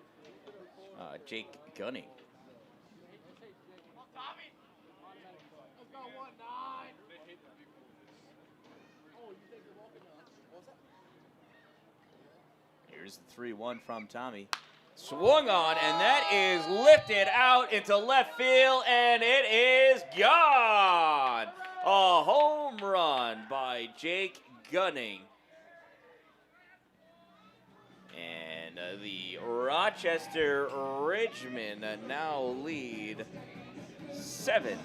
Jake Gunning. Here's the 3-1 from Tommy. Swung on, and that is lifted out into left field, and it is gone. A home run by Jake Gunning. And the Rochester Ridgemen now lead 7-0.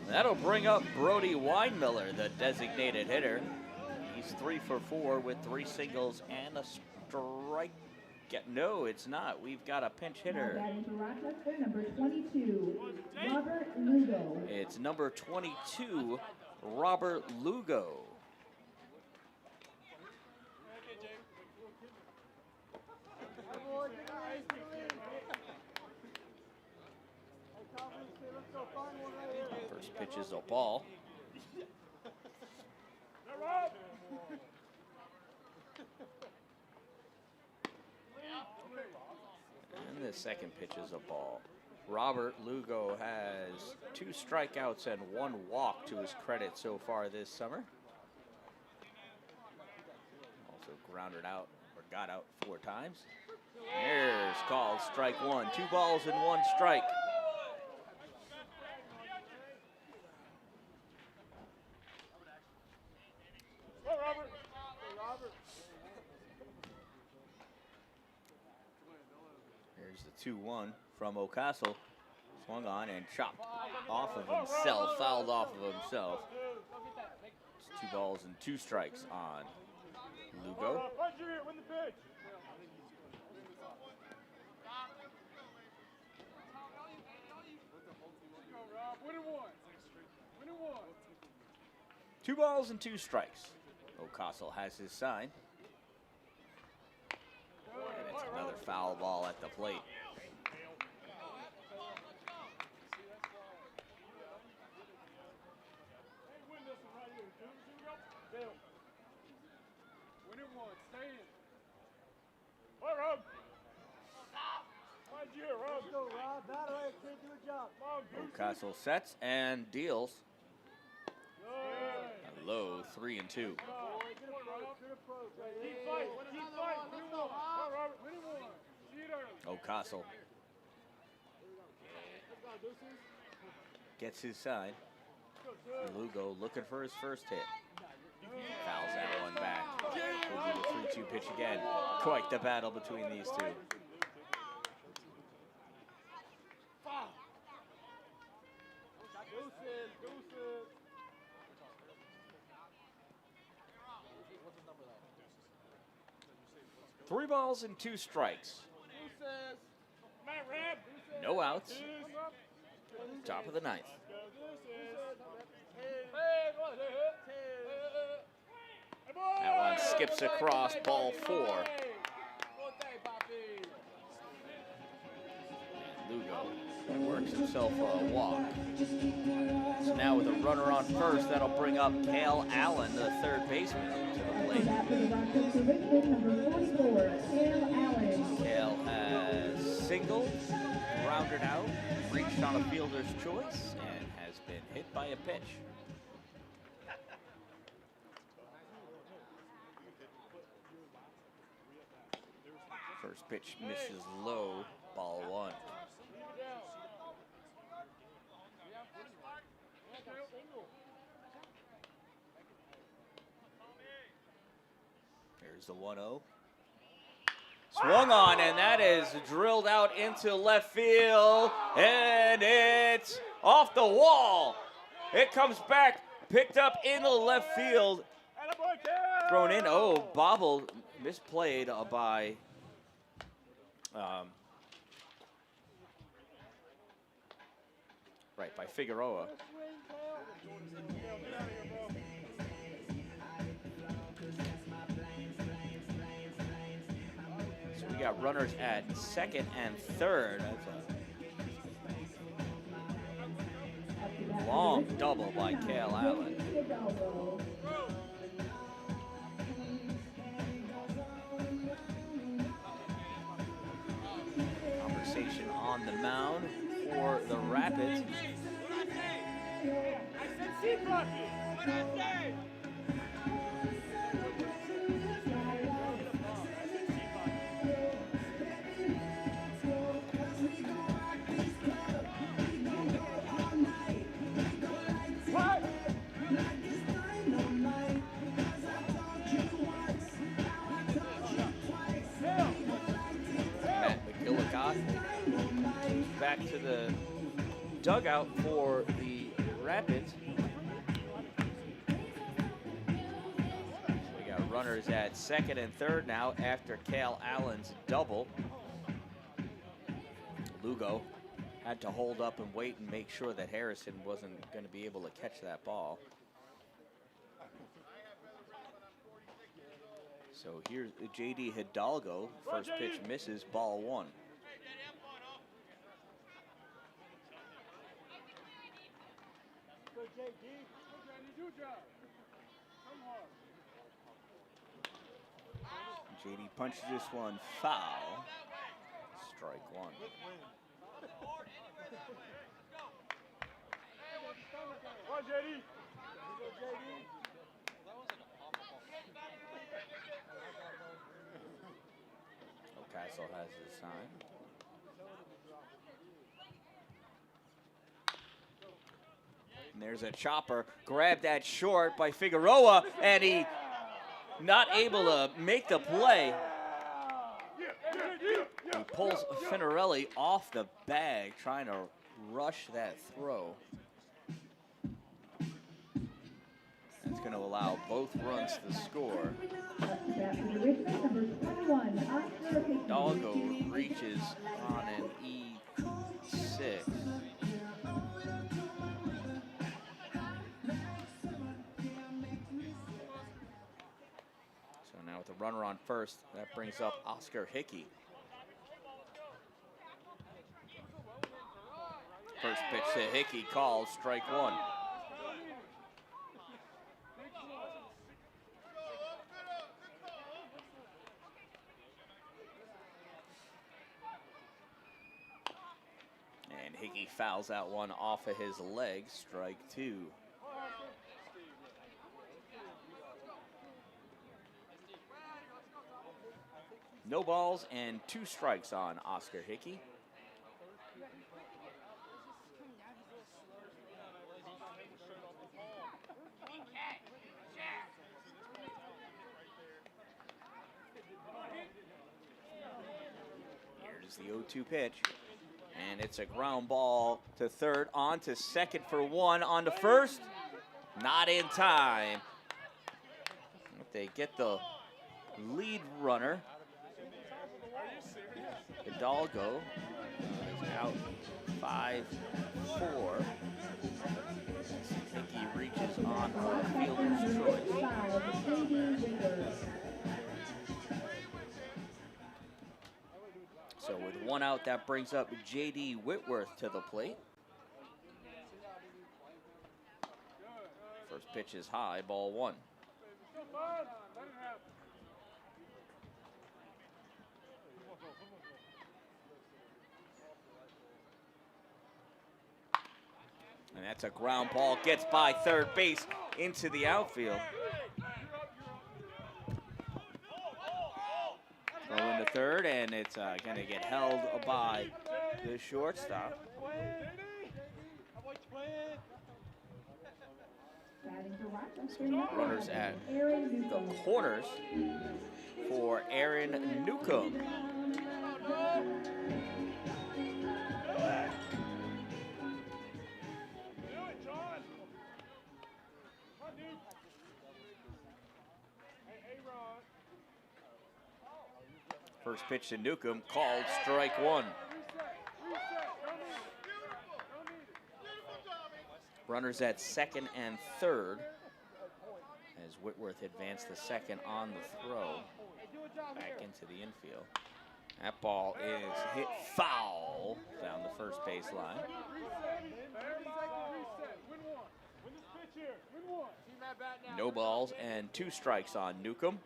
That'll bring up Brody Weinmiller, the designated hitter. He's 3 for 4 with 3 singles and a strike. No, it's not. We've got a pinch hitter. Batting for Rochester, number 22, Robert Lugo. It's number 22, Robert Lugo. First pitch is a ball. And the second pitch is a ball. Robert Lugo has 2 strikeouts and 1 walk to his credit so far this summer. Also grounded out or got out 4 times. There's called strike 1. 2 balls and 1 strike. Here's the 2-1 from O'Castle. Swung on and chopped off of himself, fouled off of himself. It's 2 balls and 2 strikes on Lugo. Two balls and 2 strikes. O'Castle has his sign. And it's another foul ball at the plate. O'Castle sets and deals. A low 3-2. O'Castle gets his sign. Lugo looking for his first hit. Fouls that one back. We'll do the 3-2 pitch again. Quite the battle between these two. Three balls and 2 strikes. No outs. Top of the 9th. That one skips across, ball 4. Lugo works himself a walk. So now with a runner on first, that'll bring up Cale Allen, the third baseman, to the plate. That for the Rochester Ridgemen, number 44, Cale Allen. Cale has singled, grounded out, reached on a fielder's choice, and has been hit by a pitch. First pitch misses low, ball 1. There's the 1-0. Swung on, and that is drilled out into left field, and it's off the wall. It comes back, picked up into left field, thrown in. Oh, bobbled, misplayed by by Figueroa. So we got runners at second and third. That's a long double by Cale Allen. Conversation on the mound for the Rapids. I said seatbelt. What I say? Back to the dugout for the Rapids. We got runners at second and third now after Cale Allen's double. Lugo had to hold up and wait and make sure that Harrison wasn't going to be able to catch that ball. So here's J.D. Hidalgo. First pitch misses, ball 1. JD punches this one foul. Strike 1. O'Castle has his sign. And there's a chopper. Grabbed that short by Figueroa, and he not able to make the play. He pulls Finarelli off the bag, trying to rush that throw. That's going to allow both runs to score. Hidalgo reaches on an E6. With a runner on first, that brings up Oscar Hickey. First pitch to Hickey, called strike 1. And Hickey fouls that one off of his leg, strike 2. No balls and 2 strikes on Oscar Hickey. Here's the 0-2 pitch. And it's a ground ball to third, on to second for 1, on to first. Not in time. They get the lead runner. Hidalgo is out 5-4. Hickey reaches on a fielder's choice. One out, that brings up J.D. Whitworth to the plate. First pitch is high, ball one. And that's a ground ball, gets by third base into the outfield. Throw into third, and it's going to get held by the shortstop. Runners at the corners for Aaron Newcomb. First pitch to Newcomb, called strike one. Runners at second and third as Whitworth advanced the second on the throw back into the infield. That ball is hit foul down the first baseline. No balls and 2 strikes on Newcomb.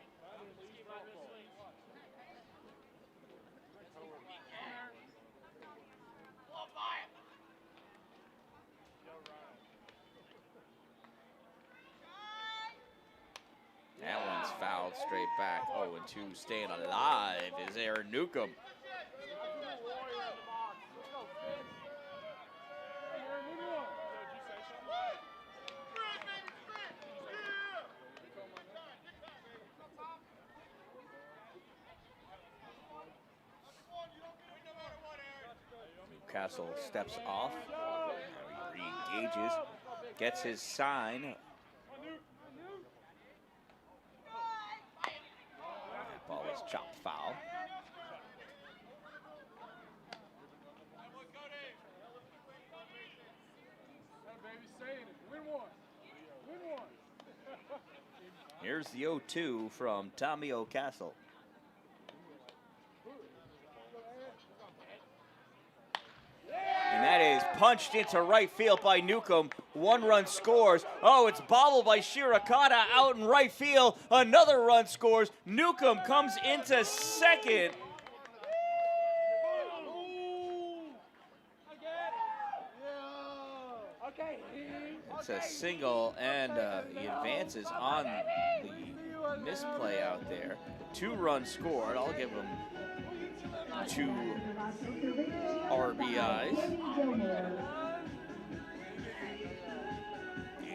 That one's fouled straight back. 0-2, staying alive is Aaron Newcomb. Newcastle steps off. Now he re-engages, gets his sign. That ball is chopped foul. Here's the 0-2 from Tommy O'Castle. And that is punched into right field by Newcomb. 1 run scores. Oh, it's bobbled by Shirakata out in right field. Another run scores. Newcomb comes into second. It's a single, and he advances on the misplay out there. 2 runs scored. I'll give him 2 RBIs.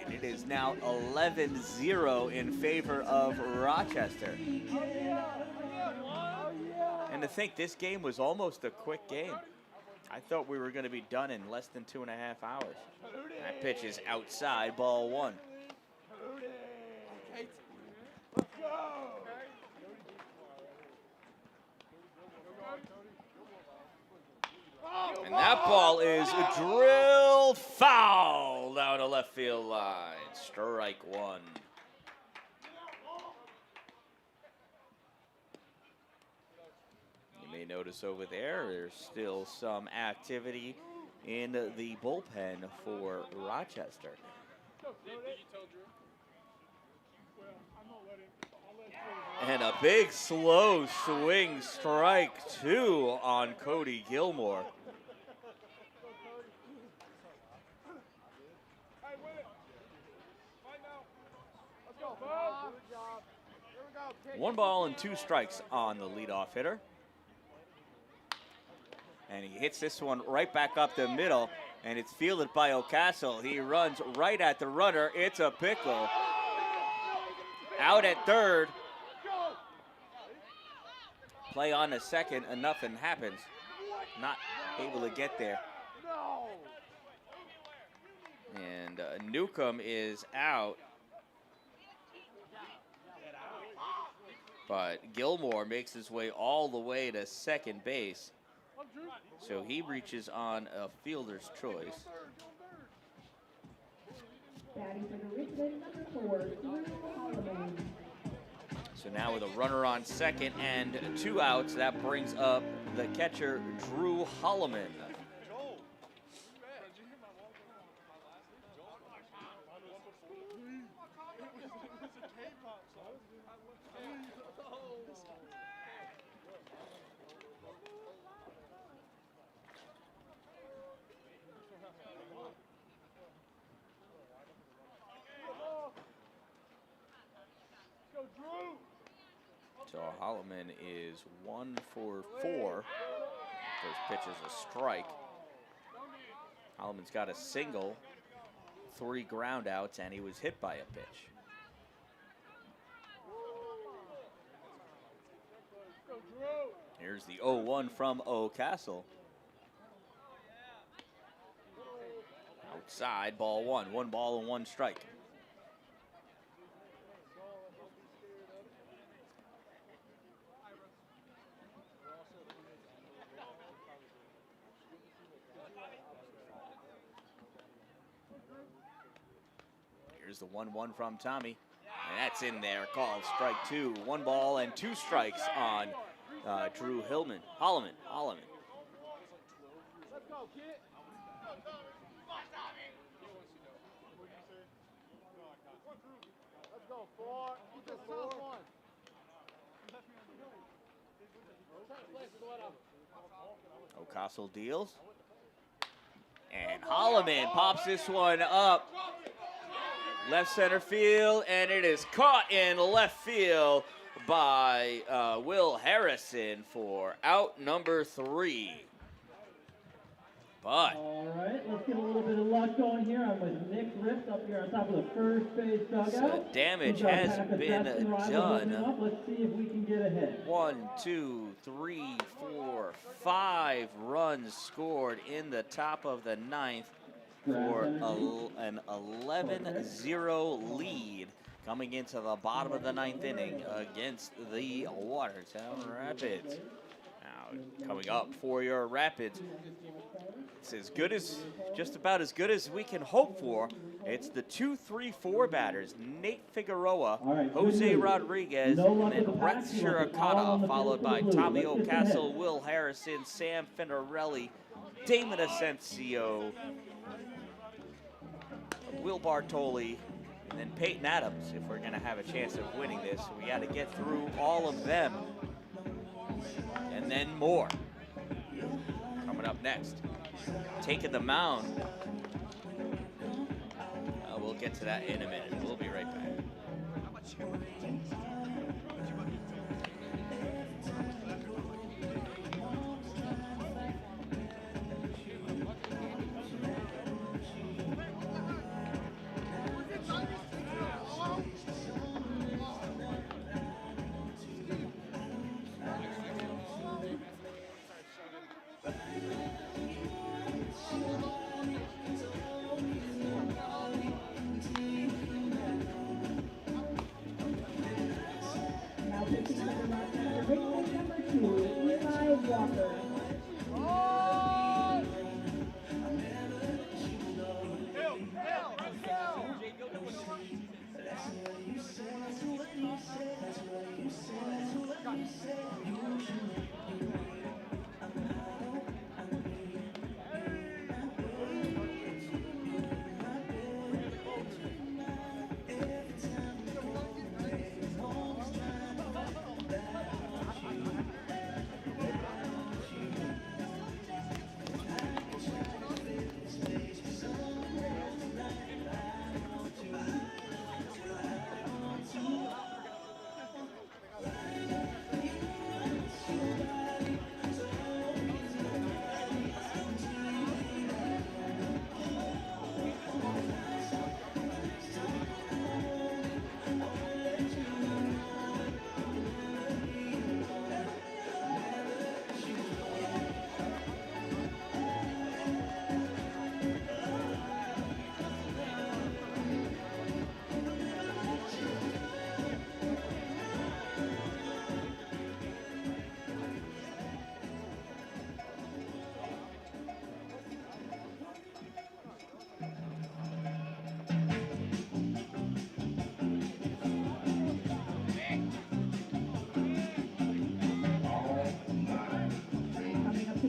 And it is now 11-0 in favor of Rochester. And to think this game was almost a quick game. I thought we were going to be done in less than 2.5 hours. That pitch is outside, ball 1. And that ball is drilled foul down the left field line. Strike 1. You may notice over there, there's still some activity in the bullpen for Rochester. And a big slow swing, strike 2 on Cody Gilmore. One ball and 2 strikes on the leadoff hitter. And he hits this one right back up the middle, and it's fielded by O'Castle. He runs right at the runner. It's a pickle. Out at third. Play on to second, and nothing happens. Not able to get there. And Newcomb is out. But Gilmore makes his way all the way to second base. So he reaches on a fielder's choice. Batting for the Ridgemen, number 4, So now with a runner on second and 2 outs, that brings up the catcher, Drew Holloman. So Holloman is 1 for 4. First pitch is a strike. Holloman's got a single, 3 ground outs, and he was hit by a pitch. Here's the 0-1 from O'Castle. Outside, ball 1. 1 ball and 1 strike. Here's the 1-1 from Tommy. And that's in there, called strike 2. 1 ball and 2 strikes on Drew Holloman. Let's go, kid. Let's go, 4. Keep this tough one. O'Castle deals. And Holloman pops this one up. Left center field, and it is caught in left field by Will Harrison for out number 3. But All right, let's get a little bit of luck going here. I'm with Nick Rips up here on top of the first base dugout. so damage has been done. Let's see if we can get ahead. 1, 2, 3, 4, 5 runs scored in the top of the 9th for an 11-0 lead coming into the bottom of the 9th inning against the Watertown Rapids. Now, coming up for your Rapids, it's as good as, just about as good as we can hope for. It's the 2-3-4 batters, Nate Figueroa, Jose Rodriguez, and then Rex Shirokata, followed by Tommy O'Castle, Will Harrison, Sam Finarelli, Damon Asensio, Will Bartoli, and then Peyton Adams. If we're going to have a chance of winning this, we got to get through all of them and then more. Coming up next, taking the mound. We'll get to that in a minute. We'll be right back.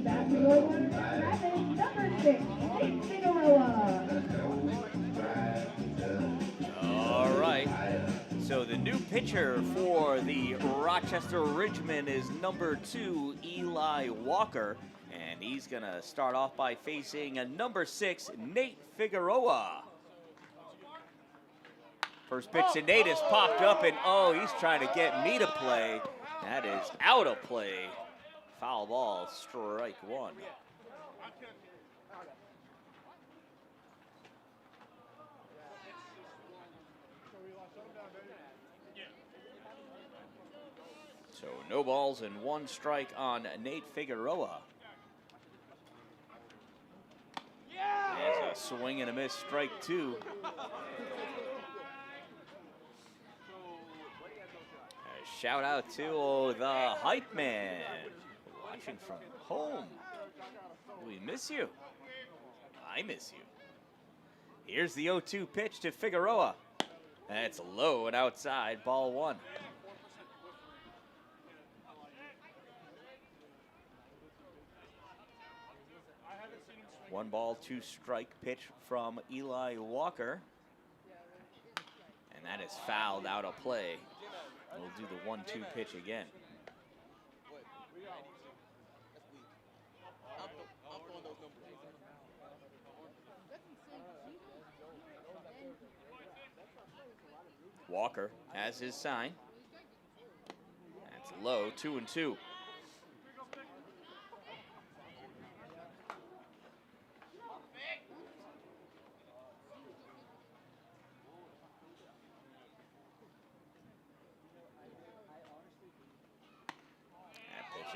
back to your Watertown Rapids, number 6, Nate Figueroa. All right. So the new pitcher for the Rochester Ridgemen is number 2, Eli Walker. And he's going to start off by facing a number 6, Nate Figueroa. First pitch to Nate is popped up, and oh, he's trying to get me to play. That is out of play. Foul ball, strike one. So no balls and 1 strike on Nate Figueroa. There's a swing and a miss, strike 2. A shout out to the hype man watching from home. We miss you. I miss you. Here's the 0-2 pitch to Figueroa. That's low and outside, ball 1. One ball, 2 strike pitch from Eli Walker. And that is fouled out of play. We'll do the 1-2 pitch again. Walker has his sign. That's low, 2-2.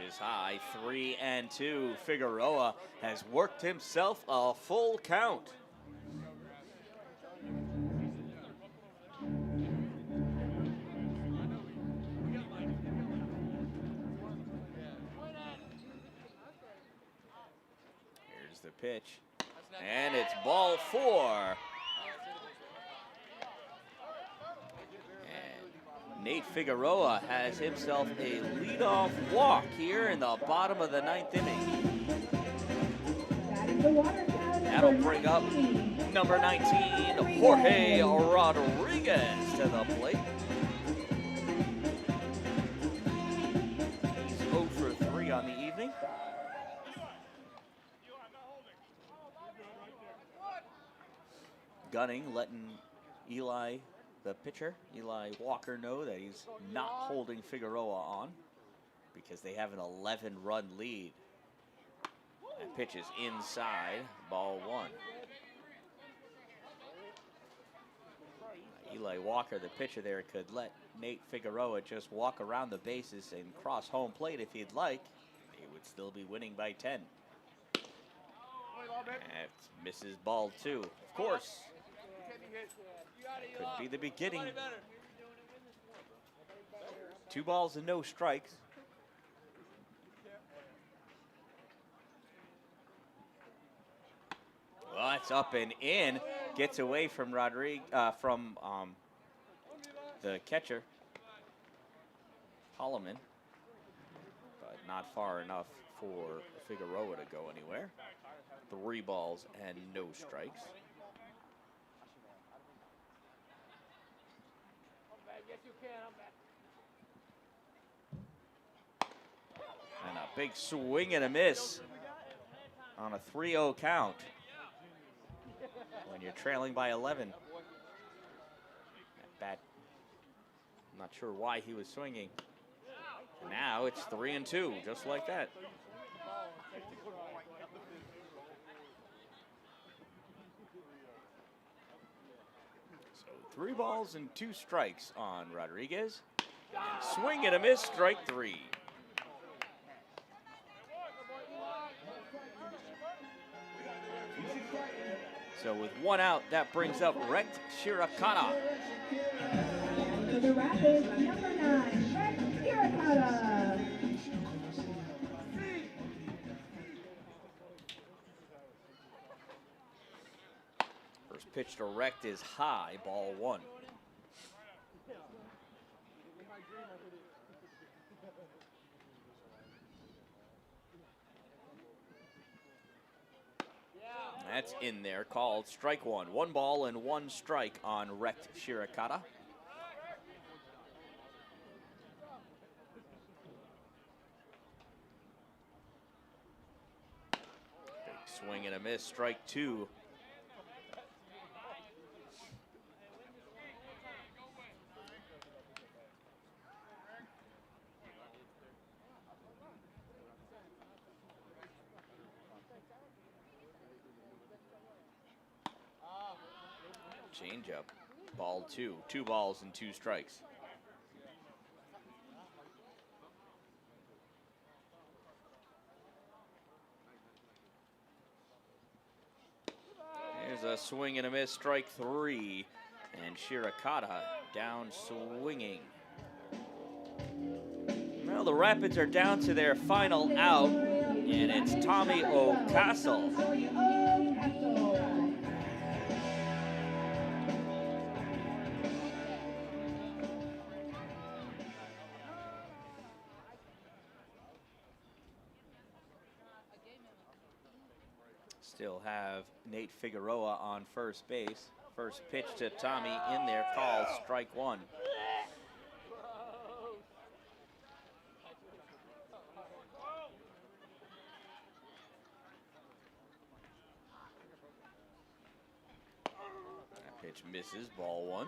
Is high, 3-2. Figueroa has worked himself a full count. Here's the pitch, and it's ball 4. Nate Figueroa has himself a leadoff walk here in the bottom of the 9th inning. That'll bring up number 19, Jorge Rodriguez to the plate. He's 0 for 3 on the evening. Gunning, letting the pitcher, Eli Walker, know that he's not holding Figueroa on because they have an 11-run lead. That pitch is inside, ball 1. Eli Walker, the pitcher there, could let Nate Figueroa just walk around the bases and cross home plate if he'd like. He would still be winning by 10. That misses ball 2. Of course, could be the beginning. 2 balls and no strikes. Well, it's up and in. Gets away from the catcher, Holloman, but not far enough for Figueroa to go anywhere. 3 balls and no strikes. And a big swing and a miss on a 3-0 count when you're trailing by 11. That bat, I'm not sure why he was swinging. Now it's 3-2, just like that. So 3 balls and 2 strikes on Rodriguez. Swing and a miss, strike 3. So with 1 out, that brings up Rex Shirakawa. To the Rapids, number 9, Rex Shirakawa. First pitch direct is high, ball 1. That's in there, called strike one. 1 ball and 1 strike on wrecked Shirokata. Big swing and a miss, strike 2. Changeup, ball 2. 2 balls and 2 strikes. There's a swing and a miss, strike 3. And Shirokata down swinging. Well, the Rapids are down to their final out, and it's Tommy O'Castle. Still have Nate Figueroa on first base. First pitch to Tommy in there, called strike 1. That pitch misses, ball 1.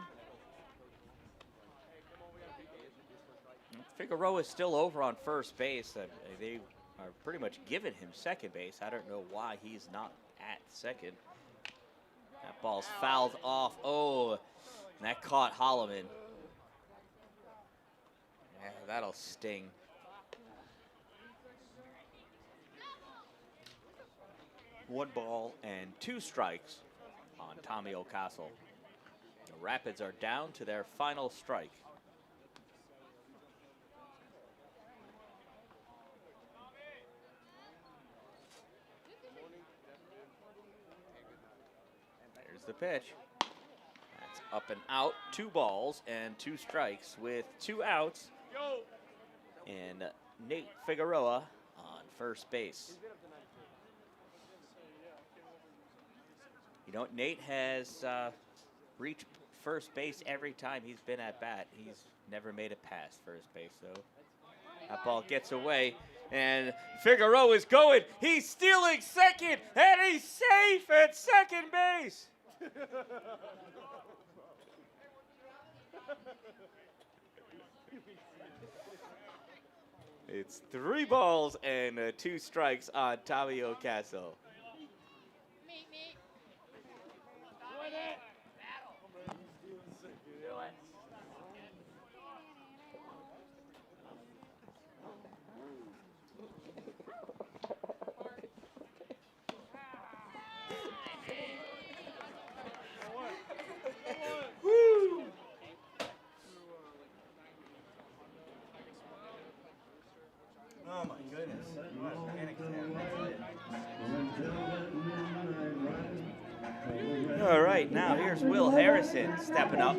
Figueroa is still over on first base. They are pretty much giving him second base. I don't know why he's not at second. That ball's fouled off. Oh, and that caught Holloman. Yeah, that'll sting. One ball and 2 strikes on Tommy O'Castle. The Rapids are down to their final strike. The pitch. That's up and out. 2 balls and 2 strikes with 2 outs. And Nate Figueroa on first base. You know, Nate has reached first base every time he's been at bat. He's never made it past first base, though. That ball gets away, and Figueroa is going. He's stealing second, and he's safe at second base. It's 3 balls and 2 strikes on Tommy O'Castle. Oh my goodness. All right, now here's Will Harrison stepping up.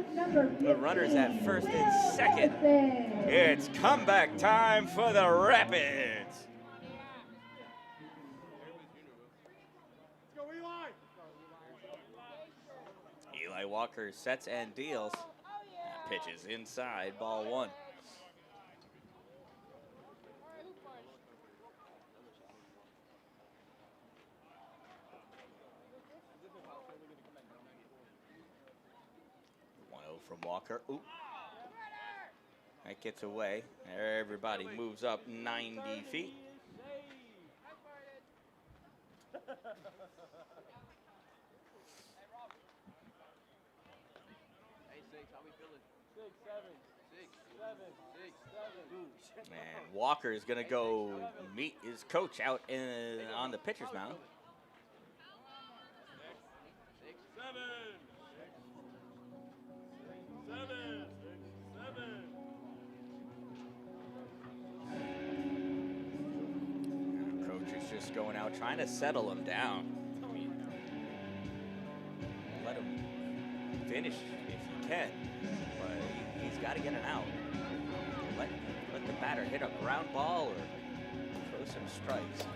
The runners at first and second. It's comeback time for the Rapids. Eli Walker sets and deals. That pitch is inside, ball 1. From Walker. Ooh. That gets away. Everybody moves up 90 feet. And Walker is going to go meet his coach out on the pitcher's mound. Going out, trying to settle him down. I mean, let him finish if he can, but he's got to get an out. Let the batter hit a ground ball or throw some strikes.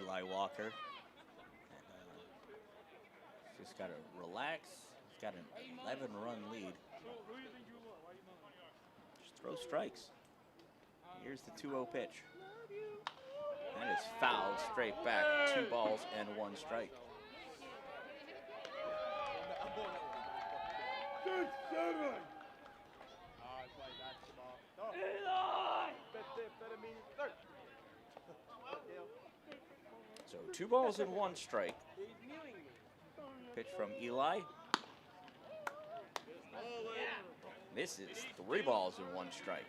Eli Walker. Just got to relax. He's got an 11-run lead. Just throw strikes. Here's the 2-0 pitch. That is fouled straight back. 2 balls and 1 strike. So 2 balls and 1 strike. Pitch from Eli. This is 3 balls and 1 strike.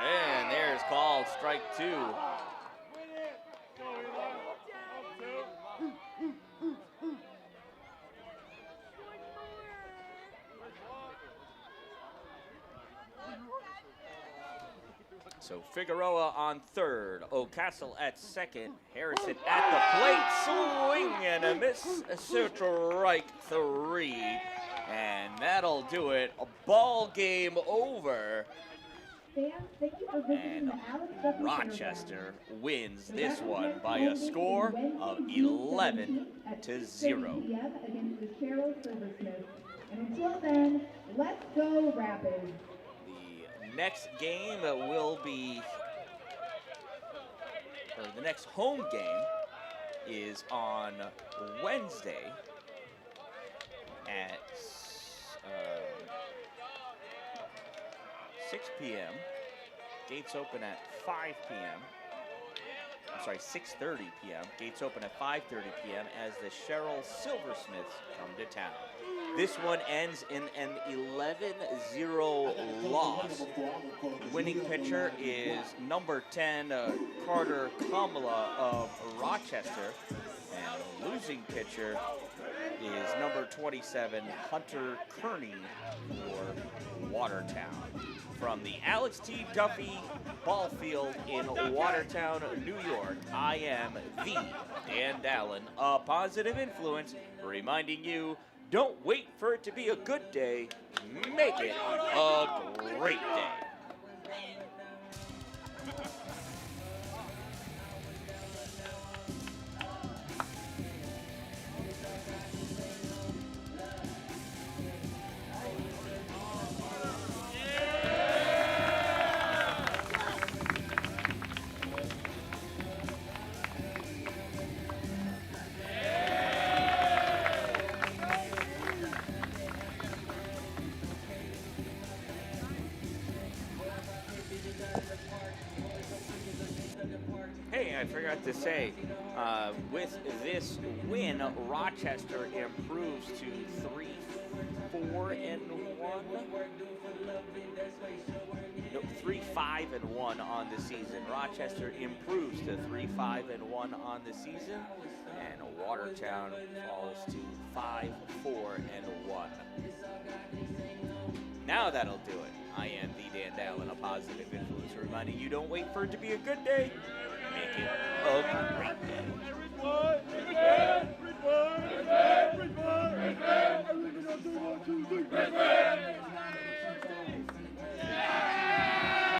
And there's called strike 2. So Figueroa on third, O'Castle at second, Harrison at the plate, swing and a miss, strike 3, and that'll do it. A ball game over. Fans, thank you for visiting the Alex Duffy Rochester wins this one by a score of 11-0. against the Cheryl Silversmith. And until then, let's go Rapids. The next game will be, or the next home game is on Wednesday at 6 p.m. Gates open at 5 p.m. I'm sorry, 6:30 p.m. Gates open at 5:30 p.m. as the Cheryl Silversmiths come to town. This one ends in an 11-0 loss. Winning pitcher is number 10, Carter Kamala of Rochester. And losing pitcher is number 27, Hunter Kearney for Watertown. From the Alex T. Duffy Ball Field in Watertown, New York, I am the Dan Dallin, a positive influence, reminding you, don't wait for it to be a good day, make it a great day. I forgot to say, with this win, Rochester improves to 3-4-1. Nope, 3-5-1 on the season. Rochester improves to 3-5-1 on the season, and Watertown falls to 5-4-1. Now that'll do it. I am the Dan Dallin, a positive influencer, reminding you don't wait for it to be a good day. Make it